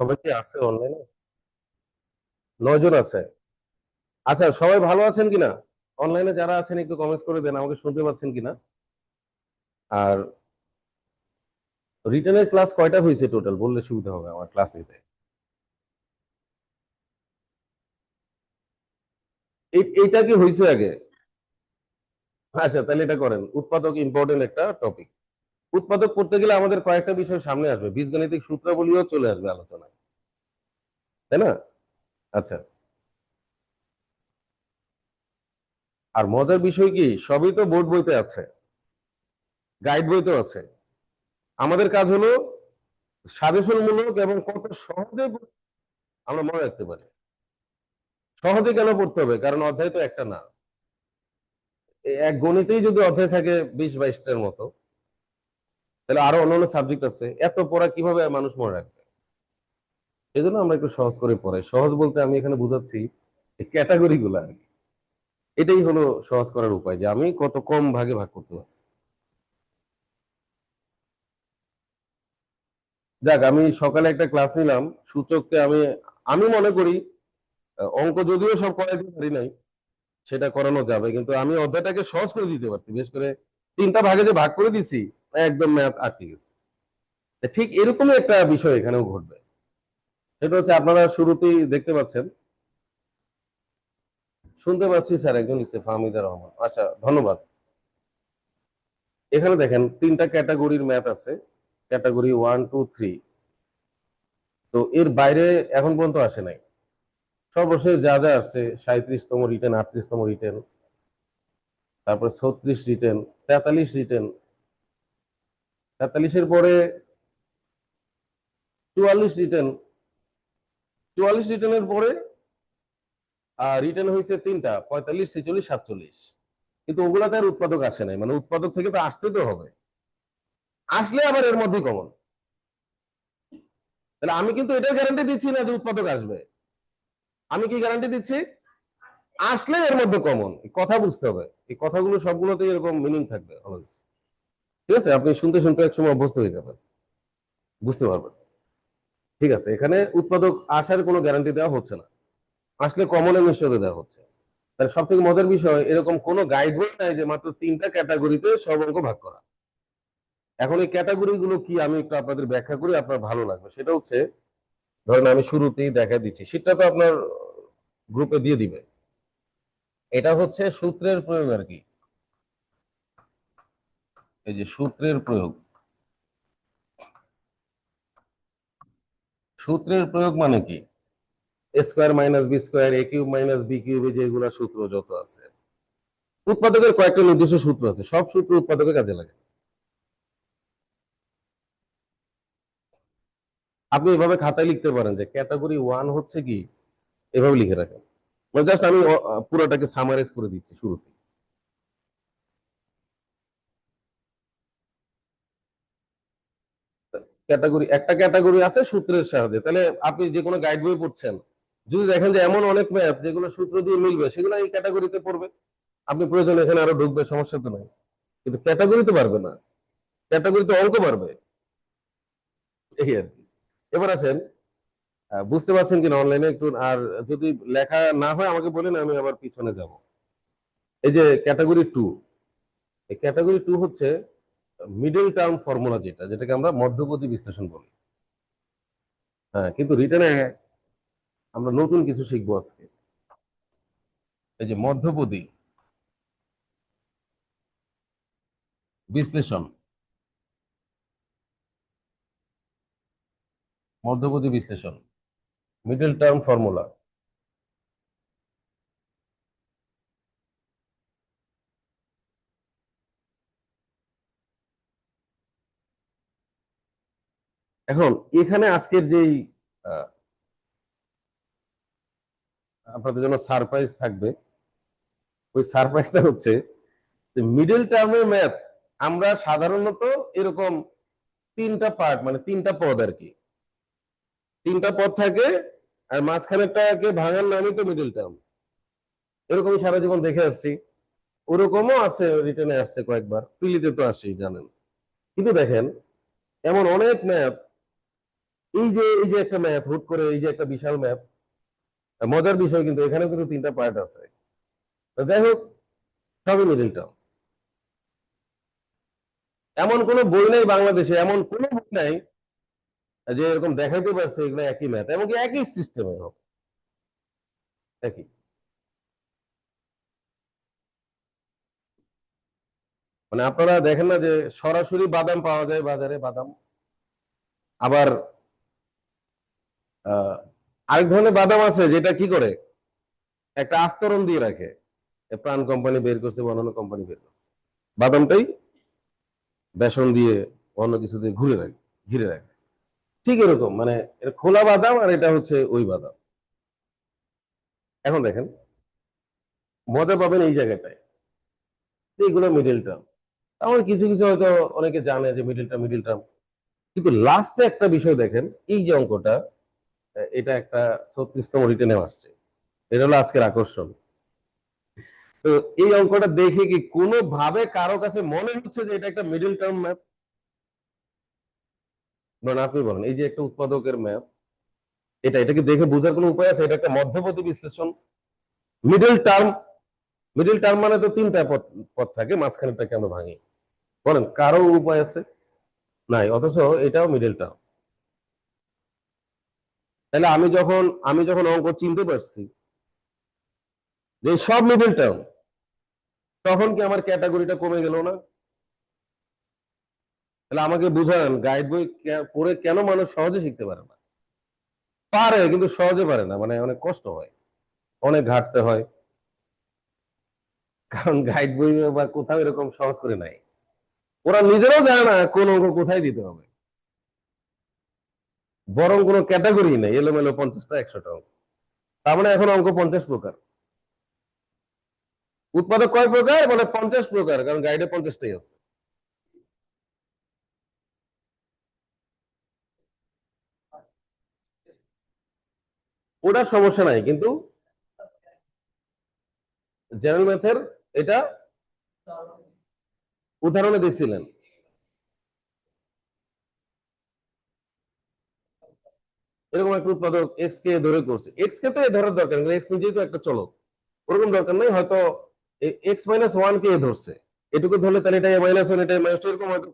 সবাই কি আছে অনলাইনে? 9 জন আছে। আচ্ছা, সবাই ভালো আছেন কিনা? অনলাইনে যারা আছেন একটু কমেন্টস করে দেন, আমাকে শুনতে পাচ্ছেন কিনা। আর রিটেনের ক্লাস কয়টা হয়েছে টোটাল বললে সুবিধা হবে আমার ক্লাস নিতে। এইটা কি হয়েছে আগে? আচ্ছা, তাহলে এটা করেন। উৎপাদক ইম্পর্টেন্ট একটা টপিক। উৎপাদক করতে গেলে আমাদের কয়েকটা বিষয় সামনে আসবে, বীজগাণিতিক সূত্রাবলীও চলে আসবে আলোচনায়, তাই না? আচ্ছা, আর মজার বিষয় কি, সবই তো বোর্ড বইতে আছে, গাইড বইতেও আছে। আমাদের কাজ হলো সাজেশনমূলক এবং কত সহজে আমরা মনে রাখতে পারি। সহজে কেন পড়তে হবে? কারণ অধ্যায় তো একটা না। এই এক গণিতেই যদি অধ্যায় থাকে 20-22টার মতো, তাহলে আরো অন্যান্য সাবজেক্ট আছে, এত পড়া কিভাবে মানুষ মনে রাখবে? এই জন্য আমরা একটু সহজ করে পড়াই। সহজ বলতে আমি এখানে বুঝাচ্ছি এই ক্যাটাগরি গুলা আর কি। এটাই হলো সহজ করার উপায়, যে আমি কত কম ভাগে ভাগ করতে পারি। যাক, আমি সকালে একটা ক্লাস নিলাম সূচককে। আমি আমি মনে করি অঙ্ক যদিও সব করাইতে পারি নাই, সেটা করানো যাবে, কিন্তু আমি অধ্যায়টাকে সহজ করে দিতে পারছি। বিশেষ করে 3টা ভাগে যে ভাগ করে দিছি, একদম ম্যাথ আটকে গেছে। ঠিক এরকমই একটা বিষয় এখানেও ঘটবে। সেটা হচ্ছে, আপনারা শুরুতেই দেখতে পাচ্ছেন, শুনতে পাচ্ছি স্যার একজন লিখছে ফাহমিদা রহমান। আচ্ছা, ধন্যবাদ। এখানে দেখেন 3টা ক্যাটাগরির ম্যাথ আছে, ক্যাটাগরি 1, 2, 3। তো এর বাইরে এখন পর্যন্ত আসে নাই। সর্বশেষ যা যা আছে, 37তম রিটেন, 38তম রিটেন, তারপর 36 রিটেন, 43 রিটেন, 43-এর পরে 44 রিটেন, 44 রিটেনের পরে রিটেন হয়েছে 3টা, 45, 46, 47। কিন্তু ওগুলাতে আর উৎপাদক আসে নাই, মানে উৎপাদক থেকে তো আসতে তো হবে। আসলে আবার এর মধ্যেই কমন। তাহলে আমি কিন্তু এটার গ্যারান্টি দিচ্ছি না যে উৎপাদক আসবে। আমি কি গ্যারান্টি দিচ্ছি? আসলে এর মধ্যে কমন। কথা বুঝতে হবে, এই কথাগুলো সবগুলোতেই এরকম মিনিং থাকবে অলওয়েজ। ঠিক আছে, আপনি শুনতে শুনতে একসময় অভ্যস্ত হয়ে যাবেন, বুঝতে পারবেন। ঠিক আছে, এখানে উৎপাদক আসার কোনো গ্যারান্টি দেওয়া হচ্ছে না, আসলে কমনের মিশ্রণে দেওয়া হচ্ছে। তাহলে সব থেকে মজার বিষয়, এরকম কোনো গাইড বই নাই যে মাত্র 3টা ক্যাটাগরিতে সব অঙ্ক ভাগ করা। এখন এই ক্যাটাগরি গুলো কি আমি একটু আপনাদের ব্যাখ্যা করি, আপনার ভালো লাগবে। সেটা হচ্ছে, ধরেন আমি শুরুতেই দেখা দিচ্ছি, সেটা তো আপনার গ্রুপে দিয়ে দিবে। এটা হচ্ছে সূত্রের প্রয়োগ আর কি। এই যে সূত্রের প্রয়োগ, সূত্রের প্রয়োগ মানে কি? এ স্কোয়ার মাইনাস বি স্কোয়ার, এ কিউব মাইনাস বি কিউবে যেগুলা সূত্র যত আছে, উৎপাদকের কয়েকটা নির্দিষ্ট সূত্র আছে, সব সূত্র উৎপাদকের কাজে লাগে। আপনি এভাবে খাতায় লিখতে পারেন যে ক্যাটাগরি 1 হচ্ছে কি, এভাবে লিখে রাখেন। জাস্ট আমি পুরোটাকে সামারাইজ করে দিচ্ছি শুরুতে। ক্যাটাগরি, একটা ক্যাটাগরি আছে সূত্রের সাহায্যে। তাহলে আপনি যে কোনো গাইড বই পড়ছেন, যদি দেখেন যে এমন অনেক ম্যাথ যেগুলো সূত্র দিয়ে মিলবে, সেগুলো এই ক্যাটাগরিতে পড়বে। আপনি প্রয়োজন এখানে আরো ঢুকবে, সমস্যা তো নাই। কিন্তু ক্যাটাগরিতে পারবে না, ক্যাটাগরিতে অঙ্ক পারবে, এই আর কি। এবার আসেন, বুঝতে পারছেন কিনা অনলাইনে একটু। আর যদি লেখা না হয় আমাকে বলেন, আমি আবার পিছনে যাব। এই যে ক্যাটাগরি 2, এই ক্যাটাগরি 2 হচ্ছে মিডল টার্ম ফর্মুলা, যেটাকে আমরা মধ্যপদী বিশ্লেষণ বলি। হ্যাঁ, কিন্তু রিটেনে আমরা নতুন কিছু শিখবো আজকে। এই যে মধ্যপদী বিশ্লেষণ, মধ্যপদী বিশ্লেষণ, মিডল টার্ম ফর্মুলা। এখন এখানে আজকের যেই আহ, আপনাদের জন্য সারপ্রাইজ থাকবে, ওই সারপ্রাইজটা হচ্ছে যে মিডল টার্মের ম্যাথ আমরা সাধারণত এরকম 3টা পার্ট, মানে 3টা পদ আর কি। 3টা পদ থাকে, আর মাঝখানেরটাকে ভাঙার নামই তো মিডল টার্ম। এরকমই সারা জীবন দেখে আসছি। ওরকমও আছে, রিটেনে আসছে কয়েকবার, প্রিলিতে তো আসেই জানেন। কিন্তু দেখেন, এমন অনেক ম্যাথ এই যে একটা ম্যাথ, হুট করে এই যে একটা বিশাল ম্যাথ, মজার বিষয় কিন্তু এখানে কিন্তু তিনটা পার্ট আছে। তো যাই হোক, সবই মিডিল টার্ম। এমন কোন বই নাই বাংলাদেশে, এমন কোন বই নাই যে এরকম দেখাইতে পারছে এগুলো একই ম্যাথ, এমনকি একই সিস্টেমে হোক, একই। মানে আপনারা দেখেন না যে সরাসরি বাদাম পাওয়া যায় বাজারে, বাদাম। আবার আরেক ধরনের বাদাম আছে যেটা কি করে, একটা আস্তরণ দিয়ে রাখে। প্রাণ কোম্পানি বের করছে, অন্যান্য কোম্পানি বের করছে, বাদামটাই বেসন দিয়ে অন্য কিছু দিয়ে ঘিরে রাখে। ঠিক এরকম, মানে এটা খোলা বাদাম আর এটা হচ্ছে ওই বাদাম। এখন দেখেন, মজা পাবেন এই জায়গাটায়, এইগুলো মিডিল টার্ম। আমার কিছু কিছু হয়তো অনেকে জানে যে মিডিল টার্ম, কিন্তু লাস্টে একটা বিষয় দেখেন, এই যে অঙ্কটা, এটা একটা 36তম রিটেনে আসছে। এটা হলো আজকের আকর্ষণ। তো এই অঙ্কটা দেখে কি কোনোভাবে কারো কাছে মনে হচ্ছে যে এটা একটা মিডিল টার্ম ম্যাথ? মানে আপনি বলেন, এই যে একটা উৎপাদকের ম্যাথ, এটাকে দেখে বোঝার কোনো উপায় আছে? এটা একটা মধ্যবর্তী বিশ্লেষণ, মিডল টার্ম। মিডল টার্ম মানে তো তিনটা পদ পদ থাকে, মাঝখানেরটাকে আমরা ভাঙি। বলেন কারো উপায় আছে? নাই। অথচ এটাও মিডল টার্ম। তাহলে আমি যখন অঙ্ক চিনতে পারছি যে সব মিডল টার্ম, তখন কি আমার ক্যাটাগরিটা কমে গেল না? তাহলে আমাকে বুঝান, গাইড বই পড়ে কেন মানুষ সহজে শিখতে পারে না? পারে, কিন্তু সহজে পারে না, মানে অনেক কষ্ট হয়, অনেক ঘাটতে হয়। কারণ গাইড বই বা কোথাও এরকম সহজ করে নাই। ওরা নিজেরাও জানে না কোন অঙ্ক কোথায় দিতে হবে। বরং কোনো ক্যাটাগরি নেই, এলোমেলো 50টা 100টা অঙ্ক। তার মানে এখন অঙ্ক 50 প্রকার। উৎপাদক কয় প্রকার? বলে 50 প্রকার, কারণ গাইডে 50টাই আছে। ওটার সমস্যা নাই, কিন্তু জেনারেল ম্যাথের এটা উদাহরণে দেখছিলেন। এরকম একটা উৎপাদক এক্স কে ধরে করছে, এক্স কে তো ধরার দরকার নেই, এক্স নিজেই তো একটা চলক, ওরকম দরকার নেই। হয়তো x-1 কে ধরছে, এটুকু ধরলে তাহলে এটা -1, এটা -2 এরকম হয়তো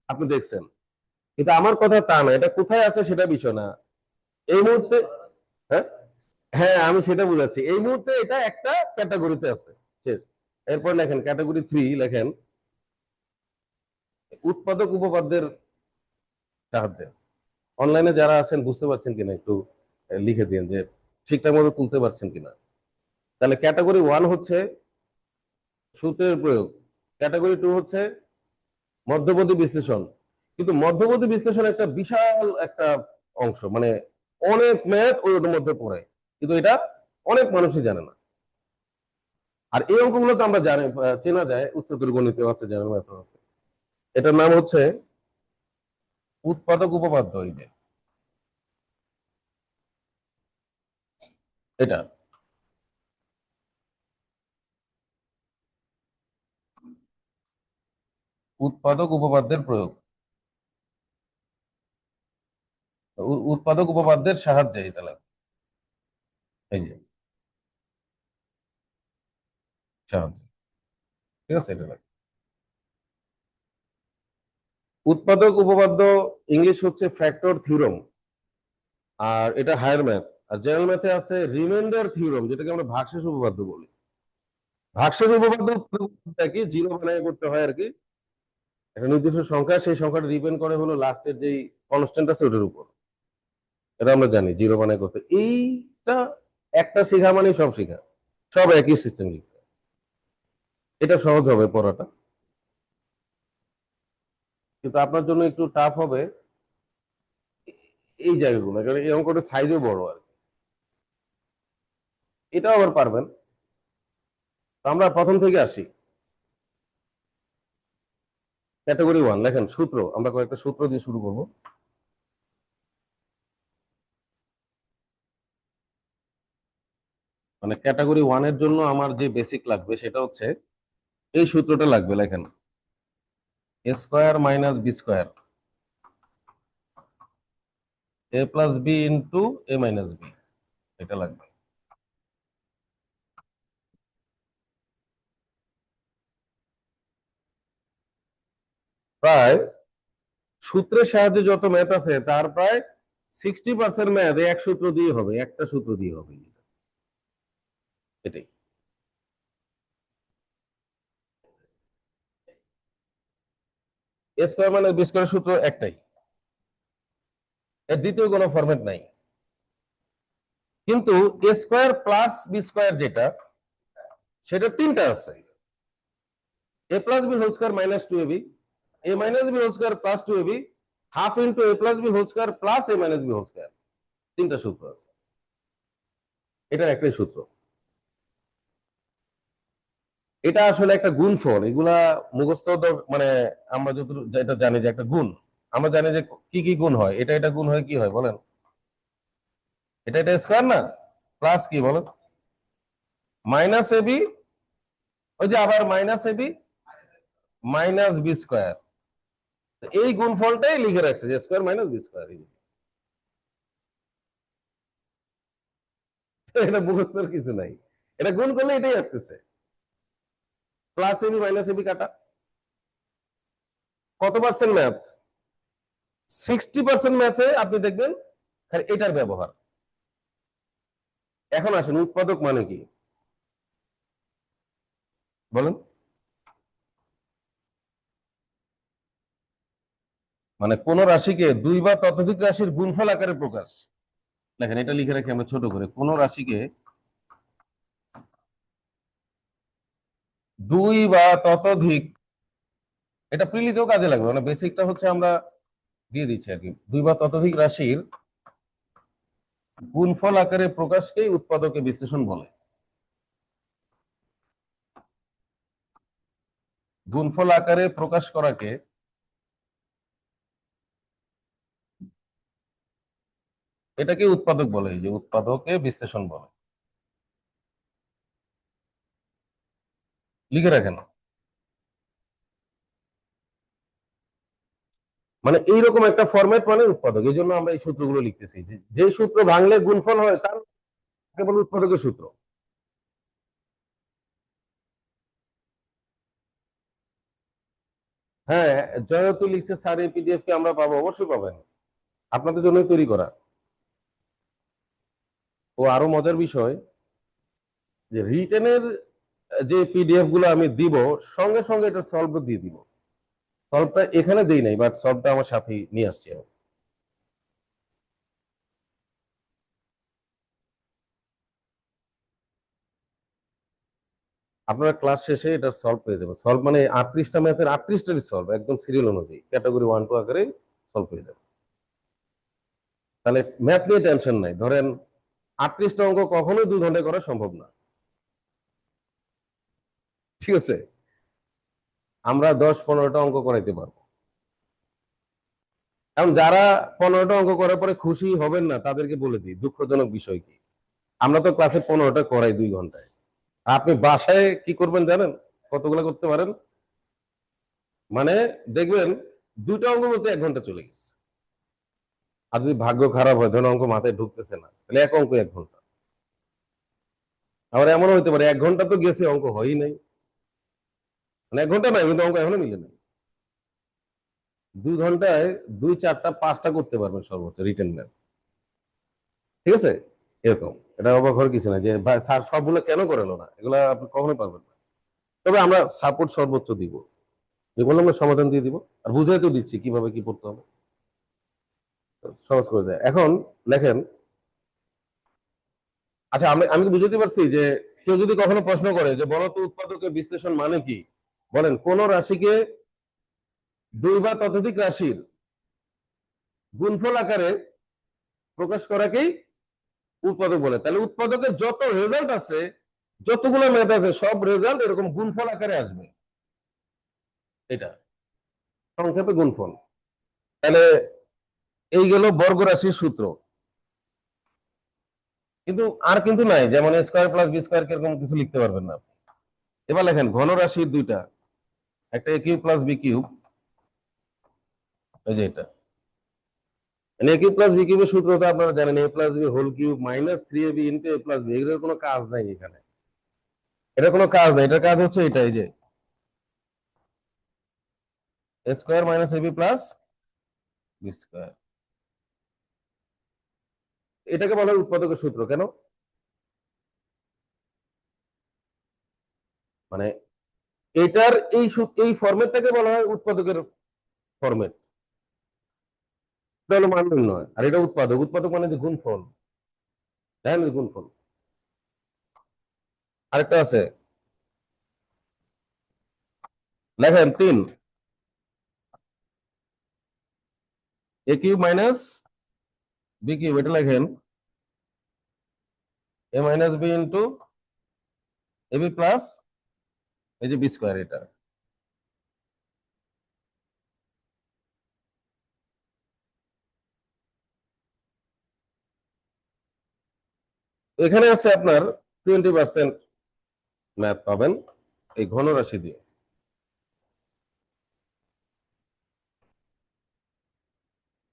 আপনি দেখছেন। কিন্তু আমার কথা তা না, এটা কোথায় আছে সেটা বিষয় না এই মুহূর্তে। হ্যাঁ, হ্যাঁ, আমি সেটা বুঝাচ্ছি। এই মুহূর্তে এটা একটা ক্যাটাগরিতে আছে, শেষ। এরপর লেখেন ক্যাটাগরি 3, লেখেন উৎপাদক উপপাদ্যের সাহায্যে। অনলাইনে যারা আছেন বুঝতে পারছেন কিনা একটু লিখে দিন যে ঠিকঠাক মতো তুলতে পারছেন কিনা। তাহলে ক্যাটাগরি 1 হচ্ছে সূত্রের প্রয়োগ, ক্যাটাগরি 2 হচ্ছে মধ্যবর্তী বিশ্লেষণ। কিন্তু মধ্যবর্তী বিশ্লেষণ একটা বিশাল একটা অংশ, মানে অনেক ম্যাথ ওর মধ্যে পড়ে, কিন্তু এটা অনেক মানুষই জানে না। আর এই অঙ্কগুলো তো আমরা জানি, চেনা যায়, উচ্চতর গণিতে আছে, জেনারেল ম্যাথ আছে। এটার নাম হচ্ছে উৎপাদক উপপাদ্য। এই যে এটা উৎপাদক উপপাদ্যের প্রয়োগ, উৎপাদক উপপাদ্যের সাহায্যে এটা লাগে। এই যে সাহায্যে, ঠিক আছে, এটা লাগে। উৎপাদক উপপাদ্য ইংলিশ হচ্ছে ফ্যাক্টর থিওরেম, আর এটা হায়ার ম্যাথ। আর জেনারেল ম্যাথে আছে রিমাইন্ডার থিওরেম, যেটাকে আমরা ভাগশেষ উপপাদ্য বলি। ভাগশেষ উপপাদ্য কি, জিরো বানায় করতে হয় আর কি, একটা নির্দিষ্ট সংখ্যা, সেই সংখ্যাটা ডিপেন্ড করে হলো লাস্টের যেই কনস্ট্যান্ট আছে ওটার উপর। এটা আমরা জানি জিরো বানায় করতে। এইটা একটা শেখা মানে সব শেখা, সব একই সিস্টেম লিখতে। এটা সহজ হবে পড়াটা, কিন্তু আপনার জন্য একটু টাফ হবে এই জায়গাগুলো, কারণ এই অঙ্কটা সাইজও বড় আর কি। এটাও আবার পারবেন। তো আমরা প্রথম থেকে আসি। ক্যাটাগরি 1 লেখেন সূত্র, আমরা কয়েকটা সূত্র দিয়ে শুরু করবো। মানে ক্যাটাগরি 1 এর জন্য আমার যে বেসিক লাগবে সেটা হচ্ছে এই সূত্রটা লাগবে, লেখেন a² - b² এ প্লাস বি ইন্টু এ মাইনাস বি, এটা লাগবে। প্রায় সূত্রের সাহায্যে যত ম্যাথ আছে তার প্রায় 60% ম্যাথ এক সূত্র দিয়ে হবে, একটা সূত্র দিয়ে হবে, এটাই। এ স্কোয়ার মানে বি স্কোয়ার সূত্র একটাই, এর দ্বিতীয় কোনো ফরম্যাট নাই। কিন্তু a square plus b square যেটা, সেটা তিনটা আছে। A plus b whole square minus two a b, a minus b whole square plus two a b, half into a plus b whole square plus a minus b whole square, তিনটা সূত্র আছে, এটার একটাই সূত্র। এটা আসলে একটা গুণফল, এগুলা মুখস্থ মানে আমরা যতটুকু যেটা জানি যে একটা গুণ, আমরা জানি যে কি কি গুণ হয়, এটা এটা গুণ হয় কি হয় বলেন, এটা এটা স্কোয়ার না, প্লাস কি বলেন, মাইনাস এবি, ওই যে আবার minus a b minus b square, এই গুণফলটাই লিখে রাখছে যে স্কোয়ার মাইনাস বি স্কোয়ার। এটা মুখস্থর কিছু নাই, এটা গুণ করলে এটাই আসতেছে, প্লাস এবি মাইনাস এবি কাটা। কত পার্সেন্ট ম্যাথ? 60% ম্যাথে আপনি দেখবেন এটার ব্যবহার। এখন আসেন উৎপাদক মানে কি বলেন, মানে কোন রাশিকে দুই বা ততোধিক রাশির গুণফল আকারে প্রকাশ। দেখেন এটা লিখে রাখি আমরা ছোট করে, কোন রাশিকে দুই বা ততোধিক, এটা প্রিলিতেও কাজে লাগবে, মানে বেসিকটা হচ্ছে আমরা দিয়ে দিচ্ছি আর কি, দুই বা ততোধিক রাশির গুণফল আকারে প্রকাশকেই উৎপাদকে বিশ্লেষণ বলে। গুণফল আকারে প্রকাশ করাকে এটাকে উৎপাদক বলে, এই যে উৎপাদকে বিশ্লেষণ বলে, লিখে রাখেন। মানে এইরকম একটা ফরম্যাট মানে উৎপাদক, এই জন্য আমরা এই সূত্রগুলো লিখতেছি, যে সূত্র ভাঙলে গুণফল হয় তার কেবল উৎপাদকের সূত্র। হ্যাঁ, জয়তী লিখছে স্যার এই পিডিএফ কে আমরা পাবো, অবশ্যই পাবেন, আপনাদের জন্য তৈরি করা। ও আরো মজার বিষয় যে রিটেনের যে পিডিএফ গুলো আমি দিব, সঙ্গে সঙ্গে এটা সলভ দিয়ে দিব, সলভটা এখানে দেই নাই, বাট সলভটা আমার সাথে নিয়ে আসছি আমি। আপনারা ক্লাস শেষে এটা সলভ পেয়ে যাবেন, সলভ মানে 38টা ম্যাথের 38টারই সলভ একদম সিরিয়াল অনুযায়ী ক্যাটাগরি 1 2 আকারে সলভ পেয়ে যাবেন। তাহলে ম্যাথ নিয়ে টেনশন নাই, ধরেন 38টা অঙ্ক কখনোই 2 ঘন্টায় করা সম্ভব না, ঠিক আছে, আমরা 10 15টা অঙ্ক করাইতে পারবো। এখন যারা 15টা অঙ্ক করার পরে খুশি হবেন না তাদেরকে বলে দিই দুঃখজনক বিষয় কি, আমরা তো ক্লাসে 15টা করাই 2 ঘন্টায়, আপনি বাসায় কি করবেন জানেন কতগুলো করতে পারেন, মানে দেখবেন 2টা অঙ্ক বলতে 1 ঘন্টা চলে গেছে। আর যদি ভাগ্য খারাপ হয়, ধরুন অঙ্ক মাথায় ঢুকতেছে না, তাহলে এক অঙ্ক 1 ঘন্টা। আবার এমনও হইতে পারে 1 ঘন্টা তো গেছে অঙ্ক হয়ই নাই, মানে 1 ঘন্টা নাই কিন্তু অঙ্ক এখনো মিলে নাই, 2 ঘন্টায় 2 4টা 5টা করতে পারবেন সর্বোচ্চ রিটেন ম্যাথ, ঠিক আছে, এরকম। এটা অবাক হওয়ার কিছু না যে ভাই স্যার সবগুলো কেন করালো না, এগুলো আপনি কখনোই পারবেন না। তবে আমরা সাপোর্ট সর্বোচ্চ দিব, যে বললাম আমরা সমাধান দিয়ে দিব, আর বুঝাই তো দিচ্ছি কিভাবে কি করতে হবে, সহজ করে দেয়। এখন লেখেন, আচ্ছা আমি আমি কি বুঝতে পারছি যে কেউ যদি কখনো প্রশ্ন করে যে বলো তো উৎপাদকের বিশ্লেষণ মানে কি, বলেন কোন রাশিকে দুই বা ততোধিক রাশির গুণফল আকারে প্রকাশ করাকেই উৎপাদক বলে। তাহলে উৎপাদকের যত রেজাল্ট আছে, যতগুলো ম্যাথ আছে, সব রেজাল্ট এরকম গুণফল আকারে আসবে, এটা সংক্ষেপে গুণফল। তাহলে এই গেল বর্গ রাশির সূত্র, কিন্তু আর কিন্তু নাই, যেমন এ স্কোয়ার প্লাস বি স্কোয়ার এরকম কিছু লিখতে পারবেন না। এবার লেখেন ঘন রাশির দুইটা, একটা এ কিউব প্লাস বি কিউব, এই যে এটা, মানে এ কিউব প্লাস বি কিউবের সূত্র তো আপনারা জানেন, a plus b whole cube minus 3ab into a plus b. এগুলোর কোনো কাজ নাই এখানে, এটা কোনো কাজ নাই, এটার কাজ হচ্ছে এটাই যে a square minus a b plus b square. এটাকে বলা হয় উৎপাদকের সূত্র। কেন? মানে এটার এই ফরম্যাটটাকে বলা হয় উৎপাদকের ফরম্যাট। এটা হলো মান নির্ণয়, আর এটা উৎপাদক। উৎপাদক মানে যে গুণফল, তাই না? গুণফল। আরেকটা আছে, লেখেন 3 a cube minus b cube, এটা লেখেন a minus b into a b plus এই যে বি স্কোয়ার। এটা এখানে আছে আপনার 20% ম্যাথ পাবেন এই ঘন রাশি দিয়ে।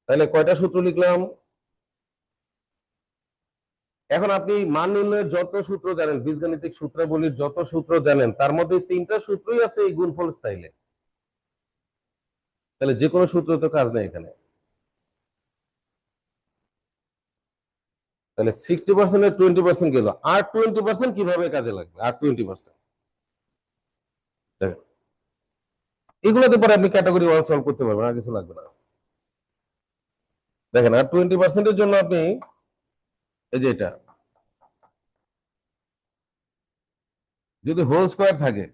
তাহলে কয়টা সূত্র লিখলাম? এখন আপনি মান নির্ণয়ের যত সূত্র জানেন, বীজগাণিতিক সূত্রাবলীর যত সূত্র জানেন, তার মধ্যে 3টা সূত্রই আছে এই গুণফল স্টাইলে। তাহলে যে কোনো সূত্র তো কাজ নেই এখানে। তাহলে 60% এর 20% গেল, আর 20% কিভাবে কাজে লাগবে? আর 20% এগুলোতে পরে আপনি ক্যাটাগরি 1 সলভ করতে পারবেন, আর কিছু লাগবে না। দেখেন, আর 20% জন্য আপনি এই যে এটা যদি হোল স্কোয়ার থাকে,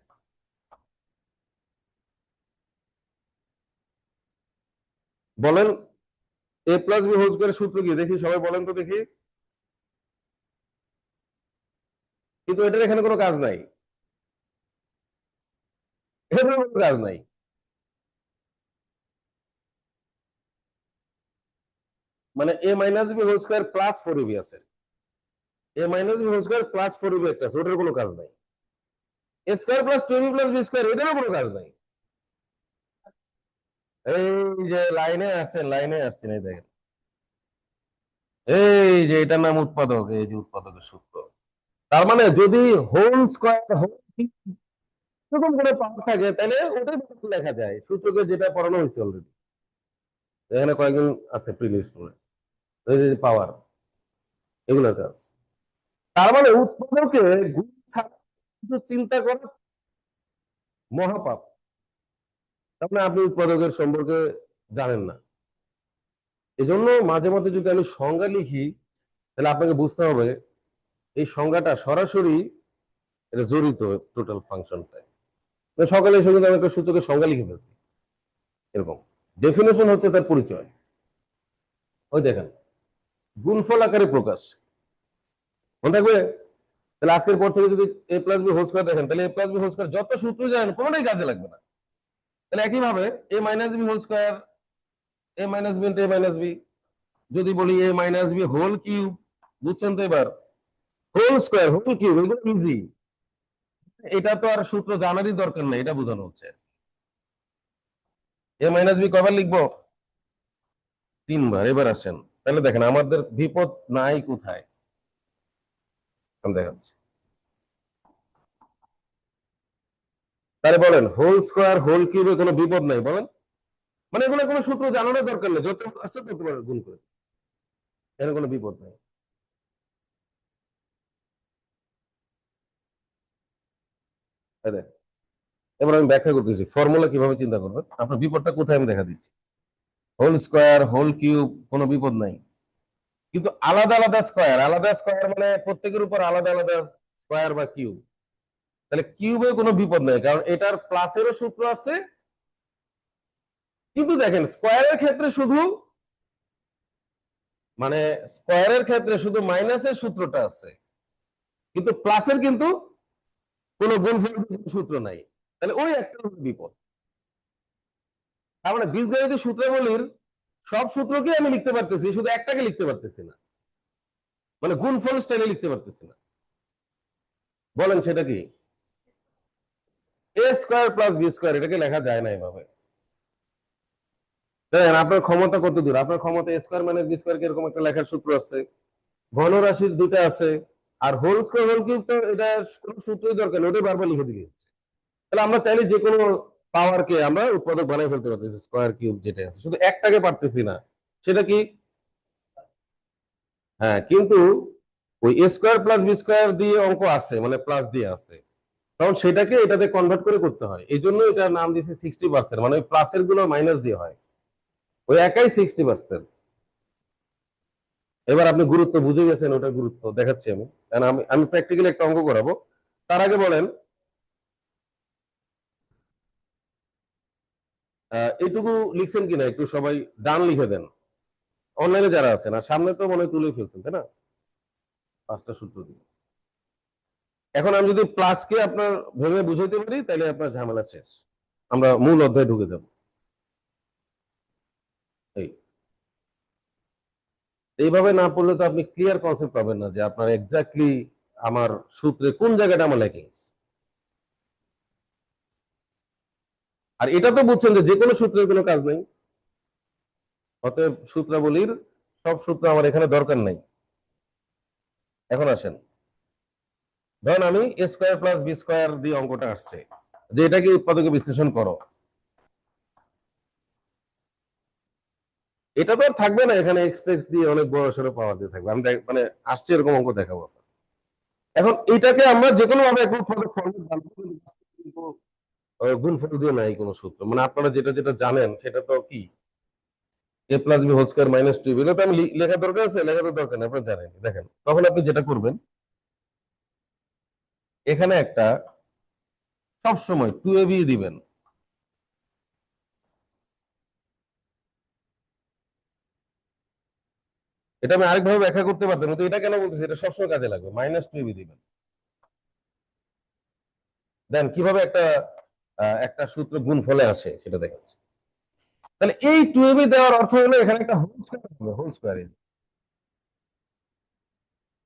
বলেন এ প্লাস বি হোল স্কোয়ারের সূত্র কি দেখি, সবাই বলেন তো দেখি। কিন্তু এটার এখানে কোনো কাজ নাই, এখানে কোনো কাজ নাই। মানে a minus b whole square plus 4ab আছে, a minus b whole square plus 4ab একটা আছে, ওটার কোনো কাজ নাই। A square plus 2ab plus b square, এটারও কোনো কাজ নাই। এই যে লাইনে আসছেন, লাইনে আসছেন, এই দেখেন, এই যে এটার নাম উৎপাদক, এই যে উৎপাদকের সূত্র। তার মানে যদি হোল স্কোয়ার হোল এরকম করে পাওয়ার থাকে, তাহলে ওটাই লেখা যায় সূত্রকে, যেটা পড়ানো হয়েছে অলরেডি। এখানে কয়েকজন আছে প্রিলিমিনারি স্টুডেন্ট, পাওয়ার এগুলোর কাজ। তার মানে উৎপাদকে গুণ ছাড়া কিছু চিন্তা করা মহাপাপ। তার মানে আপনি উৎপাদকের সম্পর্কে জানেন না। এজন্য মাঝে মধ্যে যদি আমি সংজ্ঞা লিখি, তাহলে আপনাকে বুঝতে হবে এই সংজ্ঞাটা সরাসরি এটা জড়িত টোটাল ফাংশনটায়। সকালে এসে কিন্তু আমি একটা সূচকের সংজ্ঞা লিখে ফেলছি এরকম। ডেফিনেশন হচ্ছে তার পরিচয়। ওই দেখেন, গুণফল আকারে প্রকাশ, মনে থাকবে? তাহলে আজকের পর থেকে যদি এ প্লাস বি হোল স্কয়ার দেখেন, তাহলে a plus b whole square যত সূত্র জানেন কোনোটাই কাজে লাগবে না। তাহলে একইভাবে এ মাইনাস বি হোল স্কয়ার, এ মাইনাস বি ইন্টু এ মাইনাস বি, যদি বলি এ মাইনাস বি হোল কিউব, বুঝছেন তো এবার? হোল স্কয়ার হোল কিউব এগুলো ইজি, এটা তো আর সূত্র জানারই দরকার নেই, এটা বোঝানো হচ্ছে। এ মাইনাস বি কয়বার লিখবো? 3বার। এবার আসেন, তাহলে দেখেন আমাদের বিপদ নাই কোথায়, আমি দেখাচ্ছি। তাহলে বলেন হোল স্কয়ার হোল কিউবে কোনো বিপদ নাই বলেন? মানে এগুলো কোনো সূত্র জানানোর দরকার নেই, যত আছে তত গুণ করে, এর কোনো বিপদ নাই। এই দেখ, এবার আমি ব্যাখ্যা করতেছি ফর্মুলা কিভাবে চিন্তা করবেন, আপনার বিপদটা কোথায় আমি দেখা দিচ্ছি। হোল স্কয়ার হোল কিউব কোনো বিপদ নাই, কিন্তু আলাদা আলাদা স্কয়ার, আলাদা স্কয়ার মানে প্রত্যেকের উপর আলাদা আলাদা স্কয়ার বা কিউব। তাহলে কিউবে কোনো বিপদ নাই, কারণ এটার প্লাসেরও সূত্র আছে। কিন্তু দেখেন স্কয়ারের ক্ষেত্রে শুধু, মানে স্কয়ারের ক্ষেত্রে শুধু মাইনাসের সূত্রটা আছে, কিন্তু প্লাসের কিন্তু কোনো গুণফল সূত্র নাই। তাহলে ওই একটা বিপদ। তার মানে বীজগণিত সূত্রাবলীর সব সূত্রকে আমি লিখতে পারতেছি, শুধু একটাকে লিখতে পারতেছি না, মানে গুণফল স্টাইলে লিখতে পারতেছি না। বলেন সেটা কি? এ স্কোয়ার প্লাস বি স্কোয়ার, এটাকে লেখা যায় না এভাবে। দেখেন আপনার ক্ষমতা কত দূর, আপনার ক্ষমতা স্কোয়ার মাইনাস বি স্কোয়ার এরকম একটা লেখার সূত্র আছে, ঘনরাশির দুইটা আছে, আর হোল স্কোয়ার হোল কিউব তো এটা কোনো সূত্রই দরকার নেই, ওটাই বারবার লিখে দিলে হচ্ছে। তাহলে আমরা চাইলে যে কোনো পাওয়ারকে আমরা উৎপাদক বানাই ফেলতে পারতেছি, স্কোয়ার কিউব যেটা আছে, শুধু একটাকে পারতেছি না। সেটা কি? হ্যাঁ, কিন্তু ওই এ স্কোয়ার প্লাস বি স্কোয়ার দিয়ে অঙ্ক আছে, মানে প্লাস দিয়ে আছে, তখন সেটাকে এটাতে কনভার্ট করে করতে হয়। এই জন্য এটার নাম দিয়েছে 60%, মানে ওই প্লাসের গুলো মাইনাস দিয়ে হয়, ওই একাই 60%। এবার আপনি গুরুত্ব বুঝে গেছেন, ওটার গুরুত্ব দেখাচ্ছি আমি, কারণ আমি আমি প্র্যাকটিক্যালি একটা অঙ্ক করাবো। তার আগে বলেন এইটুকু লিখছেন কিনা, একটু সবাই ডান লিখে দেন, অনলাইনে যারা আছেন। আর সামনে তো মনে হয় তুলে ফেলছেন, তাই না? পাঁচটা সূত্র দিয়ে এখন আমি যদি প্লাসকে আপনার ভেবে বুঝাইতে পারি, তাহলে আপনার ঝামেলা শেষ, আমরা মূল অধ্যায়ে ঢুকে যাব। এই এইভাবে না পড়লে তো আপনি ক্লিয়ার কনসেপ্ট পাবেন না যে আপনার এক্স্যাক্টলি আমার সূত্রে কোন জায়গাটা আমার ল্যাকিং। আর এটা তো বুঝছেন যে যে কোনো সূত্রের কোনো কাজ নেই, অতএব সূত্রাবলীর সব সূত্র আমার এখানে দরকার নেই। এখন আসেন, ধরেন আমি এ স্কোয়ার প্লাস বি স্কোয়ার দিয়ে অঙ্কটা আসছে, যে এটাকে উৎপাদকে বিশ্লেষণ করো। এটা তো আর থাকবে না, এখানে এক্স এক্স দিয়ে অনেক বড় সড়ো পাওয়ার দিয়ে থাকবে। আমি মানে আসছে এরকম অঙ্ক দেখাবো। এখন এটাকে আমরা যে কোনো ভাবে একটু ফর্মেট বানাবো, কিন্তু গুণফল দিয়ে নাই কোনো সূত্র, মানে আপনারা যেটা যেটা জানেন সেটা তো কি, a plus b whole square minus two, এগুলো তো আমি লেখার দরকার আছে? লেখার তো দরকার নেই, আপনারা জানেন। দেখেন তখন আপনি যেটা করবেন, এখানে একটা সব সময় টু এ বি দিবেন। এটা আমি আরেকভাবে ব্যাখ্যা করতে পারতাম, কিন্তু এটা কেন বলতেছি, এটা সবসময় কাজে লাগবে। মাইনাস টু এ বি দিবেন। দেন কিভাবে একটা একটা সূত্র গুণ ফলে আসে সেটা দেখাচ্ছি। তাহলে এই টু এ বি দেওয়ার অর্থ হলো এখানে একটা হোল স্কোয়ার হবে, হোল স্কোয়ার।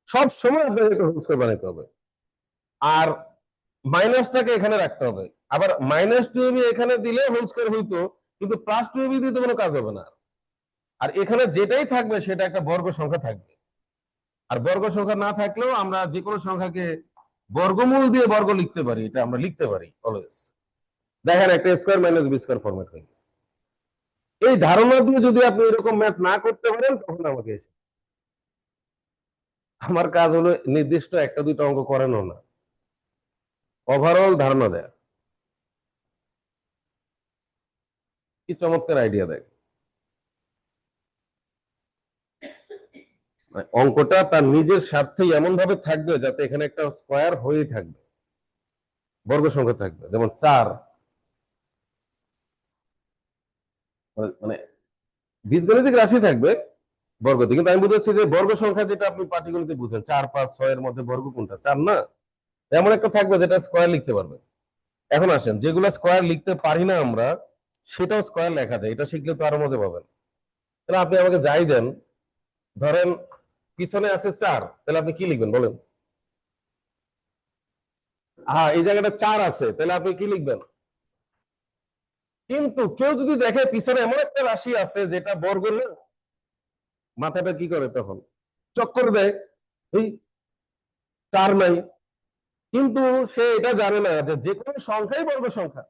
সব সময় আপনাকে একটা হোল স্কোয়ার বানাইতে হবে, আর মাইনাসটাকে এখানে রাখতে হবে। আবার মাইনাস টু এবি এখানে দিলে হোল স্কোয়ার হইতো, কিন্তু প্লাস টু এবি দিতে কোনো কাজ হবে না। আর এখানে যেটাই থাকবে সেটা একটা বর্গ সংখ্যা থাকবে। আর বর্গ সংখ্যা না থাকলেও আমরা যে কোনো সংখ্যাকে বর্গমূল দিয়ে বর্গ লিখতে পারি, এটা আমরা লিখতে পারি অলওয়েজ। দেখেন একটা square minus b square format হয়ে গেছে। এই ধারণা দিয়ে যদি আপনি এরকম ম্যাথ না করতে পারেন, তখন আমাকে আমার কাজ হলো নির্দিষ্ট একটা দুটো অঙ্ক করানো না, ওভারঅল ধারণা দেয়। কি চমৎকার আইডিয়া দেয়! মানে অঙ্কটা তার নিজের স্বার্থেই এমন ভাবে থাকবে যাতে এখানে একটা স্কোয়ার হয়েই থাকবে, বর্গ সংখ্যা থাকবে, যেমন 4। মানে বীজগণিতিক রাশি থাকবে বর্গতে, কিন্তু আমি বুঝাচ্ছি যে বর্গ সংখ্যা যেটা আপনি পাটিগণিতে বুঝেন, 4 5 6 এর মধ্যে বর্গ কোনটা, 4 না? এমন একটা থাকবে যেটা স্কোয়ার লিখতে পারবে। এখন আসেন, যেগুলো স্কোয়ার লিখতে পারি না আমরা, সেটাও স্কোয়ার লেখা যায়, এটা শিখলে তো আরো মজা পাবেন। তাহলে আপনি আমাকে যাই দেন, ধরেন পিছনে আছে 4, তাহলে আপনি কি লিখবেন বলেন? হ্যাঁ, এই জায়গাটা 4 আছে, তাহলে আপনি কি লিখবেন? কিন্তু কেউ যদি দেখে পিছনে এমন একটা রাশি আছে যেটা বর্গ না, মাথাটা কি করে তখন? চক্কর দেয়, এই 4 নাই। কিন্তু সে এটা জানে না যে যে কোনো সংখ্যাই বর্গ সংখ্যা।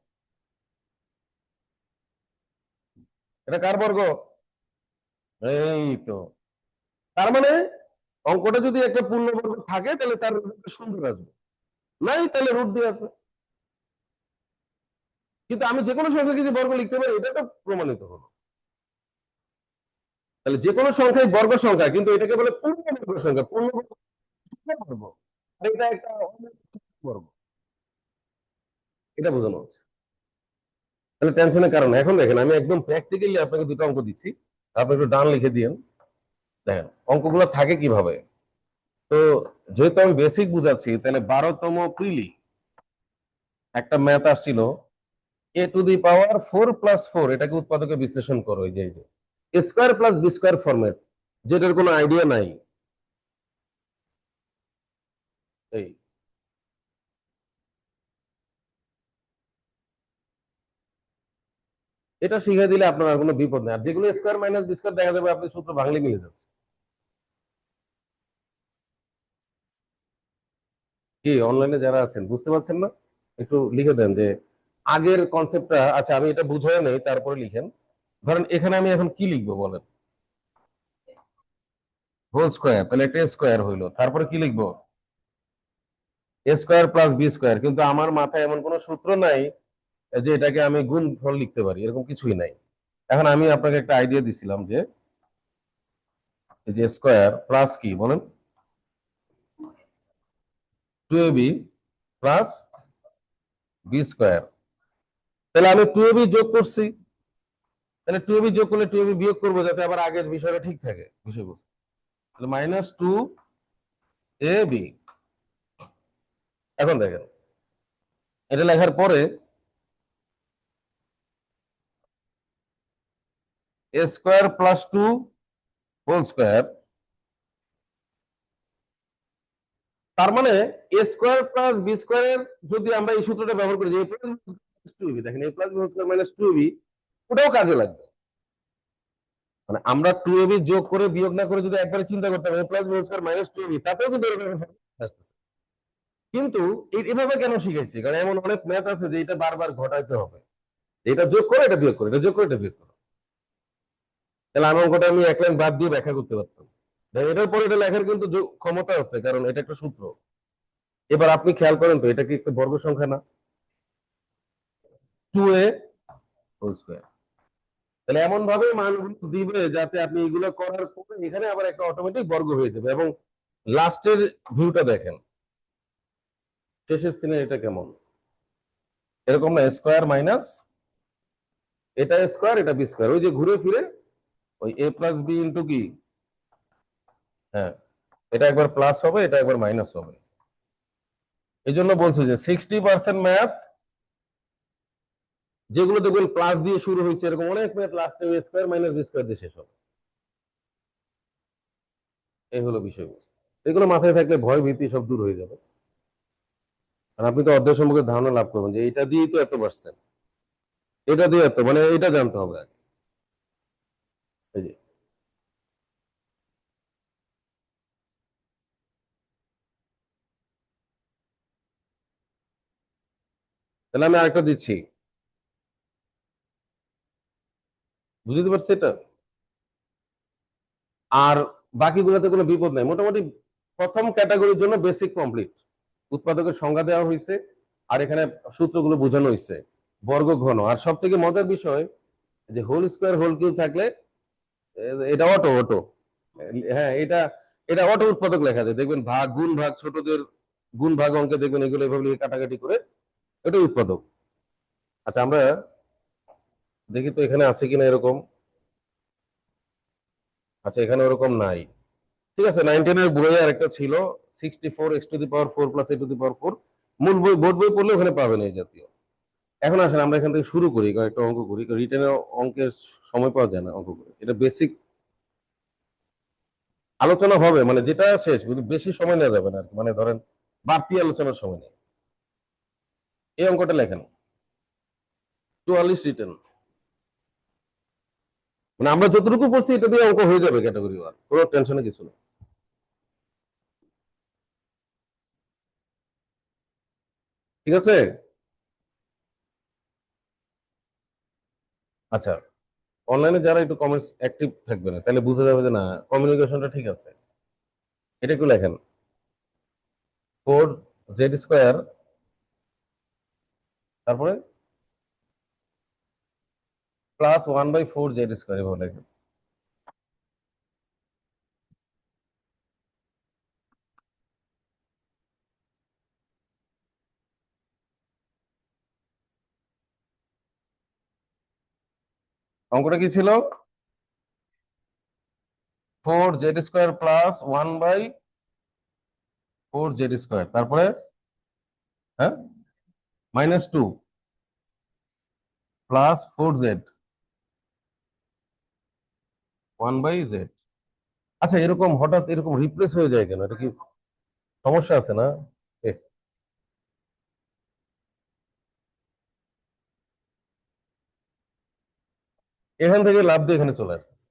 এটা কার বর্গ? এই তো, তার মানে অঙ্কটা যদি একটা পূর্ণবর্গ থাকে তাহলে তার রেজাল্টটা সুন্দর আসবে, নাই তাহলে রুট দিয়ে আসবে। কিন্তু আমি যে কোনো সংখ্যা কিছু বর্গ লিখতে পারি, এটা তো প্রমাণিত হলো। তাহলে যে কোনো সংখ্যাই বর্গ সংখ্যা, কিন্তু এটাকে বলে পূর্ণবর্গ সংখ্যা, পূর্ণবর্গ বর্গ। আর এটা একটা বর্গ, এটা বোঝানো হচ্ছে। তাহলে টেনশনের কারণ, এখন দেখেন আমি একদম প্র্যাকটিক্যালি আপনাকে দুটো অঙ্ক দিচ্ছি, আপনি একটু ডান লিখে দিয়েন। দেখেন অঙ্কগুলো থাকে কিভাবে। তো যেহেতু আমি বেসিক বুঝাচ্ছি, তাহলে 12তম প্রিলি একটা ম্যাথ আসছিল, a⁴ এটাকে উৎপাদকে বিশ্লেষণ করো, এই যে square plus b square format, যেটার কোনো আইডিয়া নাই। এই এটা শিখে দিলে আপনার আর কোনো বিপদ নেই। আর যেগুলো স্কোয়ার মাইনাস বি স্কোয়ার দেখা যাবে আপনি সূত্র ভাঙলে মিলে যাচ্ছে। কি অনলাইনে যারা আছেন বুঝতে পারছেন না, একটু লিখে দেন যে আগের কনসেপ্টটা। আচ্ছা আমি এটা বুঝাই নেই, তারপরে লিখেন। ধরেন এখানে আমি এখন কি লিখবো বলেন? হোল স্কোয়ার, তাহলে একটা স্কোয়ার হইলো, তারপরে কি লিখবো? এ স্কোয়ার প্লাস বি স্কোয়ার। কিন্তু আমার মাথায় এমন কোনো সূত্র নাই যে এটাকে আমি গুণফল লিখতে পারি, এরকম কিছুই নাই। এখন আমি আপনাকে একটা আইডিয়া দিছিলাম যে এই যে স্কোয়ার প্লাস কি বলেন, 2ab প্লাস বি স্কোয়ার। তাহলে আমি 2ab যোগ করছি, তাহলে 2ab যোগ করলে 2ab বিয়োগ করবো যাতে আবার আগের বিষয়টা ঠিক থাকে বিষয়বস্তু। তাহলে -2ab। এখন দেখেন এটা লেখার পরে এ স্কোয়ার প্লাস 2 হোল স্কোয়ার, তার মানে এ স্কোয়ার প্লাস বি স্কোয়ারের যদি আমরা এই সূত্রটা ব্যবহার করি যে এ প্লাস 2ab, দেখেন a plus b whole square minus 2ab, ওটাও কাজে লাগবে। মানে আমরা 2ab যোগ করে বিয়োগ না করে যদি একবারে চিন্তা করতাম a plus b whole square minus 2ab, তাতেও কিন্তু এরকম একটা আসতেছে। কিন্তু এভাবে কেন শিখাইছি, কারণ এমন অনেক ম্যাথ আছে যে এটা বারবার ঘটাইতে হবে, এটা যোগ করে এটা বিয়োগ করে, এটা যোগ করে এটা বিয়োগ করে। তাহলে আমি অঙ্কটা আমি এক লাইন বাদ দিয়ে ব্যাখ্যা করতে পারতাম। এটার পরে এটা লেখার কিন্তু ক্ষমতা আছে, কারণ এটা একটা সূত্র। এবার আপনি খেয়াল করেন তো, এটা কি একটা বর্গ সংখ্যা না? 2a whole square. তাহলে এমন ভাবে মানগুলো দিবে যাতে আপনি এগুলো করার পরে এখানে আবার একটা অটোমেটিক বর্গ হয়ে যাবে। এবং লাস্টের ভিউটা দেখেন, শেষের সিনে এটা কেমন, এরকম না? স্কোয়ার মাইনাস এটা স্কোয়ার, এটা বি স্কোয়ার, ওই যে ঘুরে ফিরে ওই এ প্লাস বি ইন্টু কি, হ্যাঁ, এটা একবার প্লাস হবে, এটা একবার মাইনাস হবে। এই জন্য বলছে যে 60% ম্যাথ যেগুলো দেখবেন প্লাস দিয়ে শুরু হয়েছে, এরকম অনেক ম্যাথ লাস্টে স্কোয়ার মাইনাস বি স্কোয়ার দিয়ে শেষ হবে। এই হলো বিষয়বস্তু। এগুলো মাথায় থাকলে ভয় ভীতি সব দূর হয়ে যাবে। আর আপনি তো অধ্যায় সম্পর্কে ধারণা লাভ করবেন যে এটা দিয়েই তো এত পারছেন, এটা দিয়ে এত, মানে এটা জানতে হবে আগে। এই যে তাহলে আমি আরেকটা দিচ্ছি, বুঝতে পারছি এটা। আর বাকিগুলোতে কোনো বিপদ নাই মোটামুটি। প্রথম ক্যাটাগরির জন্য বেসিক কমপ্লিট, উৎপাদকের সংজ্ঞা দেওয়া হয়েছে, আর এখানে সূত্রগুলো বোঝানো হয়েছে, বর্গ ঘন। আর সব থেকে মজার বিষয় যে হোল স্কোয়ার হোল কিউব থাকলে এটা অটো অটো, হ্যাঁ এটা এটা অটো উৎপাদক লেখা যায়, দেখবেন ভাগ গুণ ভাগ, ছোটদের গুণ ভাগ অঙ্কে দেখবেন এগুলো এভাবে লিখে কাটাকাটি করে, এটা উৎপাদক। আচ্ছা আমরা দেখি তো এখানে আছে কিনা এরকম। আচ্ছা এখানে ওরকম নাই। ঠিক আছে, 19 এর বইয়ে আরেকটা ছিল 64 x⁴ প্লাস a⁴। মূল বই বোর্ড বই পড়লে ওখানে পাবেন এই জাতীয়। এখন আসেন আমরা এখান থেকে শুরু করি, কয়েকটা অঙ্ক করি, রিটেনে অঙ্কের সময় পাওয়া যায় না অঙ্ক করে, এটা বেসিক আলোচনা হবে, মানে যেটা শেষ বেশি সময় নেওয়া যাবে না আর কি। মানে ধরেন বাড়তি আলোচনার সময় নেই। এই অঙ্কটা লেখেন 44 রিটেন, মানে আমরা যতটুকু পড়ছি এটা দিয়ে অঙ্ক হয়ে যাবে ক্যাটাগরি ওয়ান, কোনো টেনশনে কিছু নেই। ঠিক আছে। আচ্ছা অনলাইনে যারা একটু কমেন্টস অ্যাক্টিভ থাকবে না, তাহলে বুঝা যাবে যে না কমিউনিকেশনটা ঠিক আছে। এটা একটু লেখেন 4z² তারপরে +1/4z², এভাবে লেখেন। অঙ্কটা কি ছিল? 4z² +1/4z², তারপরে হ্যাঁ -2 +4z 1/z। আচ্ছা এরকম হঠাৎ এরকম রিপ্লেস হয়ে যায় কেন, এটা কি সমস্যা আছে না? এ, এখান থেকে লাভ দিয়ে এখানে চলে আসতেছে।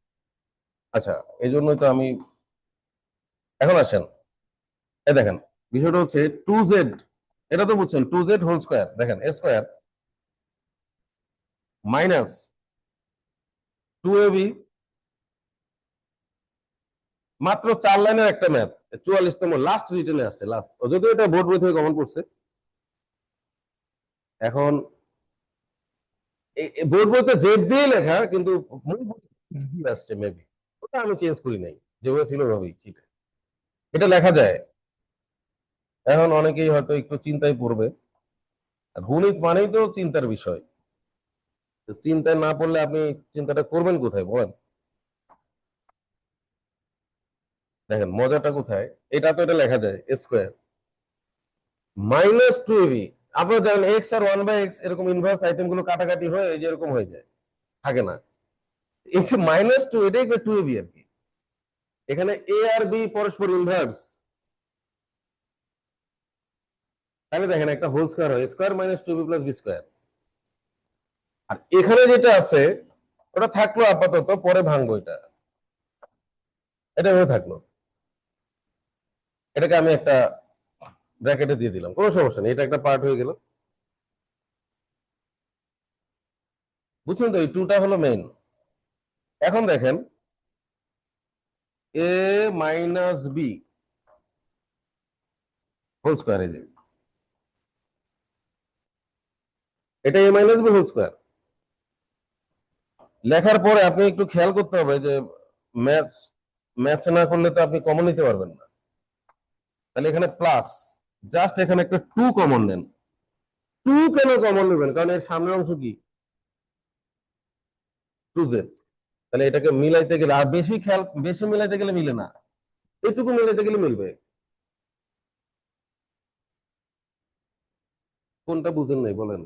আচ্ছা, এই জন্যই তো আমি এখন আসেন, এই দেখেন বিষয়টা হচ্ছে 2z, এটা তো বুঝছেন 2z হোল স্কয়ার, দেখেন এ স্কয়ার মাইনাস 2ab, মাত্র 4 লাইনের একটা ম্যাথ, 44তম লাস্ট রিটেনে আসছে, লাস্ট, যদিও এটা বোর্ড বই থেকে কমন পড়ছে। এখন বোর্ড বইতে জেড দিয়ে লেখা, কিন্তু মূল বইতে X দিয়ে আসছে মেবি, ওটা আমি চেঞ্জ করি নাই, যেভাবে ছিল ওভাবেই ঠিক এটা লেখা যায়। এখন অনেকেই হয়তো একটু চিন্তায় পড়বে, আর গণিত মানেই তো চিন্তার বিষয়, তো চিন্তায় না পড়লে আপনি চিন্তাটা করবেন কোথায় বলেন? দেখেন মজাটা কোথায়, এটা তো এটা লেখা যায় স্কোয়ার -2ab, আপনারা জানেন এক্স আর 1/x এরকম ইনভার্স আইটেম গুলো কাটাকাটি হয়ে এই যে এরকম হয়ে যায়, থাকে না? এই যে -2, এটাই 2ab আর কি। এখানে এ আর বি পরস্পর ইনভার্স, তাহলে দেখেন একটা হোল স্কয়ার হয়, স্কয়ার -2ab + b স্কয়ার। আর এখানে যেটা আছে ওটা থাকলো আপাতত, পরে ভাঙবো এটা, এটা হয়ে থাকলো, এটাকে আমি একটা ব্র্যাকেটে দিয়ে দিলাম, কোনো সমস্যা নেই, এটা একটা পার্ট হয়ে গেল। বুঝছেন তো, এই টুটা হলো মেইন। এখন দেখেন এ মাইনাস বি হোল স্কয়ার, এই যে এটা এ মাইনাস বি হোল স্কয়ার লেখার পরে আপনি একটু খেয়াল করতে হবে যে ম্যাথ ম্যাথ না করলে তো আপনি কমন নিতে পারবেন না। তাহলে এখানে প্লাস, জাস্ট এখানে একটা 2 কমন নেন। 2 কেন কমন নেবেন, কারণ এর সামনের অংশ কি 2z, তাহলে এটাকে মিলাইতে গেলে আর বেশি খেয়াল, বেশি মিলাইতে গেলে মিলে না, এটুকু মিলাইতে গেলে মিলবে। কোনটা বুঝেন নাই বলেন?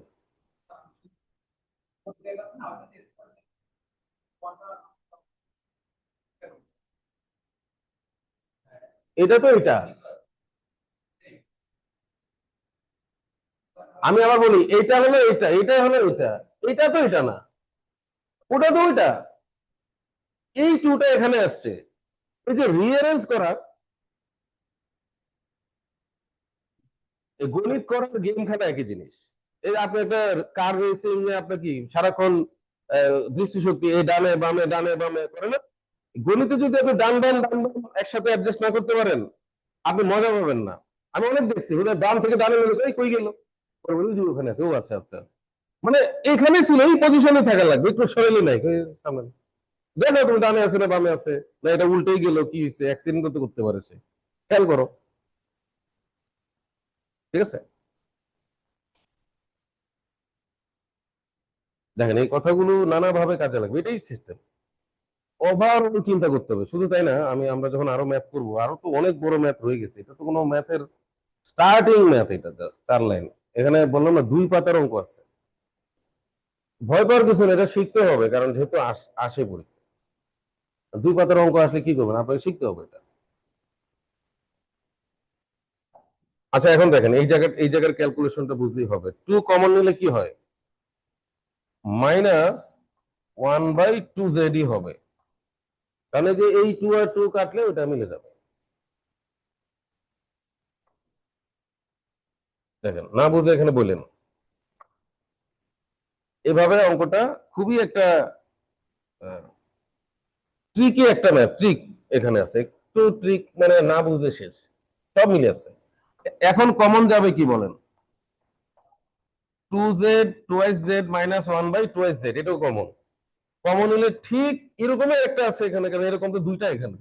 এটা তো এটা, আমি আবার বলি এটা হলো এটা, এটা হলো এটা, এটা তো এটা না, ওটা তো ওইটা, এই টুটা এখানে আসছে, এই যে রিঅ্যারেঞ্জ করা, এই গণিত করার গেম খেলা একই জিনিস। এই আপনি একটা কার রেসিং এ আপনার কি সারাক্ষণ দৃষ্টিশক্তি এই ডানে বামে ডানে বামে করে না, গণিতে যদি আপনি ডান ডান ডান ডান একসাথে অ্যাডজাস্ট না করতে পারেন, আপনি মজা পাবেন না। আমি অনেক দেখছি ওটা ডান থেকে ডানে গেল, এই কই গেল, পরে বলি যে ওখানে আছে, ও আচ্ছা আচ্ছা, মানে এখানে ছিল, এই পজিশনে থাকা লাগবে, একটু সরেলে নাই কই সামনে, দেখো তুমি ডানে আছে না বামে আছে, না এটা উল্টেই গেল, কি হয়েছে, অ্যাক্সিডেন্ট করতে করতে পারে সে, খেয়াল করো, ঠিক আছে? দেখেন এই কথাগুলো নানাভাবে কাজে লাগবে, এটাই সিস্টেম। ওভারঅল চিন্তা করতে হবে, শুধু তাই না, আমরা যখন আরো ম্যাথ করবো, আরো তো অনেক বড় ম্যাথ রয়ে গেছে, এটা তো কোনো ম্যাথের স্টার্টিং ম্যাথ, এটা জাস্ট 4 লাইন। এখানে বললাম না 2 পাতার অঙ্ক আছে, ভয় পাওয়ার কিছু নেই, এটা শিখতে হবে, কারণ যেহেতু আসে পড়ি, 2 পাতার অঙ্ক আসলে কি করবেন, আপনাকে শিখতে হবে এটা। আচ্ছা এখন দেখেন এই জায়গার ক্যালকুলেশনটা বুঝতেই হবে, 2 কমন নিলে কি হয়, -1/2z হবে, তাহলে যে এই 2 আর 2 কাটলে ওটা মিলে যাবে। দেখেন না বুঝলে এখানে বললেন, এভাবে অঙ্কটা খুবই একটা ট্রিকি একটা ম্যাথ, ট্রিক এখানে আছে, একটু ট্রিক মানে না বুঝলে শেষ, সব মিলে আছে। এখন কমন যাবে কি বলেন, 2z টুয়াইস জেড -1/2z, এটাও কমন। কমন নিলে ঠিক এরকমই একটা আছে এখানে, কেন এরকম তো দুইটা এখানে,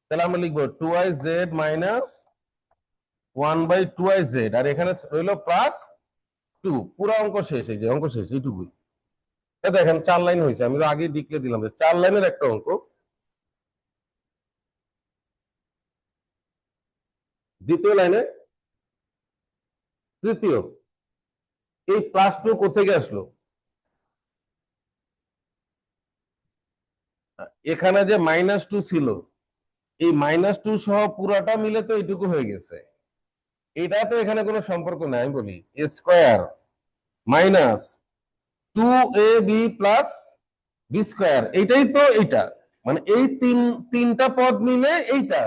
তাহলে আমরা লিখবো 2z -1/2z, আর এখানে রইলো +2, পুরো অঙ্ক শেষ, এই যে অঙ্ক শেষ, এইটুকুই। দেখেন 4 লাইন হয়েছে, আমি তো আগে ডিক্লেয়ার দিলাম যে 4 লাইনের একটা অঙ্ক, দ্বিতীয় লাইনে তৃতীয়, এই +2 কোথেকে আসলো, এখানে যে -2 ছিল, এই -2 সহ পুরাটা মিলে তো এইটুকু হয়ে গেছে, এটা তো এখানে কোনো সম্পর্ক নাই, আমি বলি স্কয়ার -2ab বি স্কোয়ার, এইটাই তো এইটা, মানে এই তিনটা পদ মিলে এইটা,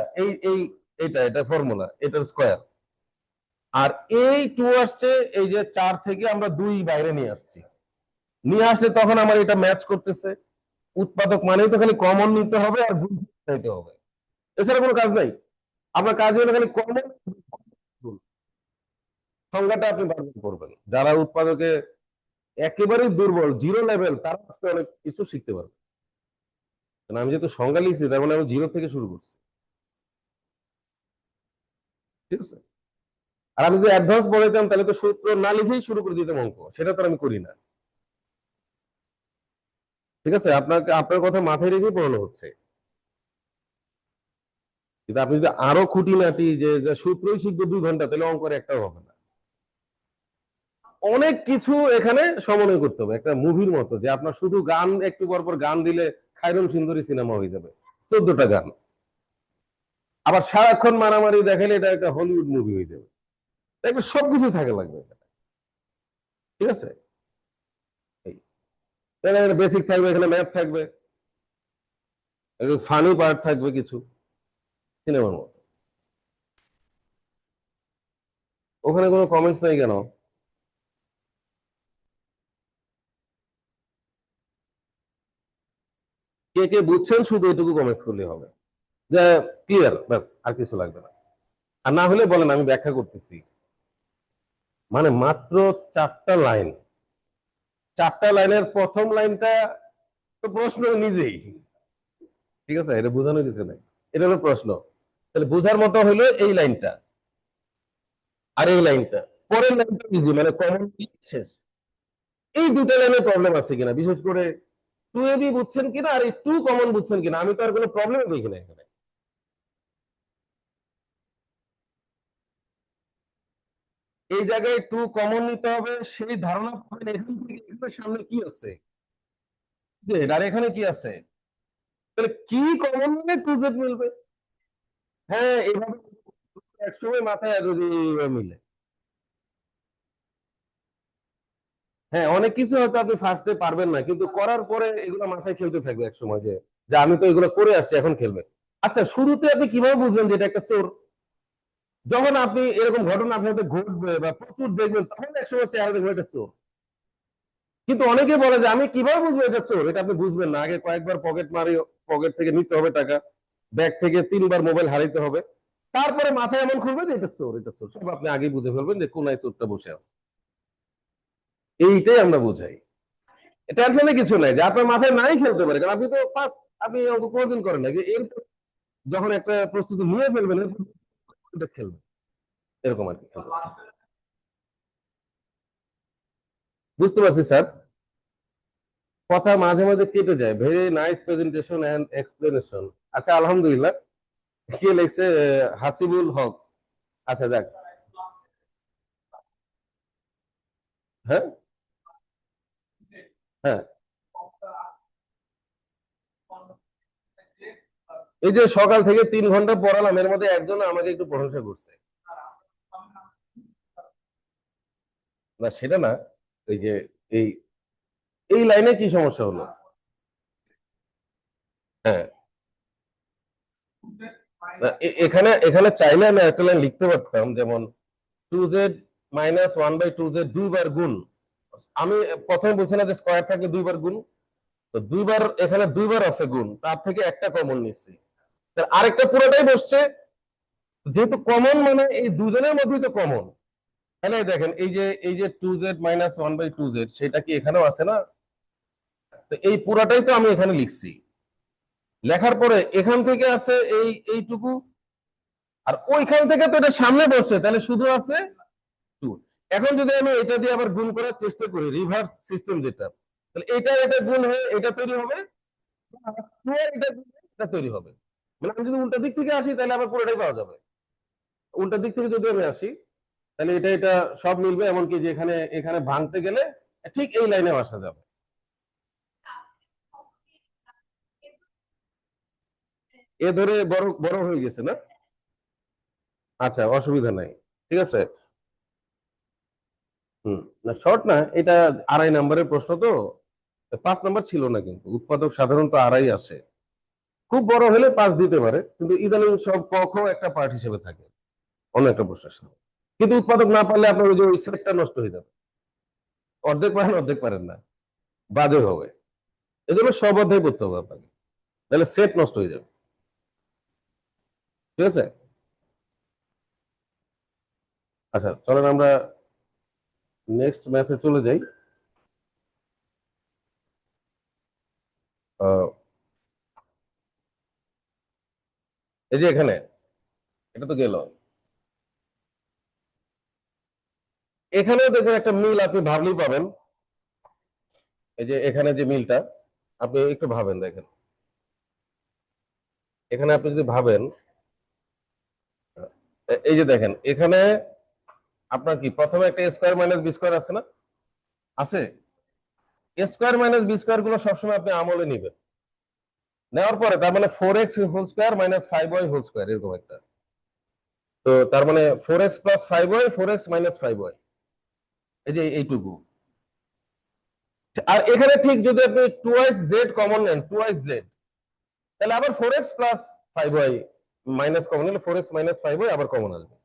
এটা ফর্মুলা, এটার স্কোয়ার। আর এই টু আসছে এই যে 4 থেকে আমরা 2 বাইরে নিয়ে আসছি, নিয়ে আসলে তখন আমার এটা ম্যাচ করতেছে। উৎপাদক মানেই তো খালি কমন নিতে হবে আর গুণ নিতে হবে, এছাড়া কোনো কাজ নাই। আপনার কাজ হলো খালি কমন সংজ্ঞাটা আপনি ব্যবহার করবেন। যারা উৎপাদকে একেবারেই দুর্বল, জিরো লেভেল, তারা আজকে অনেক কিছু শিখতে পারবে। কারণ আমি যেহেতু সংজ্ঞা লিখছি, তার মানে আমি জিরো থেকে শুরু করছি। ঠিক আছে, আর আমি যদি অ্যাডভান্স পড়াইতাম তাহলে তো সূত্র না লিখেই শুরু করে দিতাম অঙ্ক, সেটা তো আমি করি না। ঠিক আছে, আপনাকে আপনার কথা মাথায় রেখেই পড়ানো হচ্ছে। কিন্তু আপনি যদি আরো খুঁটিনাটি যে সূত্রই শিখবো 2 ঘন্টা, তাহলে অঙ্কের একটাও হবে না। অনেক কিছু এখানে সমন্বয় করতে হবে, একটা মুভির মতো, যে আপনার শুধু গান একটু পর পর গান দিলে খায়রুল সুন্দরী সিনেমা হয়ে যাবে, 14টা গান। আবার সারাক্ষণ মারামারি দেখালে এটা একটা হলিউড মুভি হয়ে যাবে। একবার সবকিছু থাকে লাগবে এখানে। ঠিক আছে, এখানে বেসিক থাকবে, এখানে ম্যাথ থাকবে, ফানি পার্ট থাকবে কিছু, সিনেমার মতো। ওখানে কোনো কমেন্টস নাই কেন? কে কে বুঝছেন শুধু এটুকু কমেন্টস করলে হবে, যে ক্লিয়ার, ব্যাস, আর কিছু লাগবে না। আর না হলে বলেন, আমি ব্যাখ্যা করতেছি। মানে মাত্র 4টা লাইন, 4টা লাইনের প্রথম লাইনটা তো প্রশ্ন নিজেই। ঠিক আছে, এটা বোঝানোর কিছু নাই, এটা হলো প্রশ্ন। তাহলে বোঝার মতো হলো এই লাইনটা আর এই লাইনটা, পরের লাইনটা ইজি, মানে কমন শেষ। এই 2টা লাইনে প্রবলেম আছে কিনা, বিশেষ করে 2ab বুঝছেন কিনা আর এই 2 কমন বুঝছেন কিনা, আমি তো আর কোনো প্রবলেম দেখি না এখানে। এই জায়গায় 2 কমন নিতে হবে, সেই ধারণা পাবেন এখান থেকে। এখানে সামনে কি আছে, যে আর এখানে কি আছে, তাহলে কি কমন নিলে 2z মিলবে। হ্যাঁ, এইভাবে একসময় মাথায় যদি মিলে। হ্যাঁ, অনেক কিছু হয়তো আপনি ফার্স্টে পারবেন না, কিন্তু করার পরে এগুলো মাথায় খেলতে থাকবে এক সময়, যে যে আমি তো এগুলো করে আসছি, এখন খেলবে। আচ্ছা, শুরুতে আপনি কিভাবে বুঝবেন যে এটা একটা চোর? যখন আপনি এরকম ঘটনা আপনার সাথে ঘটবে বা প্রচুর দেখবেন, তখন একসময় চেহারা দেখবেন এটা চোর। কিন্তু অনেকে বলে যে আমি কিভাবে বুঝবো এটা চোর, এটা আপনি বুঝবেন না। আগে কয়েকবার পকেট মারি, পকেট থেকে নিতে হবে টাকা, ব্যাগ থেকে 3বার মোবাইল হারাইতে হবে, তারপরে মাথায় এমন খুলবে যে এটা চোর, এটা চোর, সব আপনি আগে বুঝে ফেলবেন যে কোনায় চোরটা বসে আছে। এইটাই আমরা বুঝাই। টেনশনে কিছু নাই যে আপনার মাথায় নাই খেলতে পারে, কারণ আপনি তো ফার্স্ট, আপনি অঙ্ক কোনোদিন করেন না, এর যখন একটা প্রস্তুতি নিয়ে ফেলবেন এরপর এটা খেলবেন, এরকম আর কি খেলবেন। বুঝতে পারছি স্যার, কথা মাঝে মাঝে কেটে যায়। Very nice presentation and explanation. আচ্ছা, আলহামদুলিল্লাহ। কে লিখছে? হাসিবুল হক। আচ্ছা, যাক। হ্যাঁ, হ্যাঁ, এই যে সকাল থেকে 3 ঘন্টা পড়ালাম, এর মধ্যে একজন আমাকে একটু প্রশংসা করছে। না, সেটা না, এই যে এই এই লাইনে কি সমস্যা হলো? হ্যাঁ, না, এখানে এখানে চাইলে আমি একটা লাইন লিখতে পারতাম, যেমন 2z-1/2z 2 বার গুণ। আমি প্রথমে বলছি না যে স্কোয়ার থাকলে 2 বার গুণ, তো 2 বার, এখানে 2 বার আছে গুণ, তার থেকে একটা কমন নিচ্ছি, আরেকটা পুরোটাই বসছে। যেহেতু কমন, মানে এই দুজনের মধ্যেই তো কমন। তাহলে দেখেন, এই যে 2z-1/2z, সেটা কি এখানেও আছে না? তো এই পুরাটাই তো আমি এখানে লিখছি, লেখার পরে এখান থেকে আছে এইটুকু, আর ওইখান থেকে তো এটা সামনে বসছে, তাহলে শুধু আছে 2। এখন যদি আমি এটা দিয়ে আবার গুণ করার চেষ্টা করি, রিভার্স সিস্টেম যেটা, তাহলে এটা গুণ হয়ে এটা তৈরি হবে, এটা তৈরি হবে। মানে আমি যদি উল্টা দিক থেকে আসি, তাহলে আবার পুরোটাই পাওয়া যাবে। উল্টা দিক থেকে যদি আমি আসি, তাহলে এটা সব মিলবে, এমনকি যে এখানে এখানে ভাঙতে গেলে ঠিক এই লাইনেও আসা যাবে। এ ধরে বড় বড় হয়ে গেছে না? আচ্ছা, অসুবিধা নাই, ঠিক আছে। হুম, না শর্ট না, এটা 2.5 নাম্বারের প্রশ্ন তো, 5 নাম্বার ছিল না, কিন্তু উৎপাদক সাধারণত আড়াই আসে, খুব বড় হলে 5 দিতে পারে, কিন্তু ইদানিং সব ক খ একটা পার্ট হিসেবে থাকে অন্য একটা প্রশ্নের সাথে। কিন্তু উৎপাদক না পারলে আপনার ওই যে ওই সেটটা নষ্ট হয়ে যাবে, অর্ধেক পারেন অর্ধেক পারেন না, বাজে হবে। এজন্য সব অধ্যায় করতে হবে আপনাকে, তাহলে সেট নষ্ট হয়ে যাবে। ঠিক আছে, আচ্ছা চলেন আমরা নেক্সট ম্যাথে চলে যাই। আহ, এই যে এখানে এটা তো গেল, এখানেও দেখবেন একটা মিল আপনি ভাবলেই পাবেন। এই যে এখানে যে মিলটা, আপনি একটু ভাবেন, দেখেন এখানে আপনি যদি ভাবেন, এই যে দেখেন এখানে আপনার কি প্রথমে একটা স্কোয়ার মাইনাস বি স্কোয়ার আছে না, আছে। স্কোয়ার মাইনাস বি স্কোয়ার গুলো সবসময় আপনি আমলে নিবেন, নেওয়ার পরে তার মানে 4x whole square minus 5y whole square, এরকম একটা। তো তার মানে 4x plus 5y, 4x minus 5y, এই যে এইটুকু। আর এখানে ঠিক যদি আপনি 2z কমন নেন, 2z, তাহলে আবার 4x plus 5y minus common নিলে 4x মাইনাস 5y আবার কমন আসবে।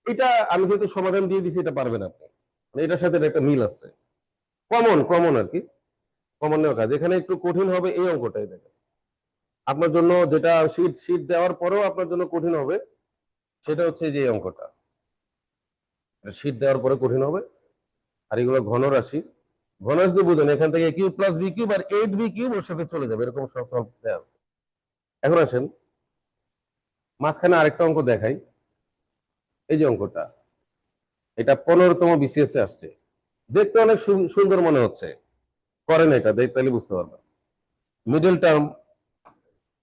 এটা আমি যেহেতু সমাধান দিয়ে দিছি, এটা পারবেন আপনি, মানে এটার সাথে একটা মিল আছে, কমন কমন আর কি, কমন নেওয়া কাজ। এখানে একটু কঠিন হবে এই অঙ্কটাই, দেখেন আপনার জন্য যেটা শীট শীট দেওয়ার পরেও আপনার জন্য কঠিন হবে, সেটা হচ্ছে যে এই অঙ্কটা, শীট দেওয়ার পরে কঠিন হবে। আর এগুলো ঘন রাশি, ঘন রাশি বুঝেন, এখান থেকে কিউব প্লাস বি কিউব আর 8b কিউব ওর সাথে চলে যাবে, এরকম সব সলভ আছে। এখন আসেন মাঝখানে আরেকটা অঙ্ক দেখাই। এই যে অঙ্কটা, এটা 15তম বিসিএস এ আসছে, দেখতে অনেক সুন্দর মনে হচ্ছে, করেন এটা দেখ তাহলে বুঝতে পারবেন। মিডল টার্ম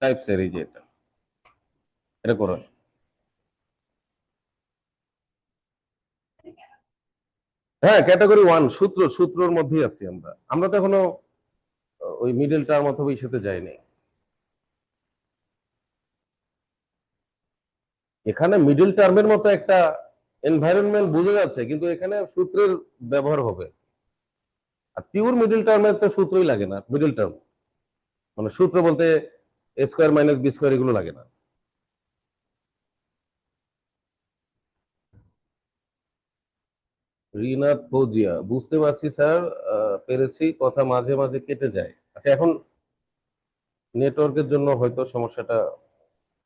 টাইপস এর এই যে এটা করেন। হ্যাঁ, ক্যাটাগরি 1, সূত্রর মধ্যেই আছি আমরা, আমরা তো এখনো ওই মিডল টার্ম অথবা ইস্যুতে যাইনি। এখানে মিডল টার্মের মতো একটা এনভায়রনমেন্ট বোঝা যাচ্ছে, কিন্তু এখানে সূত্রের ব্যবহার হবে। আর পিওর মিডল টার্মের তো সূত্রই লাগে না, মিডল টার্ম মানে সূত্র বলতে এ স্কোয়ার মাইনাস বি স্কোয়ার এগুলো লাগে না। রিনাত ফৌজিয়া, বুঝতে পারছি স্যার, পেরেছি, কথা মাঝে মাঝে কেটে যায়। আচ্ছা, এখন নেটওয়ার্কের জন্য হয়তো সমস্যাটা,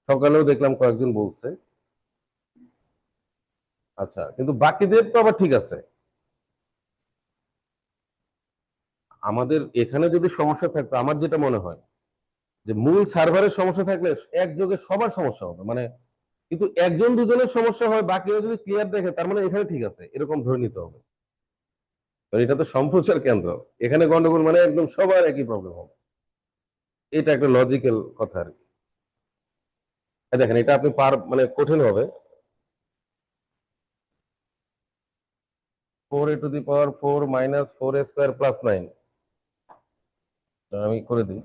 সকালেও দেখলাম কয়েকজন বলছে। আচ্ছা, কিন্তু বাকিদের তো আবার ঠিক আছে। আমাদের এখানে যদি সমস্যা থাকতো, আমার যেটা মনে হয় যে মূল সার্ভারের সমস্যা থাকলে একযোগে সবার সমস্যা হবে, মানে কিন্তু একজন দুজনের সমস্যা হয়, বাকিরা যদি ক্লিয়ার দেখে তার মানে এখানে ঠিক আছে, এরকম ধরে নিতে হবে। কারণ এটা তো সম্প্রচার কেন্দ্র, এখানে গন্ডগোল মানে একদম সবার একই প্রবলেম হবে, এটা একটা লজিক্যাল কথা আর কি। দেখেন এটা আপনি মানে কঠিন হবে। 4a⁴ মাইনাস 4a² + 9, আমি করে দিই।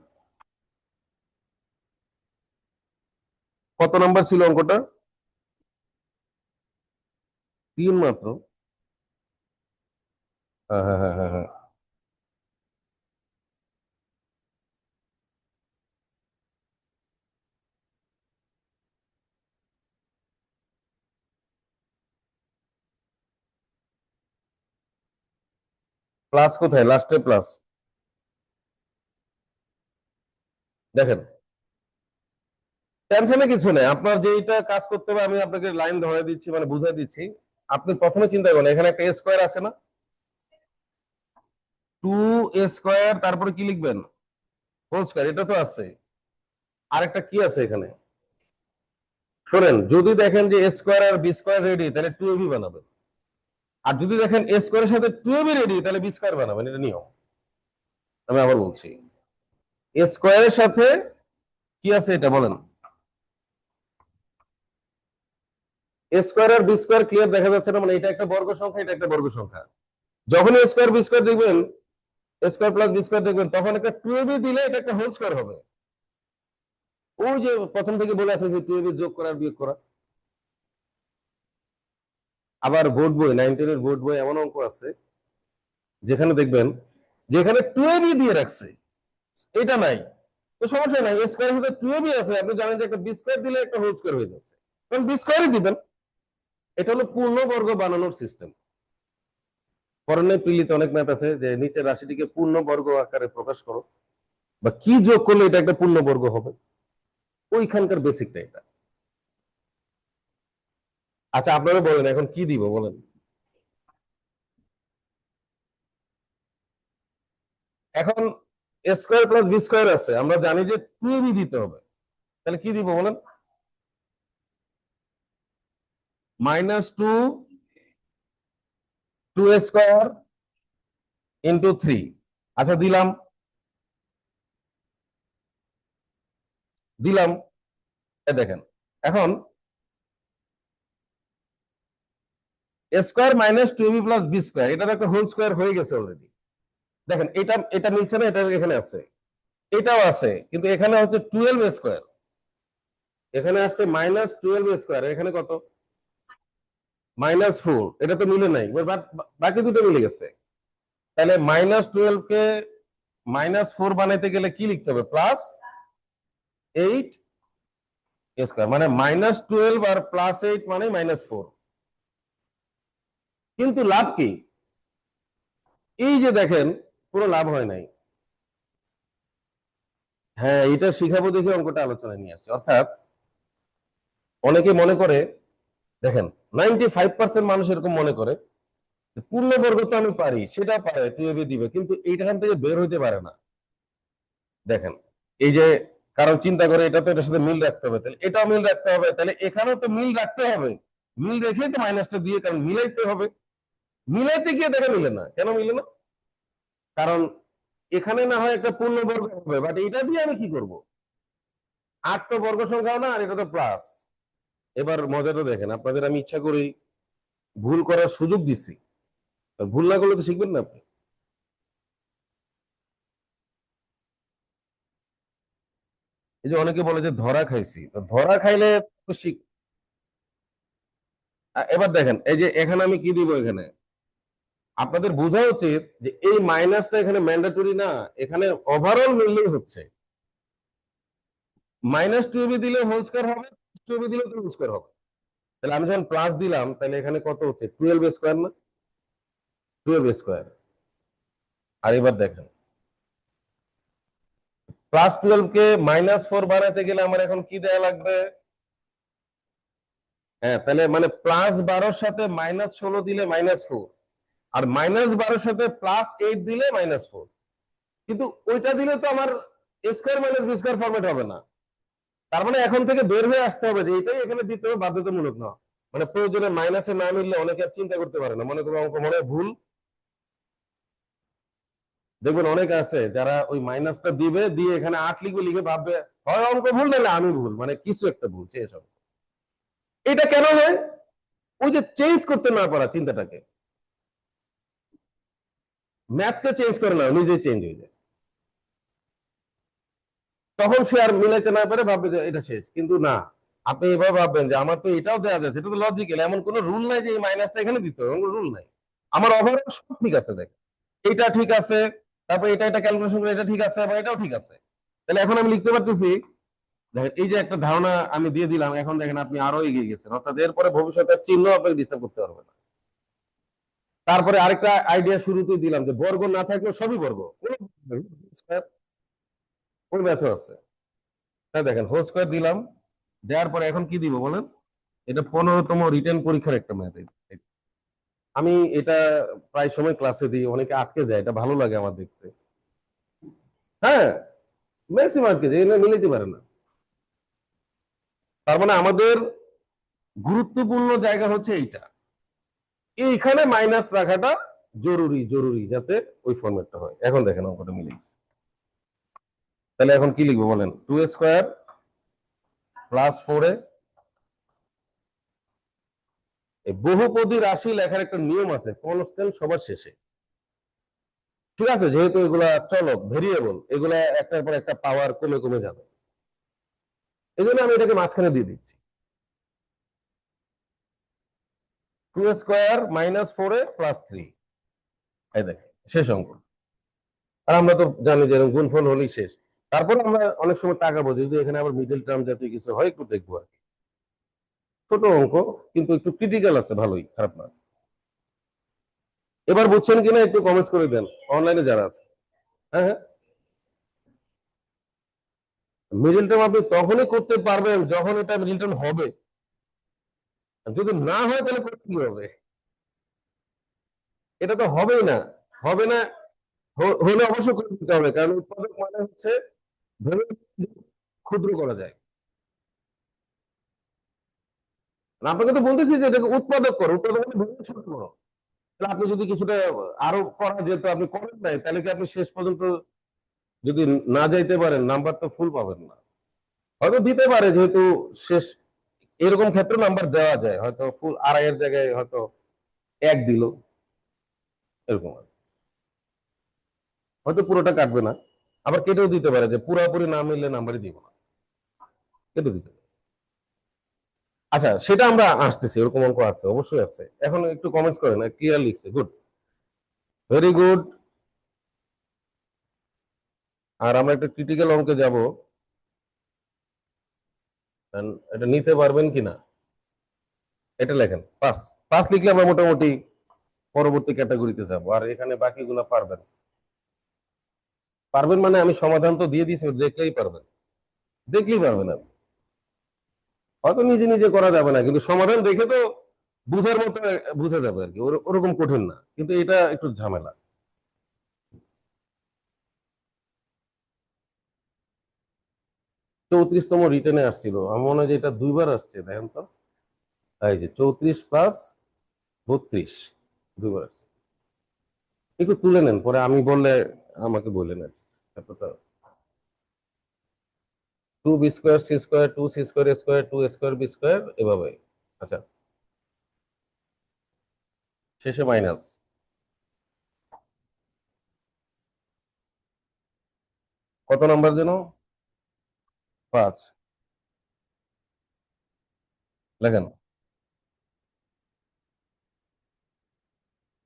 কত নাম্বার ছিল অঙ্কটা? 3 মাত্র। হ্যাঁ হ্যাঁ হ্যাঁ হ্যাঁ হ্যাঁ। প্লাস কোথায়, লাস্টে প্লাস? দেখেন টেনশনে কিছু নেই, আপনার যেটা কাজ করতে হবে আমি আপনাকে লাইন ধরে দিচ্ছি, মানে বুঝাই দিচ্ছি। আপনি প্রথমে চিন্তা করেন, এখানে একটা স্কোয়ার আছে না, 2a², তারপরে কি লিখবেন, হোল স্কোয়ার, এটা তো আছে। আরেকটা কি আছে এখানে, শোনেন, যদি দেখেন যে স্কোয়ার আর বি স্কোয়ার রেডি, তাহলে 2ab বানাবেন। আর যদি দেখেন স্কোয়ারের সাথে 2ab রেডি, তাহলে বি স্কোয়ার বানাবেন, এটা নিয়ম। আমি আবার বলছি, স্কোয়ারের সাথে কি আছে এটা বলেন, স্কোয়ার আর বি স্কোয়ার ক্লিয়ার দেখা যাচ্ছে না, মানে এটা একটা বর্গ সংখ্যা, এটা একটা বর্গ সংখ্যা। যখন স্কোয়ার বি স্কোয়ার দেখবেন, স্কোয়ার প্লাস বি স্কোয়ার দেখবেন, তখন একটা 2ab দিলে এটা একটা হোল স্কোয়ার হবে। ওই যে প্রথম থেকে বলে আছে যে 2ab যোগ করা আর বিয়োগ করা। আবার বোর্ড বই 9, 10 এর বোর্ড বই এমন অঙ্ক আছে যেখানে দেখবেন যেখানে 2ab দিয়ে রাখছে এটা নাই, তো সমস্যা নাই, a স্কয়ার সাথে 2ab আছে, আপনি জানেন যে একটা b স্কয়ার দিলে একটা হোল স্কয়ার হয়ে যাচ্ছে, কারণ b স্কয়ারই দিবেন। এটা হলো পূর্ণবর্গ বানানোর সিস্টেম। পরনে পিলিতে অনেক ম্যাথ আছে যে নিচের রাশিটিকে পূর্ণবর্গ আকারে প্রকাশ করো, বা কি যোগ করলে এটা একটা পূর্ণবর্গ হবে, ওইখানকার বেসিকটা এটা। আচ্ছা আপনারা বলেন এখন কি দিব বলেন। এখন a square plus b square আছে, আমরা জানি যে 2ab দিতে হবে, তাহলে কি দিব বলেন। -2 2a স্কয়ার ইন্টু 3। আচ্ছা দিলাম, দিলাম, দেখেন এখন a square minus 2ab plus b square, এটার একটা হোল স্কয়ার হয়ে গেছে অলরেডি। দেখেন এটা এটা মিলছে না, এটা এখানে আছে, এটাও আছে, কিন্তু এখানে হচ্ছে 12 স্কয়ার, এখানে আসছে -12 স্কয়ার, এখানে কত -4, এটা তো মিলে নাই, বাকি দুটো মিলে গেছে। তাহলে -12 কে -4 বানাইতে গেলে কি লিখতে হবে, +8 স্কয়ার, মানে -12 আর +8 মানে -4। কিন্তু লাভ কি, এই যে দেখেন পুরো লাভ হয় নাই। হ্যাঁ এটা শিখাবো দেখে অঙ্কটা আলোচনায় নিয়ে আসছে, অর্থাৎ অনেকে মনে করে, দেখেন 95% মানুষ এরকম মনে করে পূর্ণবর্গ তো আমি পারি, সেটা পারে টুয়েবি দিবে, কিন্তু এইখান থেকে বের হইতে পারে না। দেখেন এই যে, কারণ চিন্তা করে এটা তো এটার সাথে মিল রাখতে হবে, তাহলে এটাও মিল রাখতে হবে, তাহলে এখানেও তো মিল রাখতে হবে, মিল রেখেই তো মাইনাসটা দিয়ে, কারণ মিলাইতে হবে। মিলাইতে গিয়ে দেখা মিলে না, কেন মিলে না, কারণ এখানে না হয় একটা পূর্ণবর্গ হবে, বাট এটা দিয়ে আমি কি করব, 8 তো বর্গ সংখ্যাও না, আর এটা তো প্লাস। এবার মজাটা দেখেন, আপনাদের আমি ইচ্ছা করি ভুল করার সুযোগ দিচ্ছি, ভুল না করলে তো শিখবেন না আপনি। এই যে অনেকে বলে যে ধরা খাইছি, তো ধরা খাইলে তো শিখ। এবার দেখেন এই যে এখানে আমি কি দিব, এখানে আপনাদের বোঝা উচিত যে এই মাইনাসটা এখানে ম্যান্ডেটরি না, এখানে ওভারঅল মিললেই হচ্ছে। -2ab দিলে হোল স্কয়ার হবে, 2ab দিলে হোল স্কয়ার হবে। তাহলে আমি যখন প্লাস দিলাম, তাহলে এখানে কত হচ্ছে 12 স্কয়ার না, 12 স্কয়ার। আর এবার দেখেন +12 কে -4 বানাতে গেলে আমার এখন কি দেয়া লাগবে, হ্যাঁ তাহলে মানে +12 সাথে -16 দিলে -4, আর -12 সাথে +8 দিলে -4। কিন্তু ওইটা দিলে তো আমার square minus b square format হবে না। তার মানে এখন থেকে বের হয়ে আসতে হবে যে এটাই এখানে দিতে হবে, বাধ্যতামূলক না। মানে প্রয়োজনে মাইনাসে না মিললে অনেকে আর চিন্তা করতে পারে না, মনে করো অঙ্ক মনে হয় ভুল। দেখবেন অনেকে আছে যারা ওই মাইনাসটা দিবে, দিয়ে এখানে 8 লিখবে, লিখে ভাববে হয় অঙ্ক ভুল নাহলে আমি ভুল, মানে কিছু একটা ভুল এসব। এটা কেন হয়, ওই যে চেঞ্জ করতে না পারা চিন্তাটাকে, ম্যাথকে চেঞ্জ করে না, নিজেই চেঞ্জ হয়ে যায়। তখন সে আর মিলাইতে না পারে, ভাববে যে এটা শেষ, কিন্তু না, আপনি এভাবে ভাববেন যে আমার তো এটাও দেওয়া যাচ্ছে, এটা তো লজিক্যাল, এমন কোনো রুল নাই যে এই মাইনাসটা এখানে দিতে হবে, এমন রুল নাই। আমার ওভারঅল সব ঠিক আছে, দেখ এটা ঠিক আছে, তারপর এটা ক্যালকুলেশন করে এটা ঠিক আছে, এবং এটাও ঠিক আছে। তাহলে এখন আমি লিখতে পারতেছি, দেখেন এই যে একটা ধারণা আমি দিয়ে দিলাম, এখন দেখেন আপনি আরো এগিয়ে গেছেন, অর্থাৎ এরপরে ভবিষ্যতের চিহ্ন আপনাকে ডিস্টার্ব করতে পারবে না। তারপরে আরেকটা আইডিয়া শুরুতেই দিলাম যে বর্গ না থাকলেও সবই বর্গ, কোন ম্যাথ আছে, তাই দেখেন হোল স্কয়ার দিলাম, দেওয়ার পরে এখন কি দিব বলেন। এটা 15তম রিটেন পরীক্ষার একটা ম্যাথ। আমি এটা প্রায় সময় ক্লাসে দিই, অনেকে আটকে যায়, এটা ভালো লাগে আমার দেখতে। হ্যাঁ ম্যাক্সিমাম আটকে যায়, এটা মিলাইতে পারে না। তার মানে আমাদের গুরুত্বপূর্ণ জায়গা হচ্ছে এইটা, এইখানে মাইনাস রাখাটা জরুরি, জরুরি যাতে ওই ফরম্যাটটা হয়। এখন দেখেন অঙ্কটা মিলে গেছে, তাহলে এখন কি লিখবো বলেন, 2a স্কয়ার +4a। বহুপদী রাশি লেখার একটা নিয়ম আছে, কনস্ট্যান্ট সবার শেষে, ঠিক আছে, যেহেতু এগুলা চলক ভেরিয়েবল, এগুলা একটার পর একটা পাওয়ার কমে কমে যাবে, এই জন্য আমি এটাকে মাঝখানে দিয়ে দিচ্ছি। 2a স্কয়ার -4a +3, এই দেখেন শেষ অঙ্ক। আর আমরা তো জানি যে এরকম গুণফল হলেই শেষ। তারপর আমরা অনেক সময় টাকা বোঝি, যদি এখানে আবার মিডল টার্ম জাতীয় কিছু হয় একটু দেখবো আর কি। ছোট অঙ্ক, কিন্তু একটু ক্রিটিক্যাল আছে, ভালোই, খারাপ না। এবার বুঝছেন কিনা একটু কমেন্টস করে দেন, অনলাইনে যারা আছে। হ্যাঁ, হ্যাঁ। মিডল টার্ম আপনি তখনই করতে পারবেন যখন এটা মিডল টার্ম হবে। যদি না হয় তাহলে করতে কি হবে? এটা তো হবেই না। হবে না। হলে অবশ্যই করে দিতে হবে, কারণ উৎপাদক মানে হচ্ছে ধরে ক্ষুদ্র করা যায়। আর আপনাকে তো বলতেছি যে এটাকে উৎপাদক করো, উৎপাদক মানে ভেঙে ছোট করো। তাহলে আপনি যদি কিছুটা আরো করা যেত, আপনি করেন নাই, তাহলে কি আপনি শেষ পর্যন্ত যদি না যাইতে পারেন, নাম্বার তো ফুল পাবেন না। হয়তো দিতে পারে, যেহেতু শেষ, এরকম ক্ষেত্রে নাম্বার দেওয়া যায়, হয়তো ফুল আড়াইয়ের জায়গায় হয়তো এক দিল, এরকম আর। হয়তো পুরোটা কাটবে না, আবার কেটেও দিতে পারে যে পুরোপুরি না মিললে নাম্বারই দিব না, কেটে দিতে পারে। আচ্ছা, সেটা আমরা আসতেছি, এরকম অঙ্ক আছে, অবশ্যই আছে। এখন একটু কমেন্টস করেন, ক্লিয়ার লিখছে, গুড, ভেরি গুড। আর আমরা একটা ক্রিটিক্যাল অঙ্কে যাব, এটা নিতে পারবেন কিনা এটা লেখেন। পাস, পাস লিখলে আমরা মোটামুটি পরবর্তী ক্যাটাগরিতে যাব, আর এখানে বাকিগুলো পারবেন। পারবেন মানে আমি সমাধান তো দিয়ে দিয়েছি, দেখলেই পারবেন, দেখলেই পারবেন আপনি। হয়তো নিজে নিজে করা যাবে না, কিন্তু সমাধান দেখে তো বুঝার মতো বুঝা যাবে আর কি, ওরকম কঠিন না, কিন্তু এটা একটু ঝামেলা। 34তম রিটেনে আসছিল, আমার মনে হয় যে এটা দুইবার আসছে, দেখেন তো। এই যে 34 + 32, দুইবার আসছে। একটু তুলে নেন, পরে আমি বললে আমাকে বলে নেন। এতটা 2b² c² 2c² a² 2a² b², এভাবে। আচ্ছা, শেষে মাইনাস। কত নাম্বার যেন? 5। লেখেন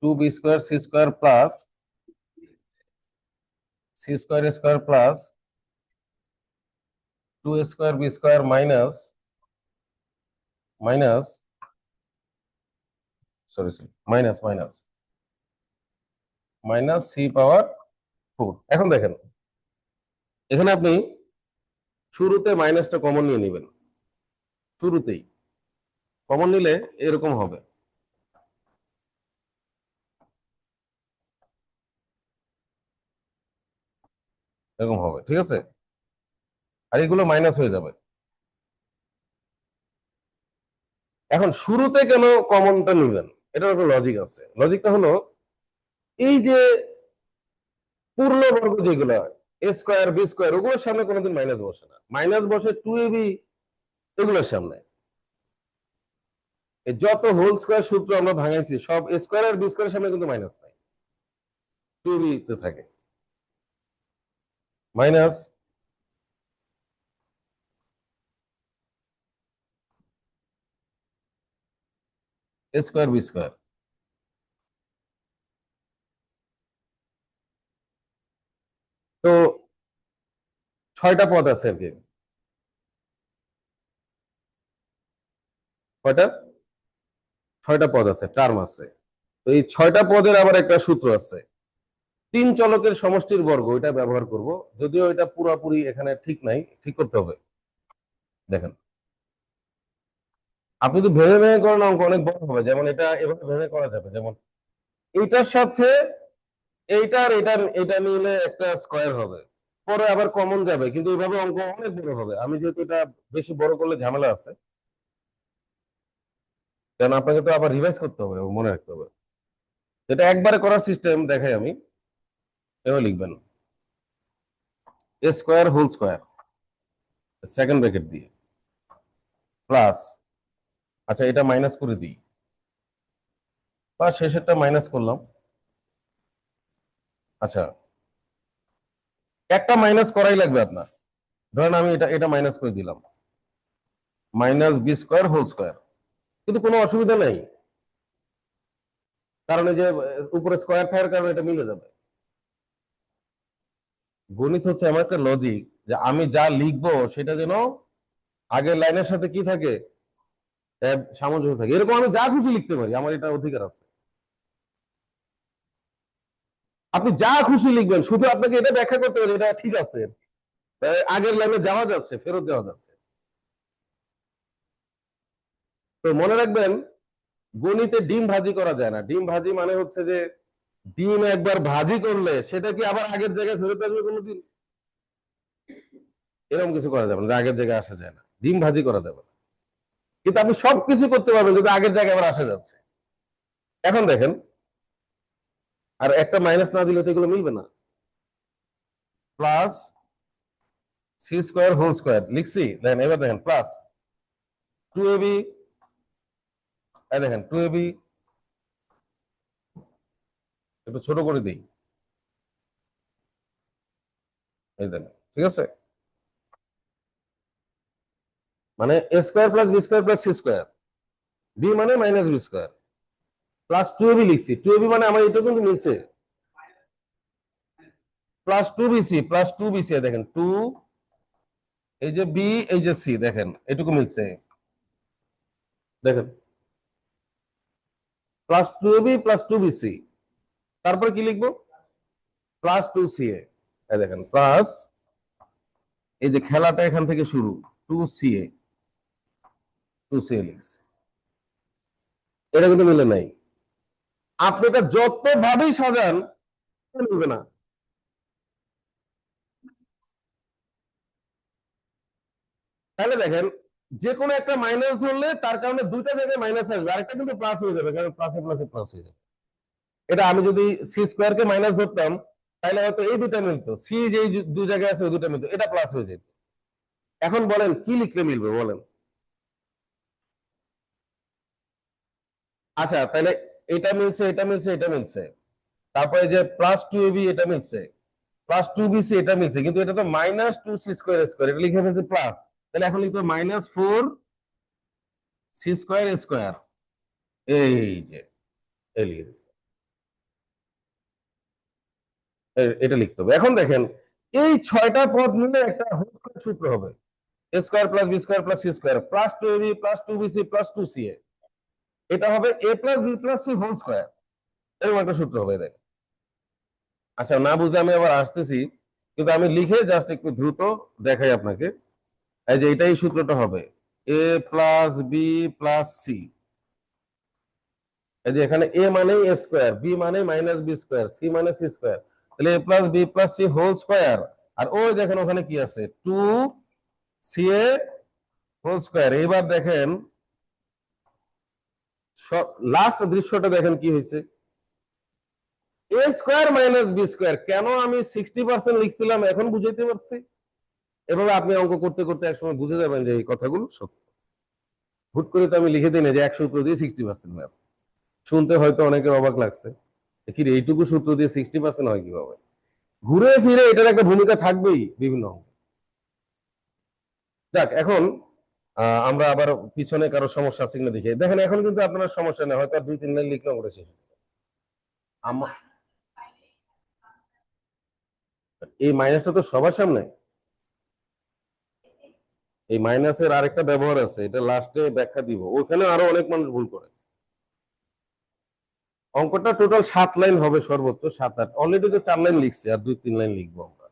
2b² c² plus c² a² plus 2a² b² minus minus, sorry sorry, minus minus minus c⁴। এখন দেখেন, এখানে আপনি শুরুতে মাইনাসটা কমন নিয়ে নেবেন, শুরুতেই কমন নিলে এরকম হবে, এরকম হবে, ঠিক আছে? আর এগুলো মাইনাস হয়ে যাবে। এখন শুরুতে কেন কমনটা নিবেন, এটার একটা লজিক আছে। লজিকটা হলো, এই যে পূর্ণবর্গ যেগুলো a², b², ওগুলোর সামনে কোনোদিন মাইনাস বসে না, মাইনাস বসে 2ab এগুলোর সামনে। এই যত হোল স্কয়ার সূত্র আমরা ভাঙাইছি, সব a² আর b² সামনে কিন্তু মাইনাস নাই, 2ab তে থাকে মাইনাস। a² b², তো 6টা পদ আছে আর কি। কয়টা? 6টা পদ আছে, টার্ম আছে। তো এই 6টা পদের আবার একটা সূত্র আছে, 3 চলকের সমষ্টির বর্গ, এটা ব্যবহার করব। যদিও এটা পুরোপুরি এখানে ঠিক নাই, ঠিক করতে হবে। দেখেন, আপনি যদি ভেঙে ভেঙে করেন অঙ্ক অনেক বড় হবে, যেমন এটা এভাবে ভেঙে করা যাবে, যেমন এইটার সাথে এইটার এটার এটা নিলে একটা স্কয়ার হবে, পরে আবার কমন যাবে, কিন্তু এইভাবে অঙ্ক অনেক বড় হবে। আমি যেহেতু এটা বেশি বড় করলে ঝামেলা আছে, কারণ আপনাকে তো আবার রিভাইজ করতে হবে, মনে রাখতে হবে। যেটা একবারে করার সিস্টেম দেখাই আমি, এভাবে লিখবেন, a² whole square, second bracket দিয়ে, প্লাস, আচ্ছা এটা মাইনাস করে দিই, বা শেষেরটা মাইনাস করলাম। আচ্ছা, একটা মাইনাস করাই লাগবে আপনার। ধরেন আমি এটা এটা মাইনাস করে দিলাম, -b² হোল স্কয়ার, কিন্তু কোনো অসুবিধা নাই, কারণ এই যে উপরে স্কয়ার থাকার কারণে এটা মিলে যাবে। গণিত হচ্ছে এমন একটা লজিক যে আমি যা লিখবো সেটা যেন আগের লাইনের সাথে কি থাকে, সামঞ্জস্য থাকে। এরকম আমি যা খুশি লিখতে পারি, আমার এটা অধিকার আছে। আপনি যা খুশি লিখবেন, শুধু আপনাকে এটা ব্যাখ্যা করতে হবে এটা ঠিক আছে, আগের লাইনে যাওয়া যাচ্ছে, ফেরত যাওয়া যাচ্ছে। তো মনে রাখবেন, গণিতে ডিম ভাজি করা যায় না। ডিম ভাজি মানে হচ্ছে যে ডিম একবার ভাজি করলে সেটা কি আবার আগের জায়গায় ফেরত আসবে কোনোদিন? এরকম কিছু করা যাবে না, আগের জায়গায় আসা যায় না, ডিম ভাজি করা যাবে না। কিন্তু আপনি সবকিছু করতে পারবেন যদি আগের জায়গায় আবার আসা যাচ্ছে। এখন দেখেন, আর একটা মাইনাস না দিলে তো এগুলো মিলবে না। Plus c square whole square লিখছি, দেখেন এবার দেখেন প্লাস 2ab, দেখেন 2ab, একটু ছোট করে দিই, এই দেখেন, ঠিক আছে, মানে a square plus b square plus c square, b মানে minus b square, plus 2ab লিখছি, 2ab মানে আমার এটা কিন্তু মিলছে, প্লাস 2bc, প্লাস 2bc, দেখেন 2, এই যে বি, এই যে সি, দেখেন এটুকু মিলছে, দেখেন প্লাস 2ab প্লাস 2bc, তারপর কি লিখবো, প্লাস 2ca, দেখেন প্লাস, এই যে খেলাটা এখান থেকে শুরু, 2ca, 2ca লিখছে, এটা কিন্তু মিলে নাই। আপনি এটা যত ভাবেই সাজান মিলবে না। তাহলে দেখেন, যে কোনো একটা মাইনাস ধরলে তার কারণে দুইটা জায়গায় মাইনাস আসবে, আরেকটা কিন্তু প্লাস হয়ে যাবে, কারণ প্লাসে প্লাসে প্লাস হয়ে যাবে। এটা আমি যদি সি স্কোয়ার কে মাইনাস ধরতাম, তাহলে হয়তো এই দুটা মিলতো, সি যে দুই জায়গায় আছে ওই দুটা মিলতো, এটা প্লাস হয়ে যেত। এখন বলেন কি লিখলে মিলবে বলেন? আচ্ছা তাহলে এটা মিলছে, এটা মিলছে, এটা মিলছে, তারপরে যে প্লাস 2ab এটা মিলছে, প্লাস 2bc এটা মিলছে, কিন্তু এটা তো মাইনাস 2c স্কোয়ার স্কোয়ার, এটা লিখে ফেলছে প্লাস, তাহলে এখন লিখবে -4c স্কোয়ার স্কোয়ার, এই যে এই লিখে দিই। এটা লিখতে হবে। এখন দেখেন, এই 6টা পদ মিলে একটা হোল স্কয়ার সূত্র হবে, a square plus b square plus c square plus 2ab plus 2bc plus 2ca, এটা হবে a plus b plus c whole square, এরকম একটা সূত্র হবে দেখ। আচ্ছা না বুঝলে আমি আবার আসতেছি, কিন্তু আমি লিখে জাস্ট একটু দ্রুত দেখাই আপনাকে। এই যে এটাই সূত্রটা হবে, a plus b plus c, এই যে এখানে এ মানে এ স্কয়ার, বি মানে মাইনাস বি স্কয়ার, সি মানে সি স্কয়ার, তাহলে a plus b plus c whole square, আর ওই দেখেন ওখানে কি আছে, 2ca হোল স্কয়ার। এবার দেখেন লাস্ট দৃশ্যটা দেখেন কি হয়েছে, এ স্কয়ার মাইনাস বি স্কয়ার, কেন আমি 60% লিখছিলাম এখন বুঝাইতে পারছি। এভাবে আপনি অঙ্ক করতে করতে একসময় বুঝে যাবেন যে এই কথাগুলো সত্য। হুট করে তো আমি লিখে দিই না যে 100 সূত্র দিয়ে 60% ম্যাথ। শুনতে হয়তো অনেকের অবাক লাগছে, কি রে এইটুকু সূত্র দিয়ে 60% হয় কিভাবে? ঘুরে ফিরে এটার একটা ভূমিকা থাকবেই বিভিন্ন অঙ্কে। যাক, এখন আমরা আবার পিছনে কারো সমস্যা আছে কিনা দেখি। দেখেন এখন কিন্তু আপনার সমস্যা নেই, হয়তো আর 2-3 লাইন লিখলেও করে শেষ। এই মাইনাসটা তো সবার সামনে, এই মাইনাসের আরেকটা ব্যবহার আছে, এটা লাস্টে ব্যাখ্যা দিব, ওখানে আরো অনেক মানুষ ভুল করে। অঙ্কটা টোটাল 7 লাইন হবে, সর্বোচ্চ 7-8, অলরেডি তো 4 লাইন লিখছি, আর 2-3 লাইন লিখবো আমরা।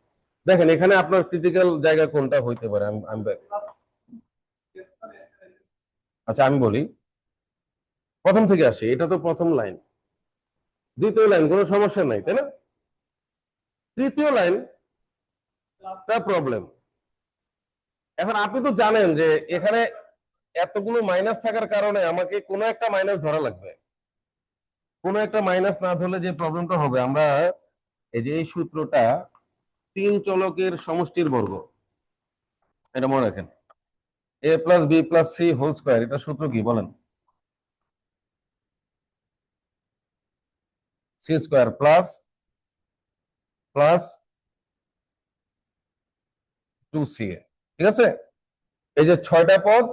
দেখেন এখানে আপনার ক্রিটিক্যাল জায়গা কোনটা হইতে পারে, আচ্ছা আমি বলি, প্রথম থেকে আসি, এটা তো প্রথম লাইন, দ্বিতীয় লাইন কোনো সমস্যা নাই তাই না, তৃতীয় লাইন তা প্রবলেম। এখন আপনি তো জানেন যে এখানে এতগুলো মাইনাস থাকার কারণে আমাকে কোনো একটা মাইনাস ধরা লাগবে, কোনো একটা মাইনাস না ধরলে যে প্রবলেমটা হবে, আমরা এই যে এই সূত্রটা 3 চলকের সমষ্টির বর্গ, এটা মনে রাখেন, a plus b plus c whole square, এটা সূত্র কি বলেন? C square plus plus 2ca, ঠিক আছে, এই যে 6টা পদ,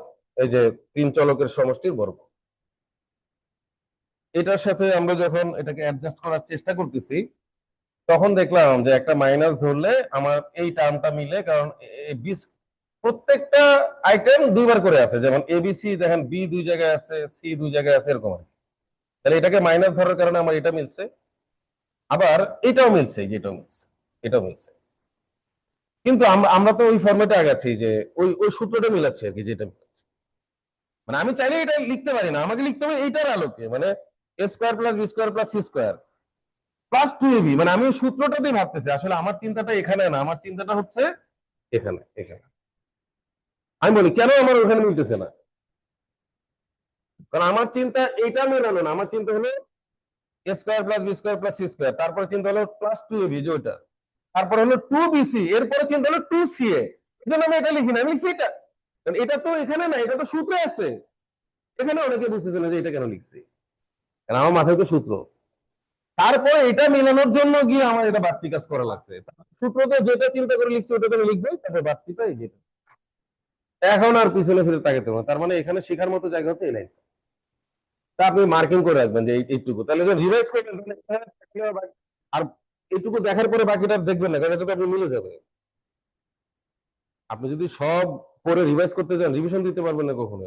এই যে 3 চলকের সমষ্টির বর্গ, এটার সাথে আমরা যখন এটাকে অ্যাডজাস্ট করার চেষ্টা করতেছি, তখন দেখলাম যে একটা মাইনাস ধরলে আমার এই টার্মটা মিলে, কারণ প্রত্যেকটা আইটেম দুইবার করে আছে, যেমন এবিসি দেখেন, বি দুই জায়গায় আছে, সি দুই জায়গায় আছে, এরকম আর কি। তাহলে এটাকে মাইনাস ধরার কারণে আমার এটা মিলছে, আবার এটাও মিলছে, যেটাও মিলছে, এটাও মিলছে। কিন্তু আমরা আমরা তো ওই ফর্মেটে আগাচ্ছি যে ওই ওই সূত্রটা মিলাচ্ছি আর কি, যেটা মিলাচ্ছি। মানে আমি চাইলে এটা লিখতে পারি না, আমাকে লিখতে হবে এইটার আলোকে, মানে a square plus b square plus c square plus 2ab। মানে আমি ওই সূত্রটাতেই ভাবতেছি, আসলে আমার চিন্তাটা এখানে না, আমার চিন্তাটা হচ্ছে এখানে এখানে। আমি বলি কেন আমার ওখানে মিলতেছে না, কারণ আমার চিন্তা এইটা মেলানো না, আমার চিন্তা হলো a square plus b square plus c square, তারপরে চিন্তা হলো প্লাস 2ab যে ওইটা, তারপর হলো 2bc, এরপরে চিন্তা হলো 2ca। এই জন্য আমি এটা লিখি না, আমি লিখছি এটা, কারণ এটা তো এখানে না, এটা তো সূত্রে আছে। এখানে অনেকে বুঝতেছে না যে এটা কেন লিখছি, কারণ আমার মাথায় তো সূত্র। তারপরে এটা মেলানোর জন্য গিয়ে আমার এটা বাড়তি কাজ করা লাগছে। সূত্র তো যেটা চিন্তা করে লিখছি ওটা তো লিখবে, তারপরে বাড়তিটা এই যেটা। এখন আর পিছনে ফিরে তাকাতে হবে না। তার মানে এখানে শেখার মতো জায়গা হচ্ছে এই লাইন। তা আপনি মার্কিং করে রাখবেন যে এইটুকু, তাহলে রিভাইজ করে রাখবেন এখানে থাকলে আর এইটুকু দেখার পরে বাকিটা দেখবেন না, কারণ এটা তো আপনি মিলে যাবে। আপনি যদি সব পরে রিভাইজ করতে যান, রিভিশন দিতে পারবেন না কখনো।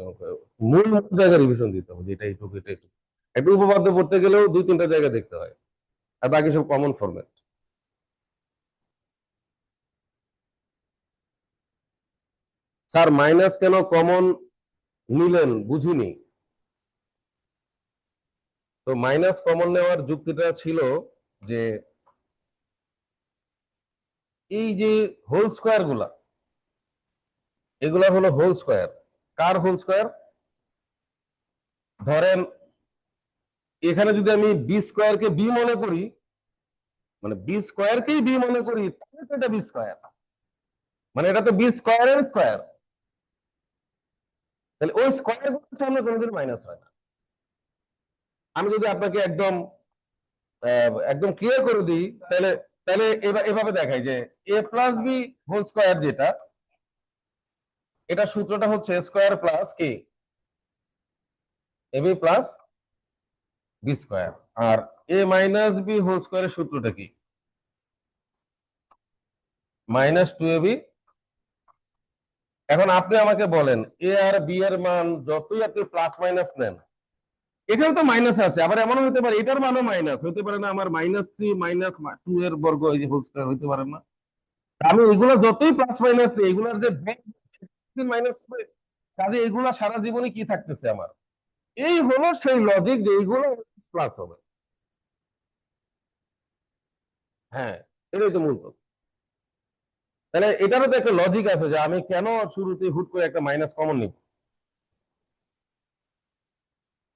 মূল জায়গায় রিভিশন দিতে হবে, যেটা এইটুকু এটা এইটুকু। একটু উপপাদ্য পড়তে গেলেও দুই তিনটা জায়গা দেখতে হয়, আর বাকি সব কমন ফরম্যাট। স্যার মাইনাস কেন কমন নিলেন বুঝিনি। তো মাইনাস কমন নেওয়ার যুক্তিটা ছিল যে এই যে হোল স্কোয়ার গুলা, এগুলা হলো হোল স্কোয়ার। কার হোল স্কোয়ার? ধরেন এখানে যদি আমি বি স্কোয়ার কে বি মনে করি, মানে বি স্কোয়ার কেই বি মনে করি, তাহলে তো এটা বি স্কোয়ার, মানে এটা তো বি স্কোয়ার এর স্কোয়ার। তাহলে ওই স্কোয়ার গুলোর সামনে কোনোদিন মাইনাস হয় না। আমি যদি আপনাকে একদম একদম ক্লিয়ার করে দিই, তাহলে তাহলে এভাবে দেখাই যে এ প্লাস বি হোল স্কোয়ার যেটা, এটা সূত্রটা হচ্ছে স্কোয়ার প্লাস কে, এবি প্লাস বি স্কোয়ার। আর এ মাইনাস বি হোল স্কোয়ারের সূত্রটা কি? -2ab। এখন আপনি আমাকে বলেন, এ আর বি এর মান যতই আপনি প্লাস মাইনাস নেন, এখানে তো মাইনাস আছে, আবার এমনও হতে পারে এটার মানও মাইনাস হতে পারে না, আমার -3 -2 এর বর্গ এই যে হোল স্কোয়ার হতে পারে না। আমি এগুলো যতই প্লাস মাইনাস নিই, এগুলার যে মাইনাস হবে, কাজে এগুলা সারা জীবনে কি থাকতেছে আমার, এই হলো সেই লজিক যে এইগুলো প্লাস হবে। হ্যাঁ, এটাই তো মূল কথা। তাহলে এটারও তো একটা লজিক আছে যে আমি কেন শুরুতে হুট করে একটা মাইনাস কমন নিব।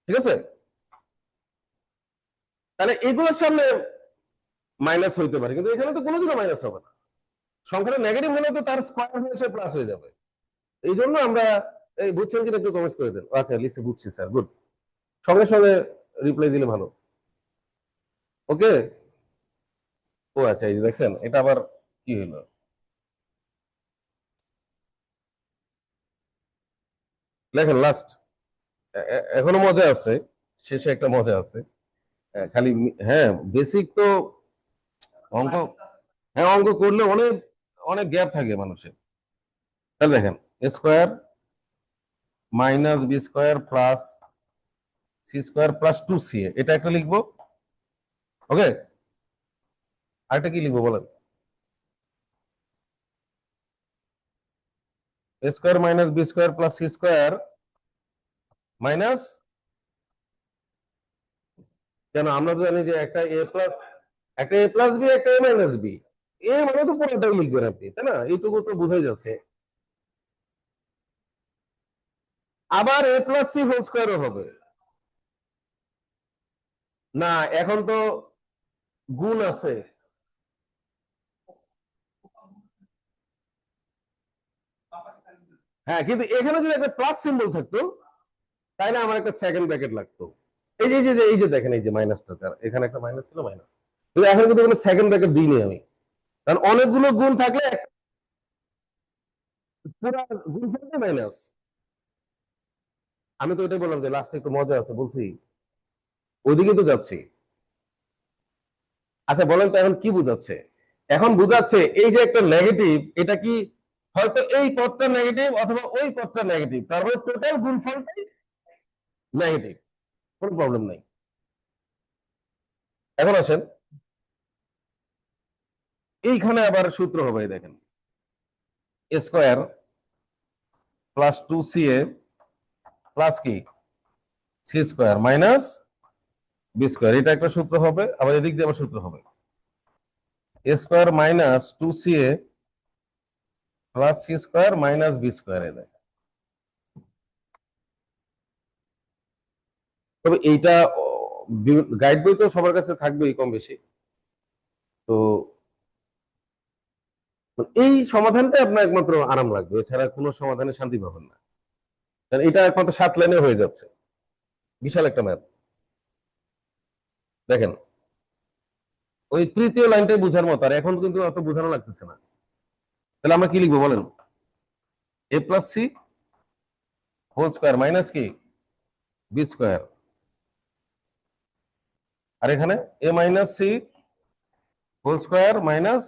ঠিক আছে, তাহলে এগুলোর সামনে মাইনাস হইতে পারে, কিন্তু এখানে তো কোনোদিনও মাইনাস হবে না। সংখ্যাটা নেগেটিভ হলে তো তার স্কোয়ার হয়ে এসে প্লাস হয়ে যাবে। এই জন্য আমরা এই বুঝছেন কিনা একটু কমেন্ট করে দেন। আচ্ছা লিখছি, বুঝছি স্যার, গুড। সঙ্গে সঙ্গে রিপ্লাই দিলে ভালো। ওকে। ও আচ্ছা, এই যে দেখছেন এটা আবার কি হলো, লেখেন লাস্ট। এখনো মজা আছে, শেষে একটা মজা আছে। খালি হ্যাঁ বেসিক তো অঙ্ক, হ্যাঁ অঙ্ক করলে অনেক অনেক গ্যাপ থাকে মানুষের। তাহলে দেখেন square minus b square plus c square plus 2c, এটা একটা লিখবো। ওকে, আরেকটা কি লিখবো বলেন? A square minus b square plus c square minus, কেন আমরা তো জানি যে একটা এ প্লাস, একটা এ প্লাস বি, একটা এ মাইনাস বি। এ মানে তো পুরোটাই লিখবেন আপনি, তাই না? এইটুকু তো বোঝাই যাচ্ছে। আবার এ প্লাস সি হোল স্কোয়ারও হবে না, এখন তো গুণ আছে। হ্যাঁ, কিন্তু এখানে যদি একটা প্লাস সিম্বল থাকতো, তাইলে আমার একটা সেকেন্ড ব্র্যাকেট লাগতো। এই যে দেখেন, এই যে মাইনাসটা, এখানে একটা মাইনাস ছিল, মাইনাস। কিন্তু এখন কিন্তু কোনো সেকেন্ড ব্র্যাকেট দিইনি আমি, কারণ অনেকগুলো গুণ থাকলে পুরো গুণ থাকলে মাইনাস। আমি তো ওটাই বললাম যে লাস্টে একটু মজা আছে বলছি, ওইদিকে তো যাচ্ছি। আচ্ছা বলেন তো এখন কি বুঝাচ্ছে? এখন বুঝাচ্ছে এই যে একটা নেগেটিভ, এটা কি হয়তো এই পদটা নেগেটিভ অথবা ওই পদটা নেগেটিভ, তার মানে টোটাল গুণফলটাই নেগেটিভ, কোনো প্রবলেম নাই। এখন আসেন এইখানে আবার সূত্র হবে, এই দেখেন a square plus 2ca plus কি c square minus b square, এটা একটা সূত্র হবে। আবার এদিক দিয়ে আবার সূত্র হবে a square minus 2ca plus c square minus b square. তবে এইটা গাইড বই তো সবার কাছে থাকবেই কম বেশি। তো এই সমাধানটা আপনার একমাত্র আরাম লাগবে, এছাড়া কোনো সমাধানে শান্তি পাবেন না, কারণ এটা একমাত্র 7 লাইনে হয়ে যাচ্ছে, বিশাল একটা ম্যাথ। দেখেন ওই তৃতীয় লাইনটাই বোঝার মতো, আর এখন কিন্তু অত বোঝানো লাগতেছে না। তাহলে আমরা কি লিখবো বলেন? A plus c whole square minus কি বি স্কোয়ার, আর এখানে a minus c whole square minus,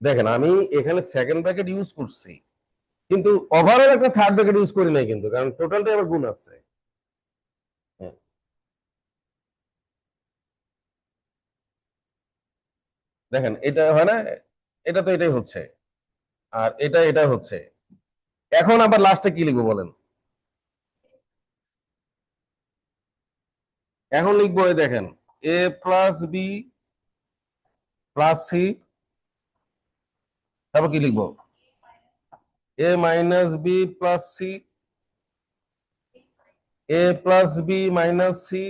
দেখেন আমি এখানে সেকেন্ড ব্র্যাকেট ইউজ করছি, কিন্তু ওভারঅল একটা থার্ড ব্র্যাকেট ইউজ করি নাই কিন্তু, কারণ টোটালটা আবার গুণ আছে। হ্যাঁ, দেখেন এটা হয় না, এটা তো এটাই হচ্ছে, আর এটা হচ্ছে। এখন আবার লাস্টে কি লিখবো বলেন? এখন লিখবো এই দেখেন a plus b plus C, তারপর কি লিখবো? এ মাইনাস বি প্লাস সি, এ প্লাস বি মাইনাস সি,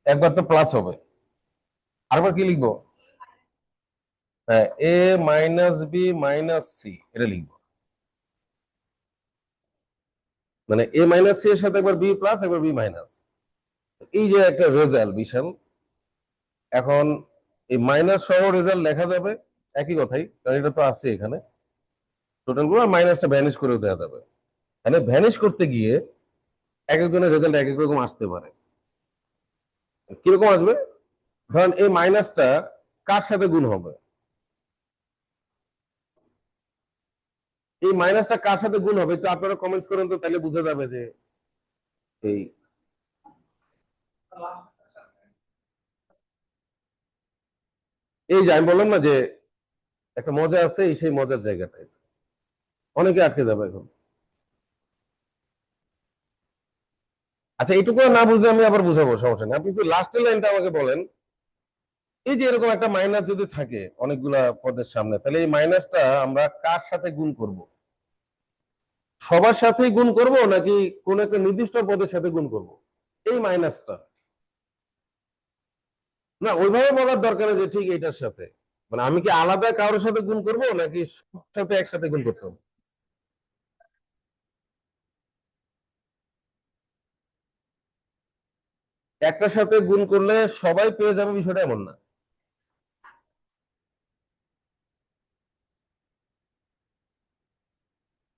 একবার তো প্লাস হবে, আরেকবার কি লিখবো? হ্যাঁ, এ মাইনাস বি মাইনাস সি, এটা লিখবো। মানে এ মাইনাস সি এর সাথে একবার বি প্লাস একবার বি মাইনাস, এই যে একটা রেজাল্ট বিশাল। এখন এই মাইনাস সহ রেজাল্ট লেখা যাবে একই কথাই, কারণ এটা তো আছে এখানে টোটাল গুলো, মাইনাসটা ভ্যানিশ করে দেওয়া যাবে। মানে ভ্যানিশ করতে গিয়ে এক একজনের রেজাল্ট এক এক রকম আসতে পারে। কিরকম আসবে? ধরেন এই মাইনাসটা কার সাথে গুণ হবে, এই মাইনাসটা কার সাথে গুণ হবে একটু আপনারা কমেন্টস করেন তো, তাহলে বোঝা যাবে যে এই এই যে আমি বললাম না যে একটা মজা আছে, এই সেই মজার জায়গাটায় অনেকে আটকে যাবে এখন। আচ্ছা এইটুকু না বুঝলে আমি আবার বুঝাবো, সমস্যা নেই, আপনি একটু লাস্টের লাইনটা আমাকে বলেন। এই যে এরকম একটা মাইনাস যদি থাকে অনেকগুলা পদের সামনে, তাহলে এই মাইনাসটা আমরা কার সাথে গুণ করব? সবার সাথেই গুণ করব নাকি কোন একটা নির্দিষ্ট পদের সাথে গুণ করব এই মাইনাসটা? না ওইভাবে বলার দরকার নেই যে ঠিক এটার সাথে, মানে আমি কি আলাদা কারোর সাথে গুণ করব নাকি সবার সাথে একসাথে গুণ করতে হবে? একটার সাথে গুণ করলে সবাই পেয়ে যাবে বিষয়টা এমন না।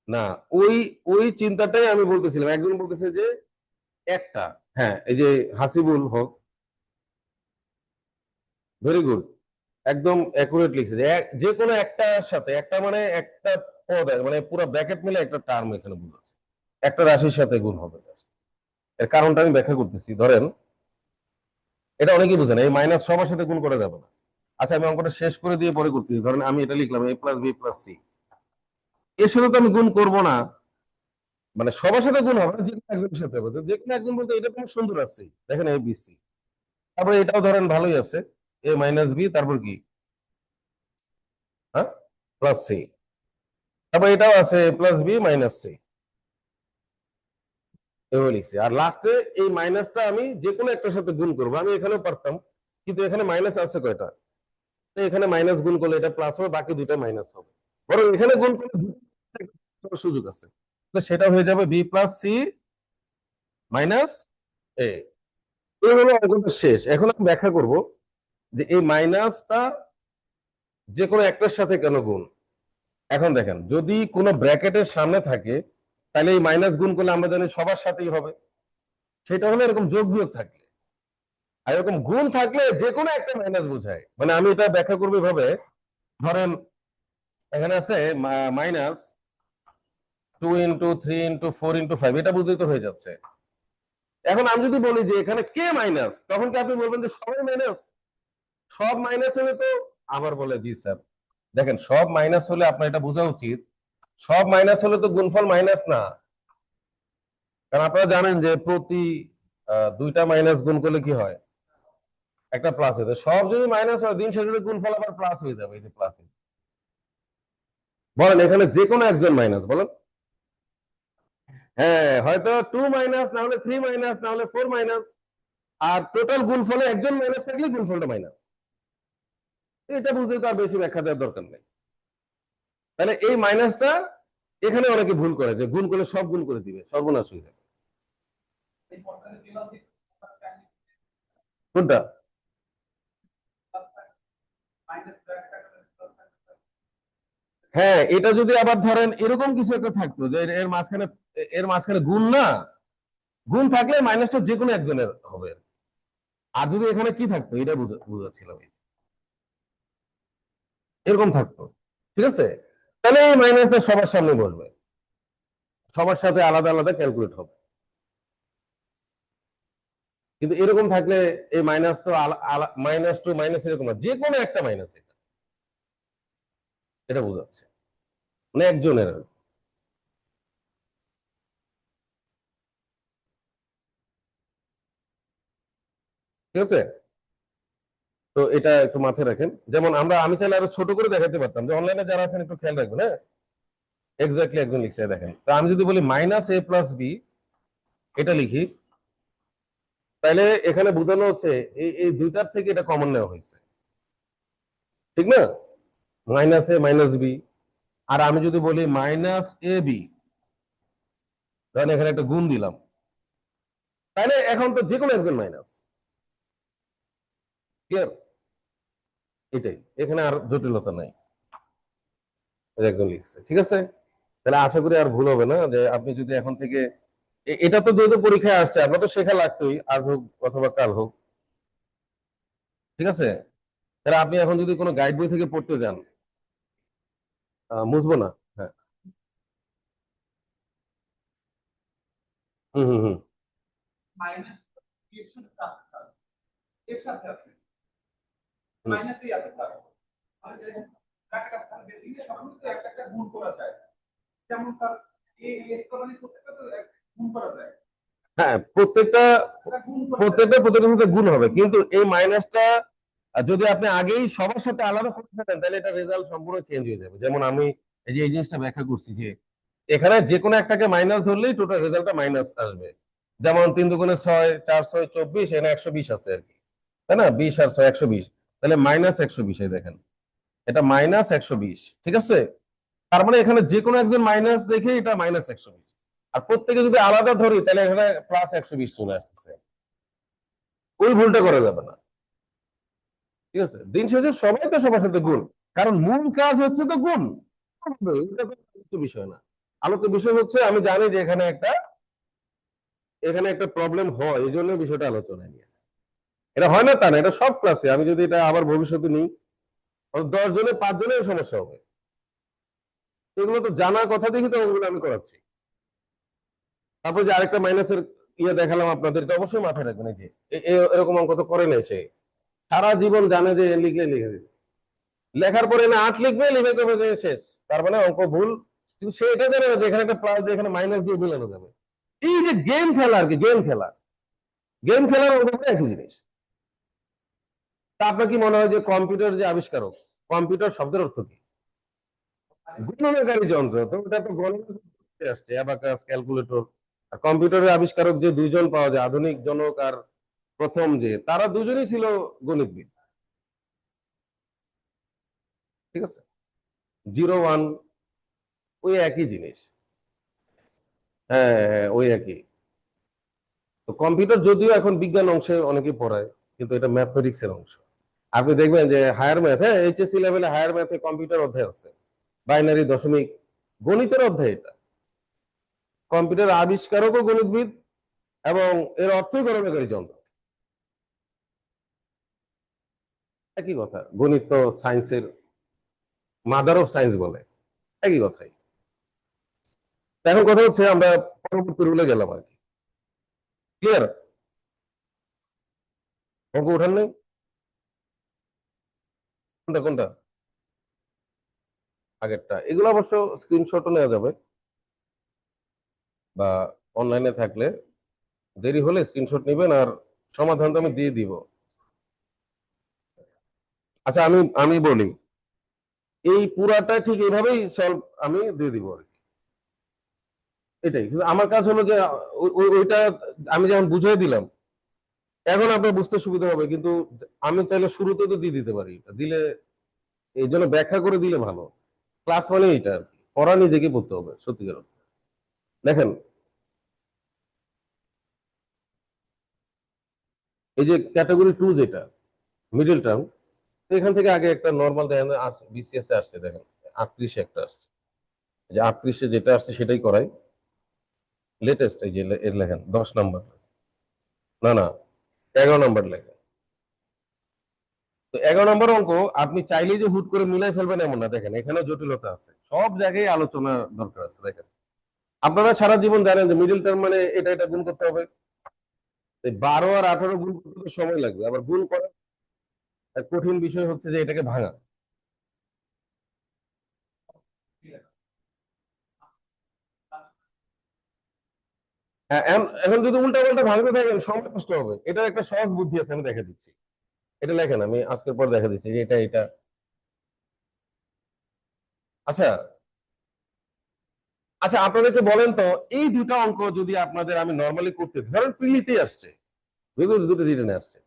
না, ওই ওই চিন্তাটাই আমি বলতেছিলাম। একজন বলতেছে যে একটা, হ্যাঁ এই যে হাসিবুল হক, ভেরি গুড, একদম অ্যাকুরেট লিখছে যে যে কোনো একটার সাথে, একটা মানে একটা পদ, মানে পুরো ব্র্যাকেট মিলে একটা টার্ম এখানে বুঝাচ্ছে, একটা রাশির সাথে গুণ হবে। এর কারণটা আমি ব্যাখ্যা করতেছি। ধরেন এটা অনেকেই বুঝে না, এই মাইনাস সবার সাথে গুণ করা যাবে না। আচ্ছা আমি অঙ্কটা শেষ করে দিয়ে পরে করতেছি। ধরেন আমি এটা লিখলাম এ প্লাস বি প্লাস সি, এর সাথে তো আমি গুণ করবো না, মানে সবার সাথে গুণ হবে না, যে কোনো একজনের সাথে হবে। তো যে কোনো একজন বলতে এটা তোমার সুন্দর আছে, দেখেন এ বি সি, তারপরে এটাও ধরেন ভালোই আছে, এ মাইনাস বি, তারপর কি, হ্যাঁ প্লাস সি, তারপর এটাও আছে a plus B minus C, এভাবে লিখছি। আর লাস্টে এই মাইনাসটা আমি যে কোনো একটার সাথে গুণ করবো, আমি এখানেও পারতাম, কিন্তু এখানে মাইনাস আছে কয়টা, তো এখানে মাইনাস গুণ করলে এটা প্লাস হবে, বাকি দুইটা মাইনাস হবে। বরং এখানে গুণ করলে দুটো সুযোগ আছে, তো সেটা হয়ে যাবে বি প্লাস সি মাইনাস এ। এই হলো অঙ্কটা শেষ। এখন আমি ব্যাখ্যা করব যে এই মাইনাসটা যে কোনো একটার সাথে কেন গুণ। এখন দেখেন যদি কোনো ব্র্যাকেটের সামনে থাকে, তাহলে এই মাইনাস গুণ করলে আমরা জানি সবার সাথেই হবে, সেটা হলো এরকম যোগ বিয়োগ থাকলে। আর এরকম গুণ থাকলে যে কোনো একটা মাইনাস বোঝায়, মানে আমি এটা ব্যাখ্যা করবো এভাবে, ধরেন এখানে আছে মাইনাস 2 × 3 × 4 × 5, এটা বুঝলেই তো হয়ে যাচ্ছে। এখন আমি যদি বলি যে এখানে কে মাইনাস, তখন কি আপনি বলবেন যে সবাই মাইনাস? সব মাইনাস হলে তো, আবার বলে জি স্যার, দেখেন সব মাইনাস হলে আপনার এটা বোঝা উচিত, সব মাইনাস হলে তো গুণফল মাইনাস না। কারণ আপনারা জানেন যে প্রতি দুইটা মাইনাস গুণ করলে কি হয়, একটা প্লাস হয়ে যায়। সব যদি মাইনাস হয়, দিন শেষে গুণফল আবার প্লাস হয়ে যাবে, এই যে প্লাস। বলেন এখানে যে কোনো একজন মাইনাস বলেন। হ্যাঁ, হয়তো 2 মাইনাস, না হলে 3 মাইনাস, না হলে 4 মাইনাস, আর টোটাল গুণফলে একজন মাইনাস থাকলে গুণফলটা মাইনাস। এটা বুঝতে তো আর বেশি ব্যাখ্যা দেওয়ার দরকার নেই। তাহলে এই মাইনাসটা এখানে অনেকে ভুল করে, যে গুণ করলে সব গুণ করে দিবে, সর্বনাশ হয়ে যাবে। কোনটা? হ্যাঁ, এটা যদি আবার ধরেন এরকম কিছু একটা থাকতো যে এর মাঝখানে গুণ না, গুণ থাকলে মাইনাসটা যে কোনো একজনের হবে। আর যদি এখানে কি থাকতো, এটা বুঝাচ্ছিলাম, এরকম থাকতো, ঠিক আছে, তাহলে এই মাইনাসটা সবার সামনে বসবে, সবার সাথে আলাদা আলাদা ক্যালকুলেট হবে। কিন্তু এরকম থাকলে এই মাইনাস তো মাইনাস টু মাইনাস এরকম না, যে কোনো একটা মাইনাস, এটা বোঝাচ্ছে, মানে একজনের। ঠিক আছে, তো এটা একটু মাথায় রাখেন। যেমন আমি চাইলে আরো ছোট করে দেখাতে পারতাম, যে অনলাইনে যারা আছেন একটু খেয়াল রাখবেন, হ্যাঁ, এক্স্যাক্টলি একজন লিখছে, দেখেন। তো আমি যদি বলি -a+b, এটা লিখি, তাহলে এখানে বোঝানো হচ্ছে এই দুইটার থেকে এটা কমন নেওয়া হয়েছে, ঠিক না? -a, -b। আর আমি যদি বলি -ab, তাহলে এখানে একটা গুণ দিলাম, তাহলে এখন তো যে কোনো একজন মাইনাস, ক্লিয়ার? এটাই, এখানে আর জটিলতা নাই, একজন লিখছে, ঠিক আছে। তাহলে আশা করি আর ভুল হবে না, যে আপনি যদি এখন থেকে এটা তো যেহেতু পরীক্ষায় আসছে, আপনার তো শেখা লাগতোই, আজ হোক অথবা কাল হোক, ঠিক আছে। তাহলে আপনি এখন যদি কোনো গাইড বই থেকে পড়তে যান, মুছবো না। হ্যাঁ, হুম হুম হুম। হুম। হ্যাঁ, প্রত্যেকটা প্রত্যেকটা প্রত্যেকটার সাথে গুণ হবে, কিন্তু এই মাইনাসটা যদি আপনি আগেই সবার সাথে আলাদা করতে থাকেন, তাহলে এটা রেজাল্ট সম্পূর্ণ চেঞ্জ হয়ে যাবে। যেমন আমি এই জিনিসটা ব্যাখ্যা করছি, যে এখানে যে কোনো একটাকে মাইনাস ধরলেই টোটাল রেজাল্টটা মাইনাস আসবে। যেমন 3 × 2 = 6, 4 × 6 = 24, এখানে 120 আছে আর কি, তাই না? 20 আর 6 120, তাহলে -120, দেখেন এটা -120, ঠিক আছে। তার মানে এখানে যে কোনো একজন মাইনাস দেখে এটা -120, আর প্রত্যেকে যদি আলাদা ধরি, তাহলে এখানে +120 চলে আসতেছে। ওই ভুলটা করা যাবে না, ঠিক আছে। দিন শেষে সবাই তো সবার সাথে গুণ, কারণ মূল কাজ হচ্ছে তো গুণ, এটা তো আলোচ্য বিষয় না। আলোচ্য বিষয় হচ্ছে, আমি জানি যে এখানে একটা প্রবলেম হয়, এই জন্য বিষয়টা আলোচনায় নিয়ে আসে। এটা হয় না তা না, এটা সব ক্লাসে, আমি যদি এটা আবার ভবিষ্যতে নিই, 10 জনে 5 জনের সমস্যা হবে। এগুলো তো জানার কথা দেখি তো ওগুলো আমি করাচ্ছি। তারপর যে আরেকটা মাইনাসের দেখালাম আপনাদেরকে, অবশ্যই মাথায় রাখবেন, এই যে এরকম অঙ্ক তো করে নাই সে, সারা জীবন জানে যে লিখলে লিখে দিবে, লেখার পরে না 8 লিখবে, লিখে করবে যে শেষ, তার মানে অঙ্ক ভুল। কিন্তু সে এটা জানে না যে এখানে একটা প্লাস দিয়ে এখানে মাইনাস দিয়ে মিলানো যাবে। এই যে গেম খেলা আর কি, গেম খেলার অঙ্কটা একই জিনিস। তা আপনার কি মনে হয় যে কম্পিউটার যে আবিষ্কারক, কম্পিউটার শব্দের অর্থ কি? গণনাকারী যন্ত্র, তো ওটা তো গণনা করতে আসছে, অ্যাবাকাস, ক্যালকুলেটর। আর কম্পিউটারের আবিষ্কারক যে দুইজন পাওয়া যায়, আধুনিক জনক আর প্রথম, যে তারা দুজনেই ছিল গণিতবিদ, ঠিক আছে। 0 1, ওই একই জিনিস। হ্যাঁ হ্যাঁ, ওই একই। তো কম্পিউটার যদিও এখন বিজ্ঞান অংশে অনেকে পড়ায়, কিন্তু এটা ম্যাথমেটিক্স এর অংশ। আপনি দেখবেন যে হায়ার ম্যাথ, হ্যাঁ, এইচএসসি লেভেলে হায়ার ম্যাথে কম্পিউটার অধ্যায় আছে, বাইনারি, দশমিক, গণিতের অধ্যায় এটা। কম্পিউটার আবিষ্কারকও গণিতবিদ, এবং এর অর্থই গণনাকারী যন্ত্র। একই কথা, গণিত তো সায়েন্সের মাদার অফ সায়েন্স বলে, একই কথাই। তো এখন কথা হচ্ছে আমরা পরবর্তী রুলে গেলাম আর কি। ক্লিয়ার? অঙ্ক উঠান নাই? কোনটা কোনটা? আগেরটা। এগুলো অবশ্য স্ক্রিনশটও নেওয়া যাবে, বা অনলাইনে থাকলে দেরি হলে স্ক্রিনশট নেবেন, আর সমাধান তো আমি দিয়ে দিব। আচ্ছা, আমি আমি বলি, এই পুরাটা ঠিক এইভাবেই সলভ আমি দিয়ে দিব আর কি। এটাই কিন্তু আমার কাজ হলো যে ওইটা আমি যেমন বুঝিয়ে দিলাম, এখন আপনার বুঝতে সুবিধা হবে, কিন্তু আমি চাইলে শুরুতে তো দিয়ে দিতে পারি, দিলে এই জন্য ব্যাখ্যা করে দিলে ভালো। ক্লাস মানে এটা আর কি, পড়া নিজেকে পড়তে হবে সত্যিকার অর্থে। দেখেন, এই যে ক্যাটাগরি টু যেটা মিডল টার্ম, এখান থেকে আগে একটা নর্মাল দেখেন বিসিএস এ আসছে, দেখেন 38 একটা আসছে। এই যে 38 যেটা আসছে সেটাই করাই লেটেস্ট। এই যে এর লেখেন 10 নম্বর, না না 11 নম্বর লেখেন। তো 11 নম্বর অঙ্ক আপনি চাইলেই যে হুট করে মিলাই ফেলবেন এমন না, দেখেন এখানে জটিলতা আছে, সব জায়গায় আলোচনা দরকার আছে। দেখেন, আপনারা সারা জীবন জানেন যে মিডল টার্ম মানে এটা এটা গুণ করতে হবে। এই 12 আর 18 গুণ করতে তো সময় লাগবে, আবার গুণ করা এক কঠিন বিষয় হচ্ছে যে এটাকে ভাঙা। হ্যাঁ, এখন যদি উল্টা পাল্টা ভাঙতে থাকেন সময় নষ্ট হবে। এটার একটা সহজ বুদ্ধি আছে, আমি দেখা দিচ্ছি। এটা লেখেন, আমি আজকের পর দেখা দিচ্ছি যে এটা এটা। আচ্ছা, আচ্ছা আপনাদেরকে বলেন তো, এই দুটা অঙ্ক যদি আপনাদের আমি নর্মালি করতে দিই, ধরেন প্রিলিতেই আসছে, দুটো দুটো রিটেনে আসছে,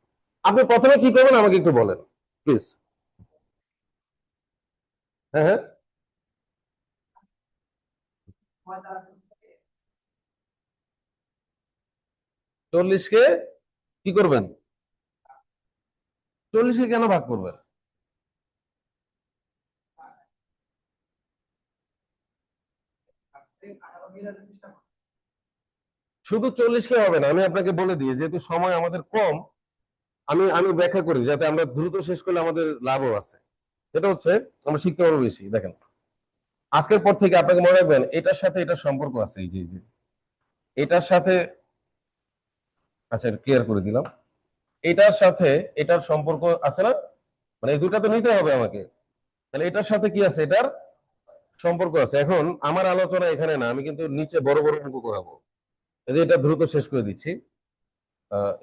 আপনি প্রথমে কি করবেন আমাকে একটু বলেন প্লিজ। হ্যাঁ হ্যাঁ, 40-কে কি করবেন? 40-কে কেন ভাগ করবেন? শুধু 40-কে হবে না, আমি আপনাকে বলে দিই, যেহেতু সময় আমাদের কম, আমি আমি ব্যাখ্যা করি যাতে আমরা দ্রুত শেষ করলে আমাদের লাভও আছে। সেটা হচ্ছে আমরা শিখতে পারবো বেশি। দেখেন, আজকের পর থেকে আপনাকে মনে রাখবেন এটার সাথে এটার সম্পর্ক আছে, এই যে এটার সাথে, আচ্ছা এটা ক্লিয়ার করে দিলাম, এটার সাথে এটার সম্পর্ক আছে না, মানে এই দুটা তো নিতে হবে আমাকে। তাহলে এটার সাথে কি আছে, এটার সম্পর্ক আছে। এখন আমার আলোচনা এখানে না, আমি কিন্তু নিচে বড় বড় অঙ্ক করাবো। এই যে এটা দ্রুত শেষ করে দিচ্ছি,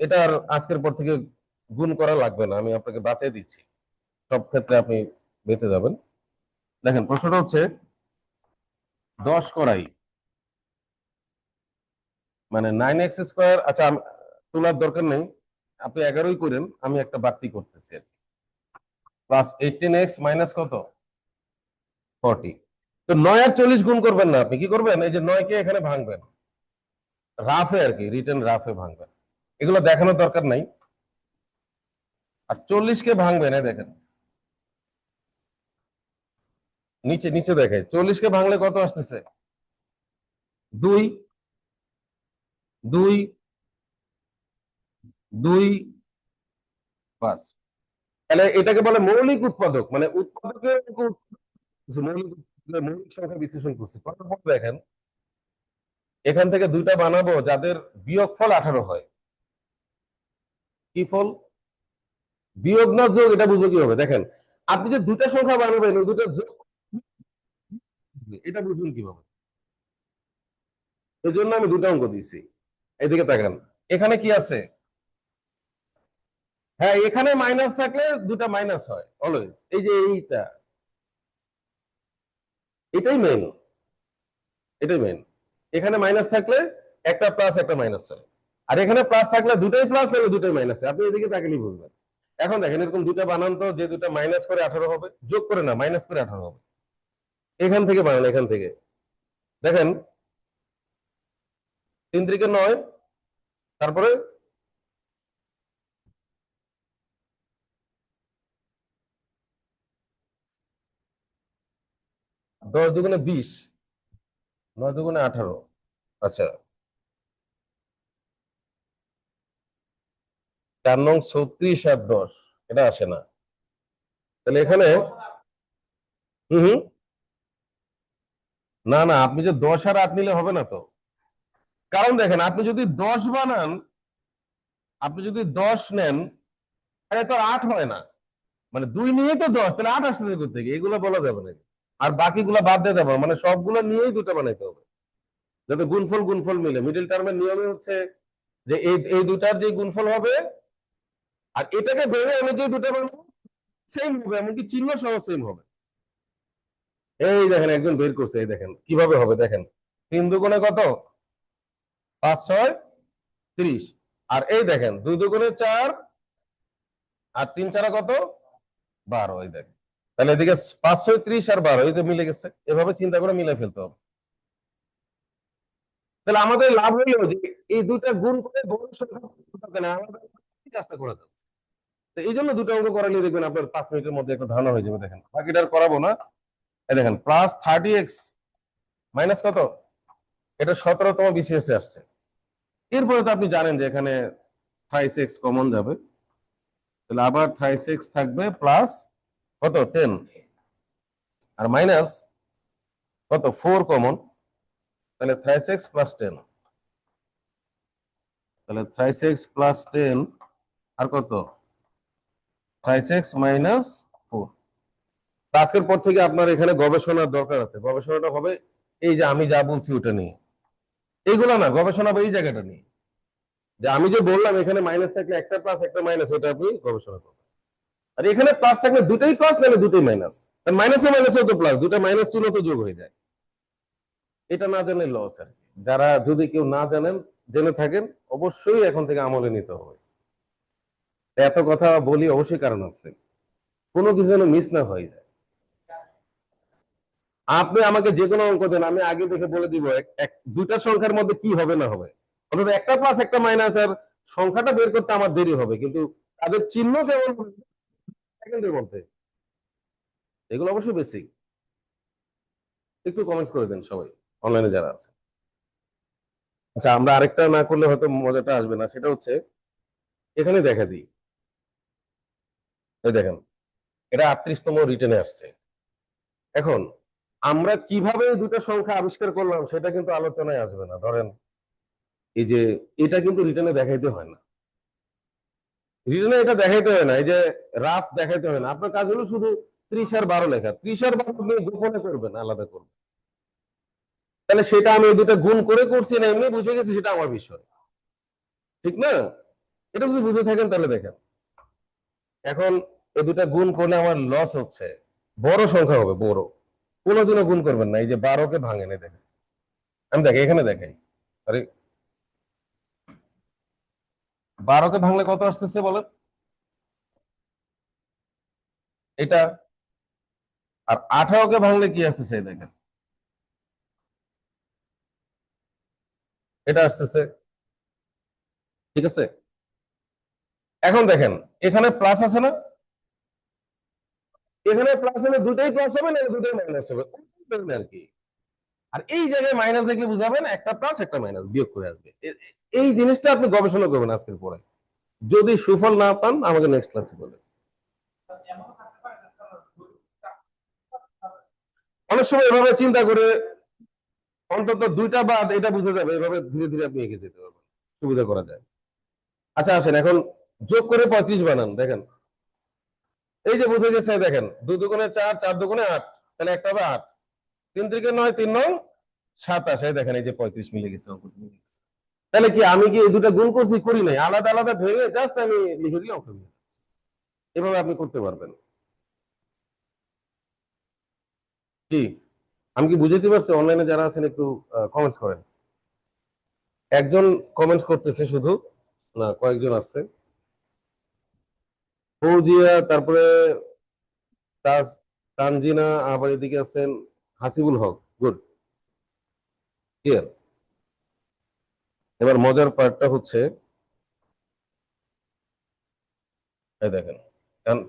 এটা আর আজকের পর থেকে গুণ করা লাগবে না, আমি আপনাকে বাঁচিয়ে দিচ্ছি, সব ক্ষেত্রে আপনি বেঁচে যাবেন। দেখেন প্রশ্নটা হচ্ছে 10 করাই মানে 9x²। আচ্ছা, তোলার দরকার নেই, আপনি 11ই করেন, আমি একটা বাড়তি করতেছি। প্লাস 18x মাইনাস কত, 40। তো 9 আর 40 গুণ করবেন না, আপনি কি করবেন, এই যে 9-কে এখানে ভাঙবেন, রাফে আর কি, রিটেন রাফে ভাঙবেন, এগুলো দেখানোর দরকার নাই। আর 40-কে ভাঙবেন, এই দেখেন নিচে নিচে দেখে, 40-কে ভাঙলে কত আসতেছে, 2 2 2 5। তাহলে এটাকে বলে মৌলিক উৎপাদক, মানে উৎপাদকের মৌলিক মৌলিক সংখ্যা বিশ্লেষণ করছি, করার পর দেখেন এখান থেকে দুইটা বানাবো যাদের বিয়োগফল 18 হয়। কি ফল? বিয়োগ না যোগ, এটা বুঝবো কিভাবে? দেখেন, আপনি যে দুটা সংখ্যা বানাবেন ওই দুটো যোগ, এটা বুঝবেন কিভাবে? এই জন্য আমি দুটা অঙ্ক দিয়েছি। এদিকে তাকান, এখানে কি আছে? হ্যাঁ, এখানে মাইনাস থাকলে দুটা মাইনাস হয় অলওয়েজ, এই যে এইটা, এটাই মেইন, এটাই মেইন। এখানে মাইনাস থাকলে একটা প্লাস একটা মাইনাস হয়, আর এখানে প্লাস থাকলে দুটাই প্লাস, নাহলে দুটাই মাইনাস হয়, আপনি এদিকে তাকালেই বুঝবেন। এখন দেখেন এরকম দুটা বানান তো, যে দুটা মাইনাস করে 18 হবে, যোগ করে না মাইনাস করে 18 হবে, এখান থেকে বানান, এখান থেকে দেখেন 3 × 9, তারপরে 10 × 2 = 20, 9 × 2 = 18। আচ্ছা, 4 নং 36 আর 10, এটা আসে না। তাহলে এখানে হম হম না না, আপনি যে 10 আর 8 নিলে হবে না তো। কারণ দেখেন, আপনি যদি 10 বানান, আপনি যদি 10 নেন, তাহলে তো আর 8 হয় না। মানে 2 নিয়েই তো 10, তাহলে 8 আসতে করতে গিয়ে এগুলো বলা যাবে না। আর বাকিগুলো বাদ দিয়ে দেবো, মানে সবগুলো নিয়েই দুটো বানাইতে হবে, যাতে গুণফল গুণফল মিলে। মিডিল টার্মের নিয়মে হচ্ছে যে এই এই দুটার যে গুণফল হবে, আর এটাকে ভেঙে আমি যে দুটো বানাবো সেম হবে, এমনকি চিহ্ন সহ সেম হবে। এই দেখেন একজন বের করছে, এই দেখেন কিভাবে হবে দেখেন। 3 দুগুণে কত? 5 6 30। আর এই দেখেন 2 দুগুণে 4, আর 3 4 কত? 12। এই দেখেন, তাহলে এদিকে 5 6 30 আর 12, এই যে মিলে গেছে। এভাবে চিন্তা করে মিলে ফেলতে হবে। তাহলে আমাদের লাভ হইলো যে এই দুইটা গুণ করে বড় সংখ্যা আলাদা কাজটা করে দেবে। তো এই জন্য দুটো অঙ্ক করালে দেখবেন আপনার 5 মিনিটের মধ্যে একটা ধারণা হয়ে যাবে। দেখেন বাকিটা আর করাবো না। এই দেখেন +30x মাইনাস কত? এটা 17তম বিসিএস এ আসছে। এরপরে তো আপনি জানেন যে এখানে থ্রাইস এক্স কমন যাবে, তাহলে আবার থ্রাইস এক্স থাকবে প্লাস কত 10, আর মাইনাস কত 4 কমন, তাহলে থ্রাইস এক্স প্লাস 10। তাহলে থ্রাইস এক্স প্লাস 10 আর কত থ্রাইস এক্স মাইনাস 4। আজকের পর থেকে আপনার এখানে গবেষণার দরকার আছে। গবেষণাটা হবে এই যে আমি যা বলছি ওটা নিয়ে, এইগুলা না, গবেষণা হবে এই জায়গাটা নিয়ে, যে আমি যে বললাম এখানে মাইনাস থাকলে একটা প্লাস একটা মাইনাস, ওটা আপনি গবেষণা করবেন। আর এখানে প্লাস থাকলে দুটোই প্লাস, নাহলে দুটোই মাইনাস। মাইনাসে মাইনাসে তো প্লাস, দুটা মাইনাস ছিল তো যোগ হয়ে যায়। এটা না জানলে লস আর কি। যারা যদি কেউ না জানেন, জেনে থাকেন, অবশ্যই এখন থেকে আমলে নিতে হবে। এত কথা বলি অবশ্যই কারণ আছে, কোনো কিছু যেন মিস না হয়ে যায়। আপনি আমাকে যে কোনো অঙ্ক দেন, আমি আগে দেখে বলে দিব দুইটা সংখ্যার মধ্যে কি হবে না হবে। অন্তত একটা প্লাস একটা মাইনাস, আর সংখ্যাটা বের করতে আমার দেরি হবে, কিন্তু তাদের চিহ্ন কেমন সেকেন্ডের মধ্যে, এগুলো অবশ্যই বেসিক। একটু কমেন্টস করে দেন সবাই অনলাইনে যারা আছে। আচ্ছা, আমরা আরেকটা না করলে হয়তো মজাটা আসবে না, সেটা হচ্ছে এখানে দেখা দিই। এই দেখেন, এটা 38তম রিটেনে আসছে। এখন আমরা কিভাবে দুটো সংখ্যা আবিষ্কার করলাম সেটা কিন্তু আলোচনায় আসবে না। ধরেন এই যে এটা কিন্তু রিটেনে দেখাইতে হয় না, রিটেনে এটা দেখাইতে হয় না, এই যে রাফ দেখাইতে হয় না। আপনার কাজ হলো শুধু 30 আর 12 লেখা। 30 আর 12 আপনি গোপনে করবেন, আলাদা করবেন। তাহলে সেটা আমি এই দুটো গুণ করে করছি না এমনি বুঝে গেছি, সেটা আমার বিষয়, ঠিক না? এটা যদি বুঝে থাকেন তাহলে দেখেন, এখন এই দুটা গুণ করলে আমার লস হচ্ছে, বড় সংখ্যা হবে বড়। কোনোদিনও গুণ করবেন না, এই যে 12কে ভাঙেন। এই দেখেন, আমি দেখে এখানে দেখাই। আরে 12কে ভাঙলে কত আসতেছে বলেন? এটা। আর 18কে ভাঙলে কি আসতেছে? এই দেখেন, এটা আসতেছে। ঠিক আছে, এখন দেখেন এখানে প্লাস আছে না? এখানে প্লাস হলে দুটোই প্লাস হবে, না দুটোই মাইনাস হবে আর কি। আর এই জায়গায় মাইনাস দেখলে বুঝাবেন একটা প্লাস একটা মাইনাস বিয়োগ করে আসবে। এই জিনিসটা আপনি গবেষণা করবেন আজকের পরে। যদি সুফল না পান আমাকে নেক্সট ক্লাসে বলেন। অনেক সময় এভাবে চিন্তা করে অন্তত দুইটা বাদ এটা বুঝে যাবে, এভাবে ধীরে ধীরে আপনি এগিয়ে যেতে পারবেন, সুবিধা করা যায়। আচ্ছা আসেন এখন যোগ করে 35 বানান। দেখেন এই যে বুঝে গেছে, দেখেন 2 দুগুণে 4, 4 দুগুণে 8, তাহলে একটা হবে 8। 3 3 9, 3 9 27। এই দেখেন এই যে 35 মিলে গেছে, অঙ্ক মিলে গেছে। তাহলে কি আমি কি এই দুটা গুণ করছি? করি নাই, আলাদা আলাদা ভেঙে জাস্ট আমি লিখে দিলে অঙ্ক মিলে। এভাবে আপনি করতে পারবেন। কি আমি কি বুঝাইতে পারছি? অনলাইনে যারা আছেন একটু কমেন্টস করেন। একজন কমেন্টস করতেছে শুধু, না কয়েকজন আছে। ফৌজিয়া, তারপরে তানজিনা, আবার এদিকে আছেন হাসিবুল হক। Good, clear. এবার মজার পার্টটা হচ্ছে, এই দেখেন,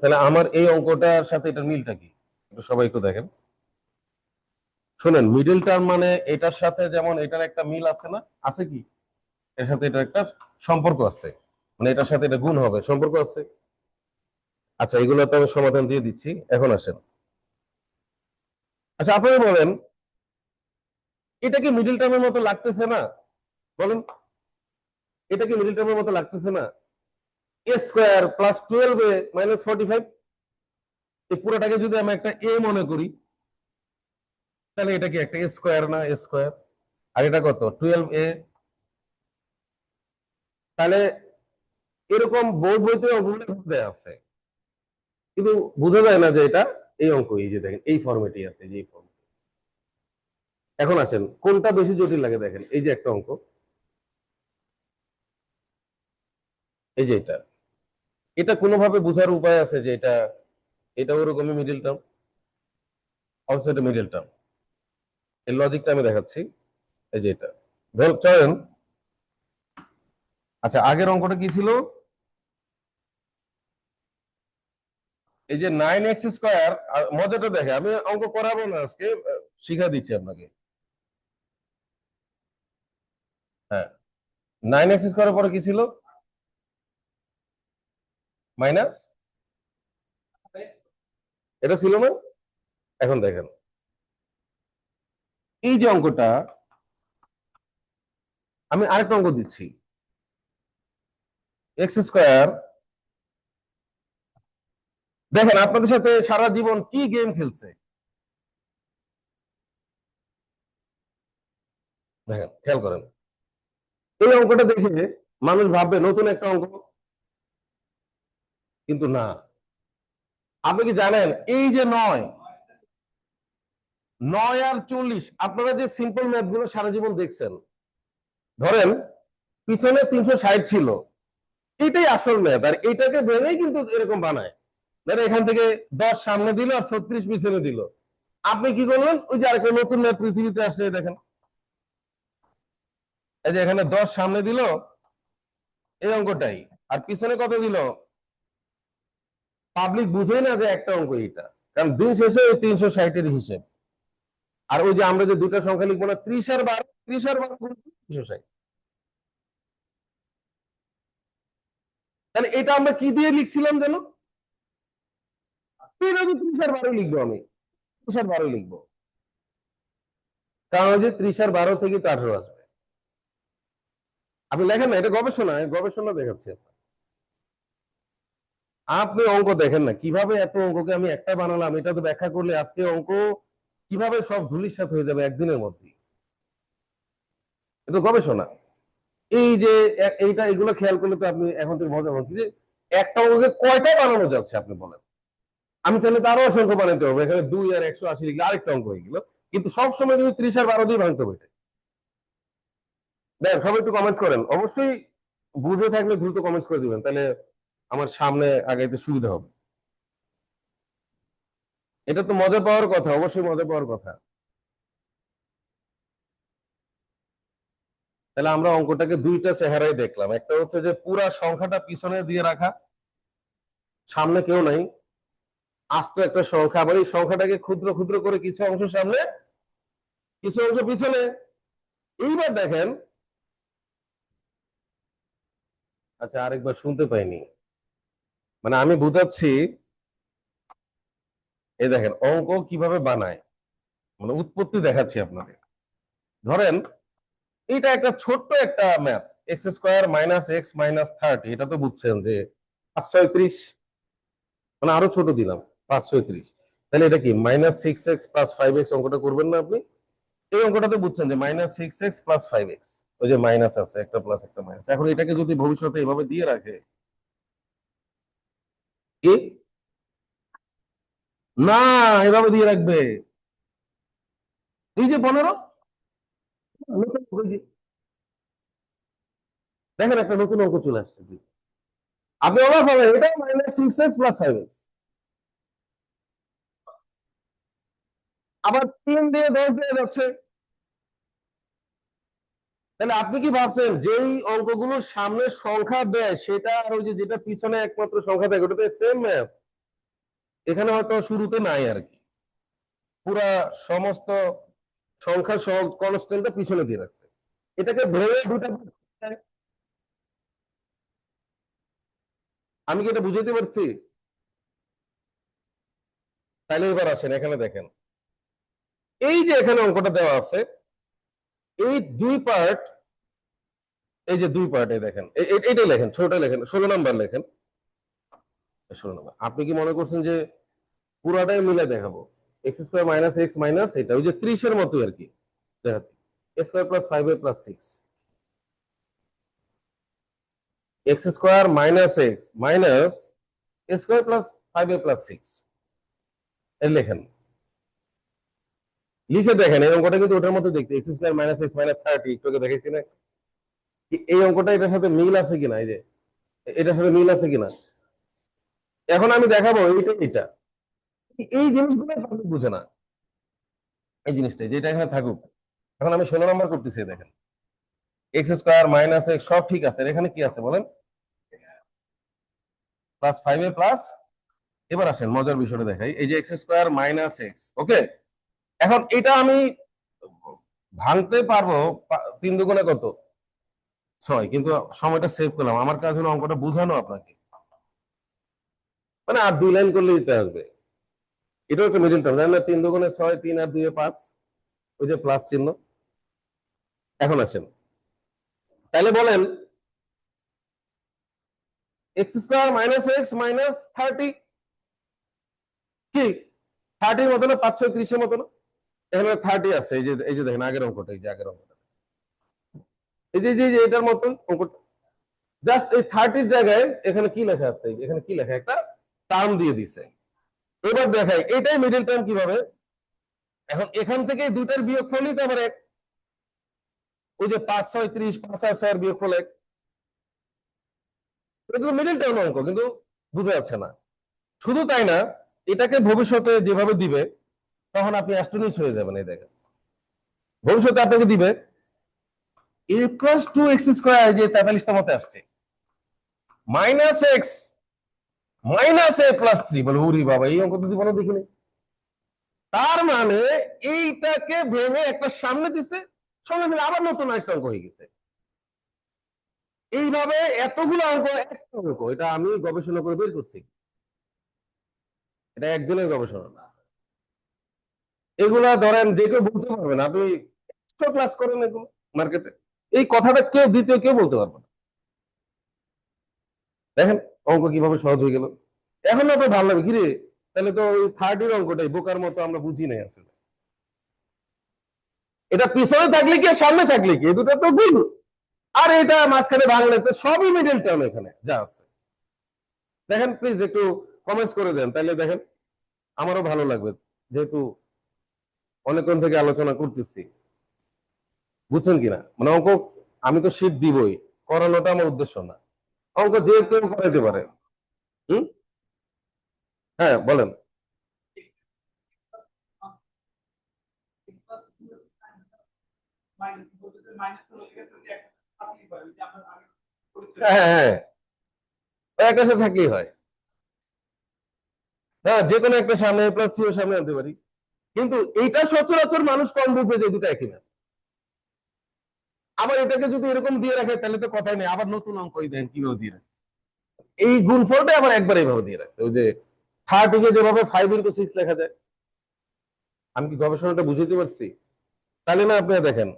তাহলে আমার এই অঙ্কটার সাথে এটার মিলটা কি একটু সবাই একটু দেখেন। শোনেন, মিডল টার্ম মানে এটার সাথে যেমন এটার একটা মিল আছে না? আছে কি? এর সাথে এটার একটা সম্পর্ক আছে, মানে এটার সাথে এটা গুণ হবে, সম্পর্ক আছে। আচ্ছা, এগুলো তো আমি সমাধান দিয়ে দিচ্ছি, এখন আসেন। আচ্ছা, আপনারা বলেন, এটা কি মিডল টার্মের মতো লাগতেছে না? বলেন, এটা কি মিডল টার্মের মতো লাগতেছে না? এ স্কোয়ার প্লাস 12a-45, এই পুরোটাকে যদি আমি একটা এ মনে করি, তাহলে এটা কি একটা এ স্কোয়ার না? এ স্কোয়ার। আর এটা কত? 12a। তাহলে এরকম বোর্ড বইতে অঙ্কগুলো দেয়া আছে, কিন্তু বোঝা যায় না যে এটা এই অঙ্ক। এই যে দেখেন, এই ফরম্যাটই আছে, যে এই ফর্ম। এখন আসেন, কোনটা বেশি জটিল লাগে দেখেন। এই যে একটা অঙ্ক, এই যে এটা, এটা কোনোভাবে বোঝার উপায় আছে যে এটা এটা ওরকমই মিডিল টার্ম? অবশ্যই এটা মিডিল টার্ম। এই লজিকটা আমি দেখাচ্ছি। এই যে এটা ধর চলেন। আচ্ছা, আগের অঙ্কটা কি ছিল? এই যে 9x²। মজাটা দেখে, আমি অঙ্ক করাবো না আজকে, শিখা দিচ্ছি আপনাকে। হ্যাঁ, 9x² পরে কি ছিল? মাইনাস, এটা ছিল না? এখন দেখেন, এই যে অঙ্কটা, আমি আরেকটা অঙ্ক দিচ্ছি। x²। দেখেন আপনাদের সাথে সারা জীবন কি গেম খেলছে, দেখেন খেয়াল করেন। এই অঙ্কটা দেখে মানুষ ভাববে নতুন একটা অঙ্ক, কিন্তু না। আপনি কি জানেন, এই যে 9 আর 40, আপনারা যে সিম্পল ম্যাথ গুলো সারা জীবন দেখছেন, ধরেন পিছনে 360 ছিল, এটাই আসল ম্যাথ, আর এটাকে ভেঙেই কিন্তু এরকম বানায়। ধরেন এখান থেকে 10 সামনে দিল আর 36 পিছনে দিল। আপনি কি করলেন? ওই যে আরেকটা নতুন ম্যাথ পৃথিবীতে আসছে, দেখেন। এই যে এখানে 10 সামনে দিল, এই অঙ্কটাই, আর পিছনে কত দিল? পাবলিক বুঝেই না যে একটা অঙ্ক এটা, কারণ দিন শেষে ওই 360-এর হিসেব। আর ওই যে আমরা যে দুটা সংখ্যা লিখবো না, 30 আর 12, 30 আর 12 গুণ 360। তাহলে এটা আমরা কি দিয়ে লিখছিলাম যেন? এটা তো 30 আর 12 লিখবো আমি, 30 আর 12 লিখবো, কারণ ওই যে 30 আর 12 থেকে তো 18 আসবে। আপনি লেখেন না, এটা গবেষণা, গবেষণা দেখাচ্ছে। আপনি অঙ্ক দেখেন না কিভাবে এত অঙ্ককে আমি একটা বানালাম, এটা তো ব্যাখ্যা করলে আজকে অঙ্ক কিভাবে সব ধূলিসাৎ হয়ে যাবে একদিনের মধ্যে। এটা গবেষণা। এই যে এইটা, এগুলো খেয়াল করলে তো আপনি এখন থেকে মজা পাবেন যে একটা অঙ্ককে কয়টা বানানো যাচ্ছে আপনি বলেন। আমি চাইলে তো আরো অসংখ্য বানাতে হবে, এখানে 2 আর 180 লিখলে আরেকটা অঙ্ক হয়ে গেল। কিন্তু সবসময় তুমি 30 আর 12 দিয়ে ভাঙতে হবে। দেখ, সবাই একটু কমেন্টস করেন অবশ্যই, বুঝে থাকলে দ্রুত কমেন্টস করে দিবেন, তাহলে আমার সামনে আগাইতে সুবিধা হবে। এটা তো মজা পাওয়ার কথা, অবশ্যই মজা পাওয়ার কথা। তাহলে আমরা অঙ্কটাকে দুইটা চেহারায় দেখলাম, একটা হচ্ছে যে পুরা সংখ্যাটা পিছনে দিয়ে রাখা, সামনে কেউ নাই, আস্ত একটা সংখ্যা, আবার এই সংখ্যাটাকে ক্ষুদ্র ক্ষুদ্র করে কিছু অংশ সামনে, কিছু অংশ পিছনে। এইবার দেখেন, আচ্ছা আরেকবার শুনতে পাইনি, মানে আমি বুঝাচ্ছি। এই দেখেন অঙ্ক কিভাবে বানায়, মানে উৎপত্তি দেখাচ্ছি আপনাদের। ধরেন এটা একটা ছোট্ট একটা ম্যাথ, x² - x - 30, এটা তো বুঝছেন যে 5 6 30, মানে আরো ছোট দিলাম, 5 6 30। তাহলে এটা কি -6x + 5x অঙ্কটা করবেন না আপনি? এই অঙ্কটা তো বুঝছেন যে -6x + 5x, ওই যে মাইনাস আছে, একটা প্লাস একটা মাইনাস। এখন এটাকে যদি ভবিষ্যতে এভাবে দিয়ে রাখে, কি না, এভাবে দিয়ে রাখবে, এই যে 15, দেখেন একটা নতুন অঙ্ক চলে আসছে। আপনি অবাক হবেন, এটা -6x + 5x, আবার 3 দিয়ে 10 দিয়ে যাচ্ছে। তাহলে আপনি কি ভাবছেন, যেই অঙ্কগুলোর সামনে সংখ্যা দেয় সেটা আর ওই যে যেটা পিছনে একমাত্র সংখ্যা দেয় ওটাতে সেম ম্যাথ? এখানে হয়তো শুরুতে নাই আর কি, পুরা সমস্ত সংখ্যা সহ কনস্ট্যান্টটা পিছনে দিয়ে রাখছে। এটাকে ভেঙে দুটা, আমি কি এটা বুঝাইতে পারছি? তাহলে এবার আসেন এখানে দেখেন, এই যে এখানে অঙ্কটা দেওয়া আছে, এই দুই পার্ট, এই যে দুই পার্টে দেখেন, এইটাই লেখেন, ছোট লেখেন, 16 নাম্বার লেখেন, 16 নাম্বার। আপনি কি মনে করছেন যে পুরাটাই মিলে দেখাবো? X square minus x minus এটা ওই যে 30-এর মতো আর কি দেখাচ্ছি, a square plus 5a plus 6, x square minus x minus a square plus 5a plus 6 এর লেখেন, লিখে দেখেন। এই অঙ্কটা কিন্তু ওটার মতো দেখতে, x square minus x minus 30, একটু আগে দেখাইছি না? এই অঙ্কটা এটার সাথে মিল আছে কিনা, এই যে এটার সাথে মিল আছে কিনা। এখন আমি দেখাবো এইটা এটা, এই জিনিসগুলো পাবলিক বুঝে না, এই জিনিসটা যেটা এখানে থাকুক। এখন আমি 16 নাম্বার করতেছি, দেখেন এক্স স্কোয়ার মাইনাস এক্স সব ঠিক আছে, এখানে কি আছে বলেন? প্লাস 5a প্লাস, এবার আসেন মজার বিষয়টা দেখাই, এই যে এক্স স্কোয়ার মাইনাস এক্স, ওকে। এখন এটা আমি ভাঙতে পারবো, 3 দুগুণে কত? 6, কিন্তু সময়টা সেভ করলাম, আমার কাজ হলো অঙ্কটা বুঝানো আপনাকে, মানে আর 2 লাইন করলে দিতে আসবে। এটাও একটা মিডিল টার্ম, জানেন না? 3 দুগুণে 6, 3 আর 2 5, ওই যে প্লাস চিহ্ন। এখন আসেন, তাহলে বলেন x square minus x minus 30 কি 30-র মতো না? 5 6 30-এর মতো না? এখানে 30 আছে, এই যে দেখেন আগের অঙ্কটা, এই যে আগের অঙ্কটা, এই যে এটার মতন অঙ্কটা, জাস্ট এই 30-র জায়গায় এখানে কি লেখা আছে, এখানে কি লেখা, একটা টার্ম দিয়ে দিছে। এবার দেখাই এটাই মিডিল টার্ম কিভাবে। এখন এখান থেকে দুইটার বিয়োগফল নিতে আবার এক, ওই যে 5 6 30, 5 আর 6 এর বিয়োগফল এক, এগুলো মিডিল টার্ম অঙ্ক, কিন্তু বুঝা যাচ্ছে না। শুধু তাই না, এটাকে ভবিষ্যতে যেভাবে দিবে তখন আপনি অ্যাস্ট্রোনিস হয়ে যাবেন। এই দেখেন ভবিষ্যতে আপনাকে দিবে ইকুয়ালস টু এক্স স্কোয়ার, যে 43 মতে আসছে, মাইনাস এক্স মাইনাস এ প্লাস 3, বলে উরি বাবা, এই অঙ্ক তো জীবনে দেখিনি। তার মানে এইটাকে ভেঙে একটা সামনে দিছে, সঙ্গে মিলে আবার নতুন একটা অঙ্ক হয়ে গেছে। এইভাবে এতগুলো অঙ্ক, একটা অঙ্ক, এটা আমি গবেষণা করে বের করছি, এটা একদিনের গবেষণা না। এগুলা ধরেন যে কেউ বলতে পারবেন, আপনি 100 ক্লাস করেন এগুলো মার্কেটে, এই কথাটা কেউ দ্বিতীয় কেউ বলতে পারবে না। দেখেন অঙ্ক কিভাবে সহজ হয়ে গেল। এখন না তো ভালো লাগে কিরে, তাহলে তো ওই 30-এর অঙ্কটাই বোকার মতো আমরা বুঝি নাই আসলে। এটা পিছনে থাকলে কি আর সামনে থাকলে কি, এই দুটো তো ভুল। আর এটা মাঝখানে ভাঙলে তো সবই মিডল টার্ম এখানে যা আছে। দেখেন প্লিজ একটু কমেন্টস করে দেন, তাহলে দেখেন আমারও ভালো লাগবে, যেহেতু অনেকক্ষণ থেকে আলোচনা করতেছি। বুঝছেন কিনা, মানে অঙ্ক আমি তো শীট দিবই, করানোটা আমার উদ্দেশ্য না। অঙ্ক যে কেউ করাইতে পারে। হুম, হ্যাঁ বলেন। হ্যাঁ হ্যাঁ হ্যাঁ, এক কাছে থাকলেই হয়। হ্যাঁ, যে কোনো একটা সামনে প্লাস থ্রি সামনে আনতে পারি, কিন্তু এইটা সচরাচর মানুষ কম বুঝে যে দুটো একই না। আবার এটাকে যদি এরকম দিয়ে রাখে তাহলে তো কথাই নেই, আবার নতুন অঙ্ক দেন কিভাবে দিয়ে রাখে। এই গুণফলটা আবার একবার এইভাবে দিয়ে রাখে, ওই যে 30-কে যেভাবে 5 × 6 লেখা যায়। আমি কি গবেষণাটা বুঝতে পারছি? তাহলে না আপনি দেখেন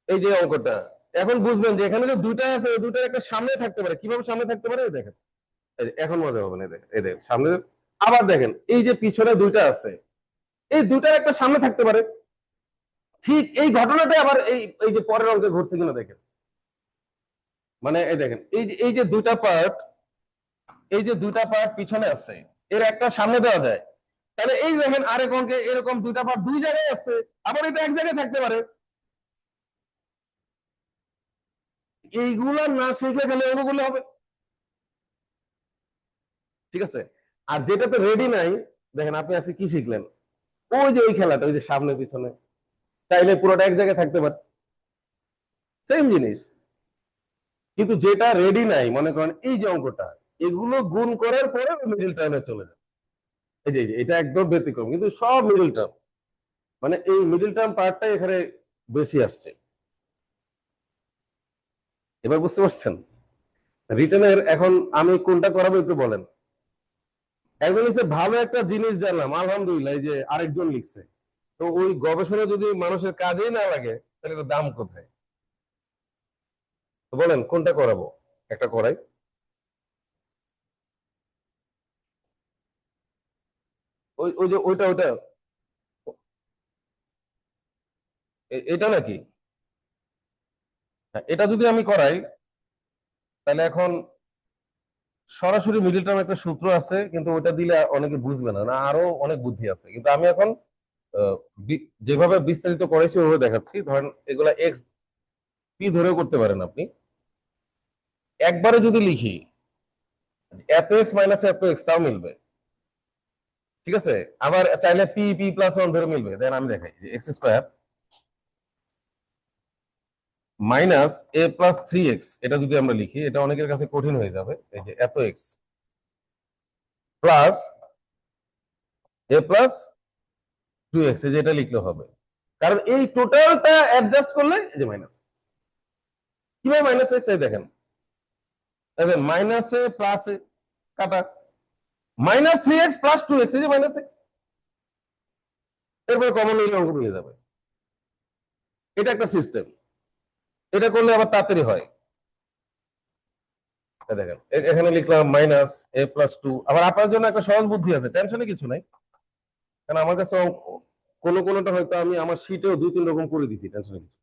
এই যে অঙ্কটা, এখন বুঝবেন যে এখানে যে দুইটা আছে, ওই দুইটার একটা সামনে থাকতে পারে, কিভাবে সামনে থাকতে পারে দেখেন। এই যে এখন মজা হবে না, দেখেন এই দেখেন সামনে, আবার দেখেন এই যে পিছনে দুইটা আছে, এই দুইটার একটা সামনে থাকতে পারে। ঠিক এই ঘটনাটা আবার এই এই যে পরের অঙ্কে ঘটছে কিনা দেখেন। মানে এই দেখেন এই যে দুইটা পার্ট, এই যে দুইটা পার্ট পিছনে আছে, এর একটা সামনে দেওয়া যায়। তাহলে এই দেখেন আরেক অঙ্কে এরকম দুইটা পার্ট দুই জায়গায় আছে, আবার এটা এক জায়গায় থাকতে পারে। এইগুলা না শিখলে খালি অঙ্কগুলো হবে, ঠিক আছে? আর যেটাতে রেডি নাই, দেখেন আপনি আজকে কি শিখলেন, ওই যে ওই খেলাটা, ওই যে সামনে পিছনে, চাইলে পুরোটা এক জায়গায় থাকতে পারে, সেম জিনিস। কিন্তু যেটা রেডি নাই, মনে করেন এই যে অঙ্কটা, এগুলো গুণ করার পরে মিডিল টার্মে চলে যায়। এই যে এটা একদম ব্যতিক্রম, কিন্তু সব মিডিল টার্ম, মানে এই মিডিল টার্ম পার্টটাই এখানে বেশি আসছে। এবার বুঝতে পারছেন রিটেনের? এখন আমি কোনটা করাবো একটু বলেন। একজন লিখছে ভালো একটা জিনিস জানলাম, আলহামদুলিল্লাহ, এই যে আরেকজন লিখছে। তো ওই গবেষণা যদি মানুষের কাজেই না লাগে তাহলে এটার দাম কোথায়? তো বলেন কোনটা করাবো, একটা করাই। ওই ওই যে ওইটা ওইটা এটা নাকি? হ্যাঁ, এটা যদি আমি করাই তাহলে এখন সরাসরি মিডিল টার্ম একটা সূত্র আছে, কিন্তু ওটা দিলে অনেকে বুঝবে না, না আরো অনেক বুদ্ধি আছে, কিন্তু আমি এখন আহ, যেভাবে বিস্তারিত করেছি ওভাবে দেখাচ্ছি। ধরেন এগুলা এক্স পি ধরেও করতে পারেন আপনি। একবারে যদি লিখি এত এক্স মাইনাস এত এক্স তাও মিলবে, ঠিক আছে। আবার চাইলে পি পি প্লাস ওয়ান ধরে মিলবে। দেন আমি দেখাই যে এক্স স্কোয়ার মাইনাস এ প্লাস থ্রি এক্স, এটা যদি আমরা লিখি এটা অনেকের কাছে কঠিন হয়ে যাবে। এই যে এত এক্স প্লাস এ প্লাস টু এক্স, এই যে এটা লিখলে হবে, কারণ এই টোটালটা অ্যাডজাস্ট করলে এই যে মাইনাস। কিভাবে মাইনাস এক্স? এই দেখেন মাইনাসে প্লাসে কাটা, minus three x plus two x, এই যে মাইনাস এক্স, এরপরে কমন নিলে অঙ্ক মিলে যাবে। এটা একটা সিস্টেম, এটা করলে আবার তাড়াতাড়ি হয়। দেখেন এখানে লিখলাম মাইনাস এ প্লাস টু। আবার আপনার জন্য একটা সহজ বুদ্ধি আছে, টেনশনে কিছু নাই, কারণ আমার কাছে কোনোটা হয়তো আমি আমার শীটেও দুই তিন রকম করে দিছি, টেনশনে কিছু।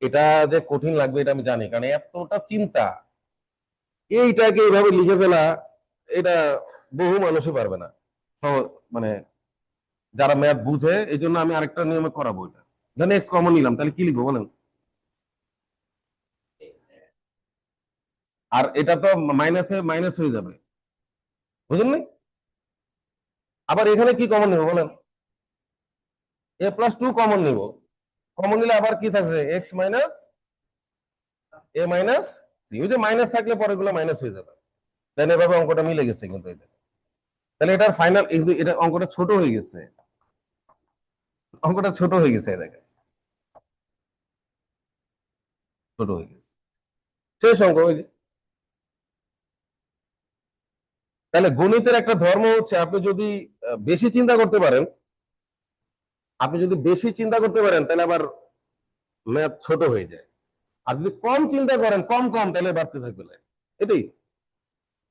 এটা যে কঠিন লাগবে এটা আমি জানি, কারণ এতটা চিন্তা এইটাকে এইভাবে লিখে ফেলা, এটা বহু মানুষই পারবে না। মানে যারা ম্যাথ বুঝে, এই জন্য আমি আরেকটা নিয়মে করাবো। এটা ধরেন এক্স কমন নিলাম, তাহলে কি লিখবো বলেন? আর এটা তো মাইনাসে মাইনাস হয়ে যাবে, বুঝলেন না? আবার এখানে কি কমন নেবো বলেন? এ প্লাস টু কমন নিব। কমন নিলে আবার কি থাকবে? এক্স মাইনাস এ মাইনাস থ্রি। ওই যে মাইনাস থাকলে পরে গুলো মাইনাস হয়ে যাবে। দেন এভাবে অঙ্কটা মিলে গেছে কিন্তু এটা। তাহলে এটার ফাইনাল, এটা অঙ্কটা ছোট হয়ে গেছে, অঙ্কটা ছোট হয়ে গেছে, দেখে ছোট হয়ে গেছে, শেষ অঙ্ক ওই যে। তাহলে গণিতের একটা ধর্ম হচ্ছে আপনি যদি বেশি চিন্তা করতে পারেন, আপনি যদি বেশি চিন্তা করতে পারেন তাহলে আবার ম্যাথ ছোট হয়ে যায়। আর যদি কম চিন্তা করেন, কম কম, তাহলে বাড়তে থাকবে life। এটাই,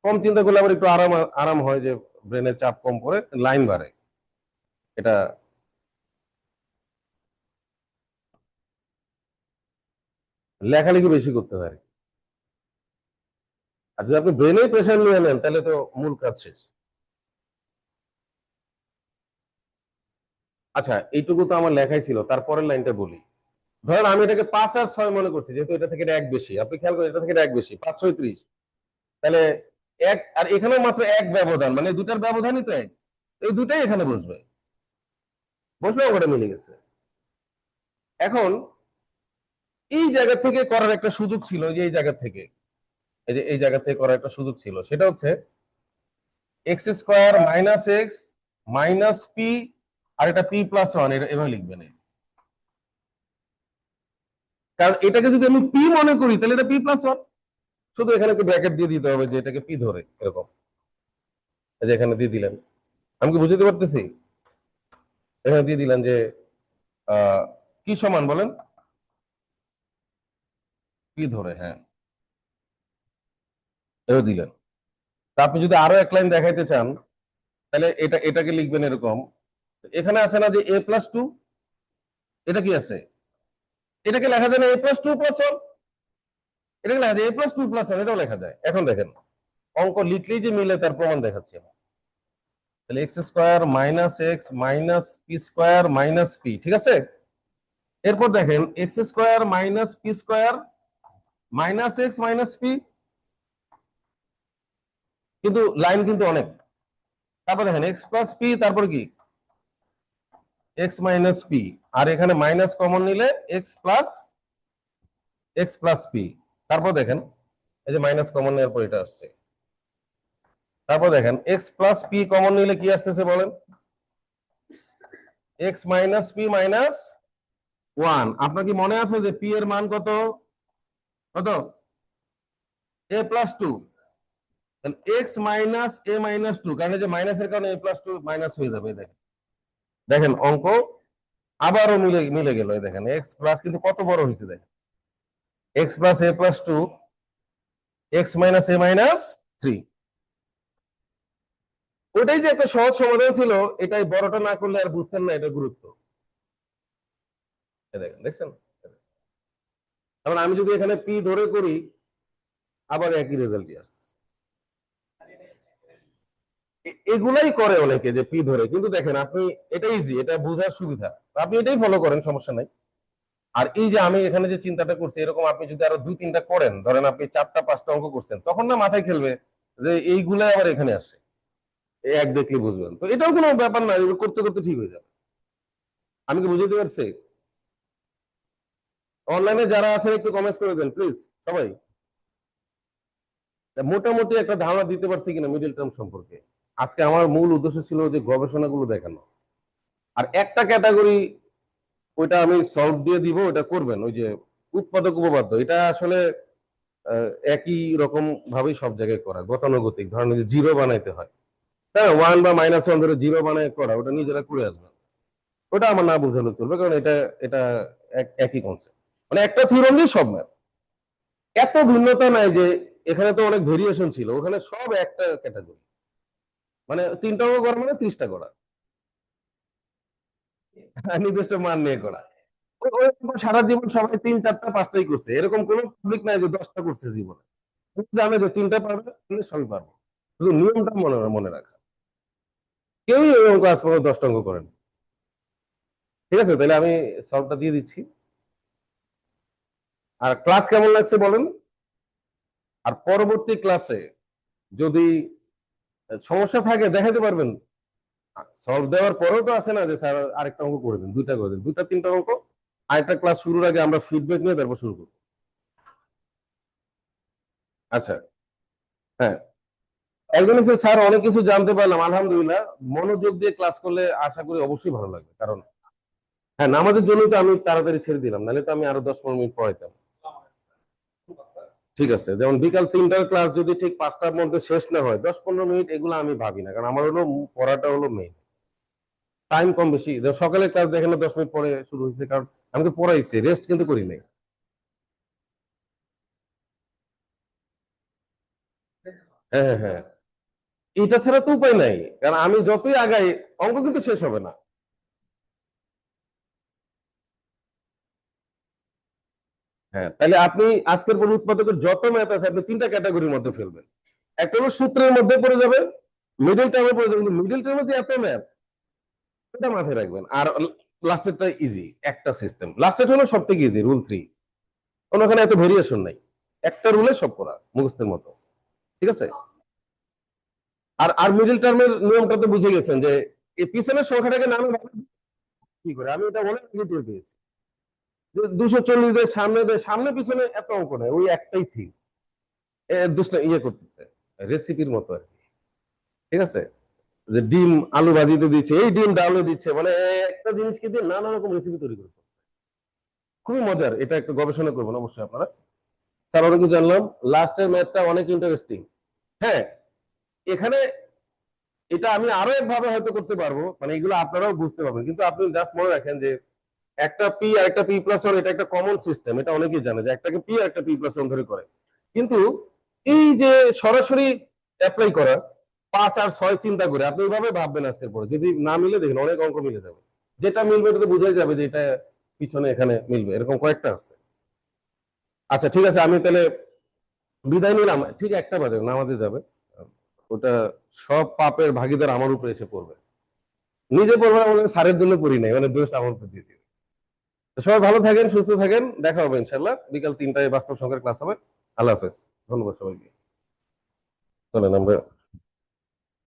কম চিন্তা করলে আবার একটু আরাম আরাম হয়, যে ব্রেনের চাপ কম পড়ে, লাইন বাড়ে। এটা লেখালেখি বেশি করতে পারে। আর যদি আপনি ব্রেনে প্রেশার নিয়ে নেন তাহলে তো মূল কাজ শেষ। আচ্ছা, এইটুকু তো আমার লেখাই ছিল, তারপরের লাইনটা বলি। ধরেন আমি এটাকে 5 আর 6 মনে করছি, যেহেতু এটা থেকে এটা এক বেশি, আপনি খেয়াল করেন এটা থেকে এটা এক বেশি, 5 6 30। তাহলে এক আর এখানে মাত্র এক ব্যবধান, মানে দুটার ব্যবধানই তো এক, এই দুটাই এখানে বসবে, বসবে ওটা মিলে গেছে। এখন এই জায়গা থেকে করার একটা সুযোগ ছিল, যে এই জায়গা থেকে, এই যে এই জায়গা থেকে করার একটা সুযোগ ছিল, সেটা হচ্ছে x square minus x minus p, আর এটা পি প্লাস ওয়ান, এটা এভাবে লিখবেন। কারণ এটাকে যদি আমি পি মনে করি তাহলে এটা পি প্লাস ওয়ান, শুধু এখানে একটু ব্র্যাকেট দিয়ে দিতে হবে যে এটাকে পি ধরে, এরকম। এই যে এখানে দিয়ে দিলেন, আমি কি বুঝতে পারতেছি? এখানে দিয়ে দিলেন যে আহ কি সমান বলেন? পি ধরে, হ্যাঁ, এও দিলেন। তা আপনি যদি আরো এক লাইন দেখাইতে চান তাহলে এটাকে লিখবেন এরকম। এখানে আছে না যে এ প্লাস টু, এটা কি আছে? এটাকে লেখা যায় না এ প্লাস টু প্লাস ওয়ান? এটাকে লেখা যায় এ প্লাস টু প্লাস ওয়ান, এটাও লেখা যায়। এখন দেখেন অঙ্ক লিখলেই যে মিলে তার প্রমাণ দেখাচ্ছি আমি। তাহলে x square minus x minus P square minus P, ঠিক আছে। এরপর দেখেন x square minus P square minus x minus P, কিন্তু লাইন কিন্তু অনেক। তারপর দেখেন এক্স প্লাস পি, তারপর কি এক্স মাইনাস পি, আর এখানে মাইনাস কমন নিলে এক্স প্লাস পি। তারপর দেখেন এই যে মাইনাস কমন নেওয়ার পর এটা আসছে। তারপর দেখেন এক্স প্লাস পি কমন নিলে কি আসতেছে বলেন? X minus P minus one. আপনার কি মনে আছে যে পি এর মান কত? কত? এ প্লাস টু। এক্স মাইনাস এ মাইনাস টু, কারণ এই যে মাইনাসের কারণে এ প্লাস টু মাইনাস হয়ে যাবে। দেখেন দেখেন অঙ্ক আবারও মিলে মিলে গেল। দেখেন এক্স প্লাস কিন্তু কত বড় হয়েছে, দেখেন এক্স প্লাস এ প্লাস টু এক্স মাইনাস এ মাইনাস থ্রি। ওটাই যে একটা সহজ সমাধান ছিল, এটাই বড়টা না করলে আর বুঝতেন না এটা গুরুত্ব। দেখেন দেখছেন, তারপর আমি যদি এখানে পি ধরে করি আবার একই রেজাল্টই আসছে। এগুলাই করে অনেকে যে পি ধরে, কিন্তু দেখেন আপনি এটা ইজি, এটা বোঝার সুবিধা, আপনি এটাই ফলো করেন, সমস্যা নাই। আর এই যে আমি এখানে যে চিন্তাটা করছি, এরকম আপনি যদি আরো দুই তিনটা করেন, ধরেন আপনি চারটা পাঁচটা অঙ্ক করছেন, তখন না মাথায় খেলবে যে এইগুলাই আবার এখানে আসে, এই এক দেখলে বুঝবেন। তো এটাও কোনো ব্যাপার না, এগুলো করতে করতে ঠিক হয়ে যাবে। আমি কি বুঝাতে পারছি? অনলাইনে যারা আছেন একটু কমেন্টস করে দেন প্লিজ সবাই, মোটামুটি একটা ধারণা দিতে পারছি কিনা মিডল টার্ম সম্পর্কে। আজকে আমার মূল উদ্দেশ্য ছিল যে গবেষণাগুলো দেখানো, আর একটা ক্যাটাগরি ওইটা আমি সলভ দিয়ে দিব, ওটা করবেন। ওই যে উৎপাদক উপপাদ্য, এটা আসলে একই রকম ভাবেই সব জায়গায় করা, গতানুগতিক, ধরেন যে জিরো বানাইতে হয়, হ্যাঁ ওয়ান বা মাইনাস ওয়ান ধরে জিরো বানায় করা, ওটা নিজেরা করে আসবেন। ওটা আমার না বোঝালে চলবে, কারণ এটা এটা একই কনসেপ্ট, মানে একটা থিওরাম দিয়ে সব ম্যাথ। এত ভিন্নতা নাই যে এখানে তো অনেক ভেরিয়েশন ছিল, ওখানে সব একটা ক্যাটাগরি, মানে তিনটা অঙ্ক করা মানে 30টা করা, নির্দিষ্ট মান নিয়ে করা। সারা জীবন সবাই তিন চারটা পাঁচটাই করছে, এরকম কোন পাবলিক নাই যে 10টা করছে জীবনে। জানে যে তিনটা পারবে, সবই পারবো, শুধু নিয়মটা মনে মনে রাখা। কেউই ওই অঙ্ক আজ পর্যন্ত 10টা অঙ্ক করেন। ঠিক আছে, তাহলে আমি সলভটা দিয়ে দিচ্ছি। আর ক্লাস কেমন লাগছে বলেন। আর পরবর্তী ক্লাসে যদি সমস্যা থাকে দেখাতে পারবেন, সলভ দেওয়ার পরেও তো আছে না যে স্যার আরেকটা অঙ্ক করে দিন, দুইটা করে দিন, দুইটা তিনটা অঙ্ক। আরেকটা ক্লাস শুরুর আগে আমরা ফিডব্যাক নিয়ে তারপর শুরু করবো। আচ্ছা, হ্যাঁ, একজন হচ্ছে স্যার অনেক কিছু জানতে পারলাম, আলহামদুলিল্লাহ। মনোযোগ দিয়ে ক্লাস করলে আশা করি অবশ্যই ভালো লাগবে, কারণ হ্যাঁ নামাজের জন্যই তো আমি তাড়াতাড়ি ছেড়ে দিলাম, নাহলে তো আমি আরো 10-15 মিনিট পড়াইতাম। ঠিক আছে, যেমন বিকাল 3টার ক্লাস যদি ঠিক 5টার মধ্যে শেষ না হয়, 10-15 মিনিট এগুলো আমি ভাবি না, কারণ আমার হলো পড়াটা হলো মেইন। টাইম কম বেশি, সকালের ক্লাস দেখেন 10 মিনিট পরে শুরু হয়েছে, কারণ আমি তো পড়াইছি, রেস্ট কিন্তু করি নাই। হ্যাঁ হ্যাঁ হ্যাঁ, এটা ছাড়া তো উপায় নাই, কারণ আমি যতই আগাই অঙ্ক কিন্তু শেষ হবে না। হ্যাঁ, তাহলে আপনি আজকের পর উৎপাদকের যত ম্যাথ আছে আপনি তিনটা ক্যাটাগরির মধ্যে ফেলবেন। একটা হলো সূত্রের মধ্যে পড়ে যাবে, মিডল টার্মে পড়ে যাবে, মিডল টার্মে যে এত ম্যাথ, এটা মাথায় রাখবেন। আর লাস্টেরটা ইজি, একটা সিস্টেম, লাস্টের হলো সব থেকে ইজি, রুল 3, ওখানে এত ভেরিয়েশন নাই, একটা রুলে সব করা মুখস্থের মতো। ঠিক আছে, আর আর মিডল টার্মের নিয়মটা তো বুঝে গেছেন যে এই পিছনের সংখ্যাটাকে নামে কি করে, আমি এটা বলে টের পেয়েছি যে 240 দেয় সামনে, দেয় সামনে পিছনে এত অঙ্ক নেই, ওই একটাই ঠিক দুষ্ট ইয়ে করতেছে, রেসিপির মতো আর কি। ঠিক আছে, যে ডিম আলু ভাজিতে দিচ্ছে, এই ডিম ডালে দিচ্ছে, মানে একটা জিনিসকে দিয়ে নানা রকম রেসিপি তৈরি করতে, খুবই মজার। এটা একটা গবেষণা করবেন অবশ্যই আপনারা। তার অনেক কিছু জানলাম, লাস্টের ম্যাথটা অনেক ইন্টারেস্টিং। হ্যাঁ, এখানে এটা আমি আরো একভাবে হয়তো করতে পারবো, মানে এগুলো আপনারাও বুঝতে পারবেন, কিন্তু আপনি জাস্ট মনে রাখেন যে একটা পি আর একটা পি প্লাস ওয়ান, এটা একটা কমন সিস্টেম, এটা অনেকেই জানে যে একটাকে পি আর একটা পি প্লাস ওয়ান ধরে করে। কিন্তু এই যে সরাসরি অ্যাপ্লাই করা 5 আর 6 চিন্তা করে আপনি এইভাবে ভাববেন, আজকের পরে যদি না মিলে দেখেন অনেক অঙ্ক মিলে যাবে, যেটা মিলবে এটা তো বোঝাই যাবে যে এটা পিছনে এখানে মিলবে, এরকম কয়েকটা আছে। আচ্ছা ঠিক আছে, আমি তাহলে বিদায় নিলাম, ঠিক 1টা বাজে নামাজে যাবে। ওটা সব পাপের ভাগিদার আমার উপরে এসে পড়বে, নিজে পড়বে না, আমাদের স্যারের জন্য পড়ি নাই, মানে দোষ আমার উপর দিয়ে দিবে। তো সবাই ভালো থাকেন, সুস্থ থাকেন, দেখা হবে ইনশাল্লাহ বিকাল 3টায় বাস্তব সংখ্যার ক্লাস হবে। আল্লাহ হাফেজ, ধন্যবাদ সবাইকে। চলেন আমরা